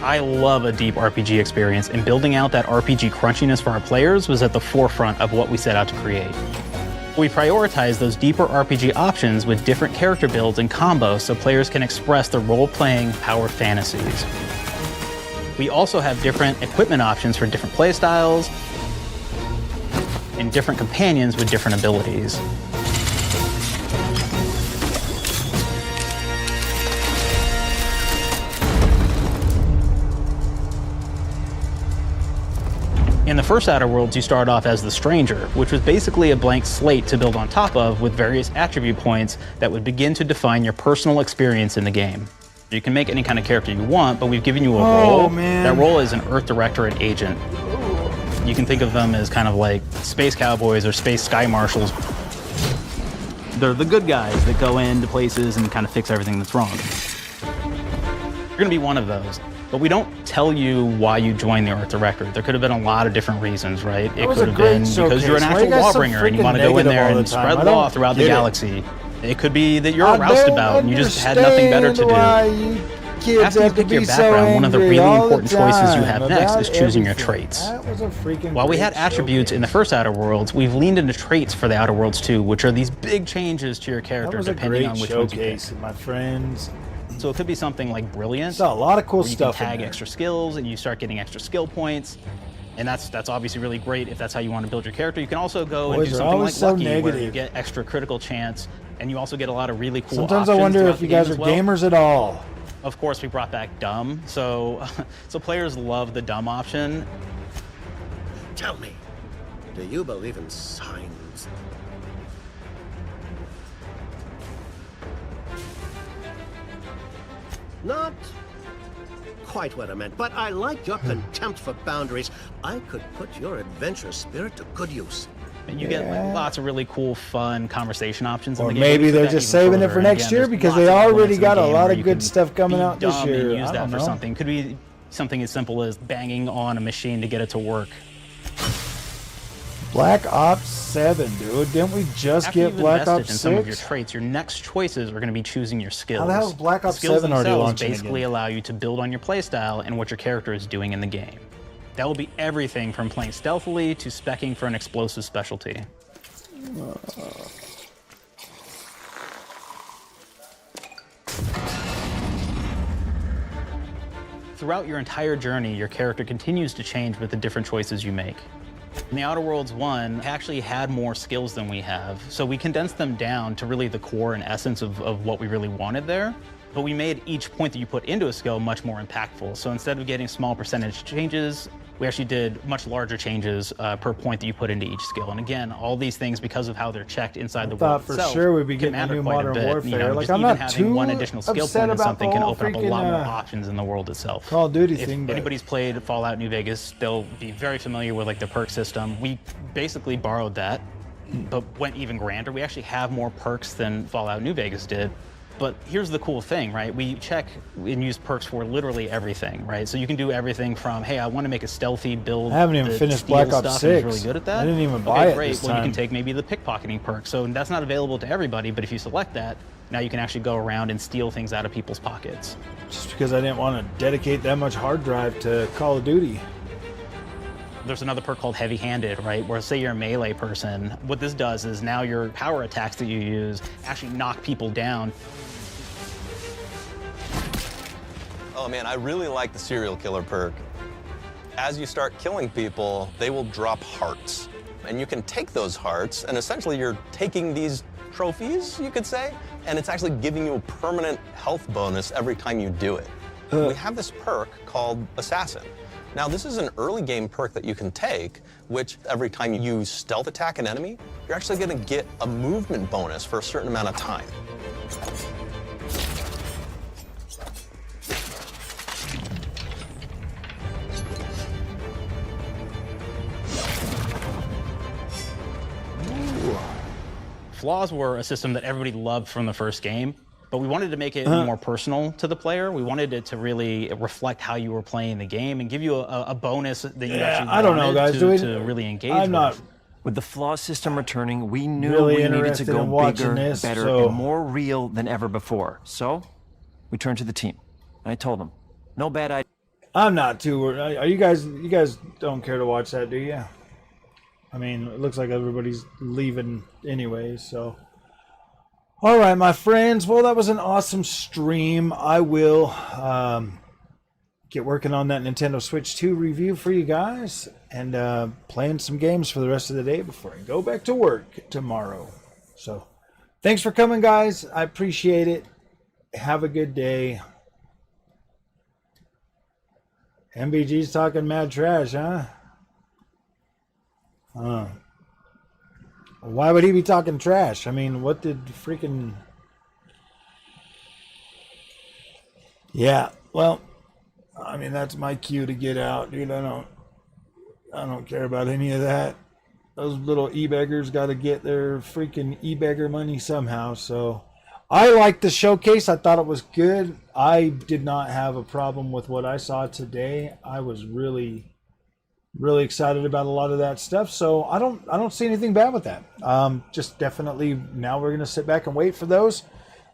I love a deep RPG experience, and building out that RPG crunchiness for our players was at the forefront of what we set out to create. We prioritize those deeper RPG options with different character builds and combos so players can express their role-playing power fantasies. We also have different equipment options for different playstyles and different companions with different abilities. In the first Outer Worlds, you start off as the Stranger, which was basically a blank slate to build on top of with various attribute points that would begin to define your personal experience in the game. You can make any kind of character you want, but we've given you a role. Man. That role is an Earth Directorate agent. You can think of them as kind of like space cowboys or space sky marshals. They're the good guys that go into places and kind of fix everything that's wrong. You're gonna be one of those. But we don't tell you why you joined the Earth Directorate. There could have been a lot of different reasons, right? It could have been because you're an actual lawbringer and you want to go in there and spread law throughout the galaxy. It could be that you're a roustabout and you just had nothing better to do. After you pick your background, one of the really important choices you have next is choosing your traits. While we had attributes in the first Outer Worlds, we've leaned into traits for the Outer Worlds 2, which are these big changes to your character depending on which ones you pick. My friends. So it could be something like brilliant. Saw a lot of cool where you stuff can in tag there. extra skills and you start getting extra skill points. And that's obviously really great if that's how you want to build your character. You can also go and Boys do are something like always so Lucky, where you negative. get extra critical chance, and you also get a lot of really cool Sometimes I options wonder throughout if you the game guys are as well. gamers at all. Of course, we brought back dumb, so players love the dumb option. Tell me, do you believe in signs? Not quite what I meant, but I like your contempt for boundaries. I could put your adventurous spirit to good use. And you get like lots of really cool, fun conversation options in Or the game. maybe We took they're that just even saving it further, for and next again, year there's because lots they of elements already in the got a game lot where of you good can stuff coming be out this dumb year. and use I that don't for know. something. Could be something as simple as banging on a machine to get it to work. Black Ops 7, dude. Didn't we just After get you've Black invested Ops in 6? some of your traits, your next choices are going to be choosing your skills. How the hell is Black Ops skills 7 already themselves launching basically again? allow you to build on your playstyle and what your character is doing in the game. That will be everything from playing stealthily to speccing for an explosive specialty. Throughout your entire journey, your character continues to change with the different choices you make. In the Outer Worlds 1, we actually had more skills than we have, so we condensed them down to really the core and essence of what we really wanted there. But we made each point that you put into a skill much more impactful. So instead of getting small percentage changes, we actually did much larger changes per point that you put into each skill. And again, all these things, because of how they're checked inside the world Thought for itself, sure we'd be can getting a matter new quite Modern bit. Warfare. You know, Like, just I'm even not having too one additional skill upset point in about something the can whole open up a lot freaking, more options in the world itself. Call of Duty if thing, but- anybody's played Fallout New Vegas, they'll be very familiar with like the perk system. We basically borrowed that, but went even grander. We actually have more perks than Fallout New Vegas did. But here's the cool thing, right? We check and use perks for literally everything, right? So you can do everything from, hey, I want to make a stealthy build. I haven't even that finished steals Black Ops stuff and is 6. really good at that. I didn't even Okay, buy it great. this Well, you time. can take maybe the pickpocketing perk. So that's not available to everybody, but if you select that, now you can actually go around and steal things out of people's pockets. Just because I didn't want to dedicate that much hard drive to Call of Duty. There's another perk called Heavy Handed, right? Where say you're a melee person, what this does is now your power attacks that you use actually knock people down. Oh man, I really like the serial killer perk. As you start killing people, they will drop hearts. And you can take those hearts, and essentially you're taking these trophies, you could say, and it's actually giving you a permanent health bonus every time you do it. We have this perk called Assassin. Now, this is an early game perk that you can take, which every time you stealth attack an enemy, you're actually gonna get a movement bonus for a certain amount of time. Flaws were a system that everybody loved from the first game, but we wanted to make it more personal to the player. We wanted it to really reflect how you were playing the game and give you a bonus that you actually I don't know, guys. to really engage I'm with. not With the flaw system returning, we knew really we needed to interested go in watching bigger, this, better, so- and more real than ever before. So, we turned to the team. And I told them, no bad idea. I'm not too worried. Are you guys don't care to watch that, do you? I mean, it looks like everybody's leaving anyway, so. All right, my friends. Well, that was an awesome stream. I will get working on that Nintendo Switch 2 review for you guys and playing some games for the rest of the day before I go back to work tomorrow. So, thanks for coming, guys. I appreciate it. Have a good day. MBG's talking mad trash, huh? Why would he be talking trash? I mean, what did freaking... Yeah, well, I mean, that's my cue to get out, dude. I don't care about any of that. Those little e-beggars got to get their freaking e-beggar money somehow, so... I liked the showcase. I thought it was good. I did not have a problem with what I saw today. I was really excited about a lot of that stuff. So I don't see anything bad with that. Just definitely now we're gonna sit back and wait for those.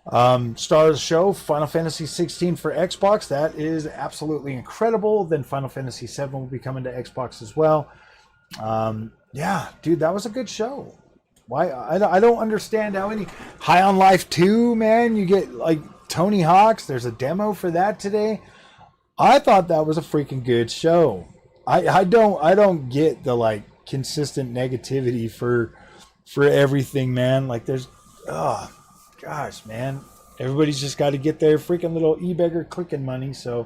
Star of the show, Final Fantasy 16 for Xbox. That is absolutely incredible. Then Final Fantasy 7 will be coming to Xbox as well. Yeah, dude, that was a good show. Why I don't understand how any High on Life 2, man, you get like Tony Hawk's. There's a demo for that today. I thought that was a freaking good show. I don't get the like consistent negativity for everything, man. Like there's gosh, man. Everybody's just got to get their freaking little e-beggar clicking money, so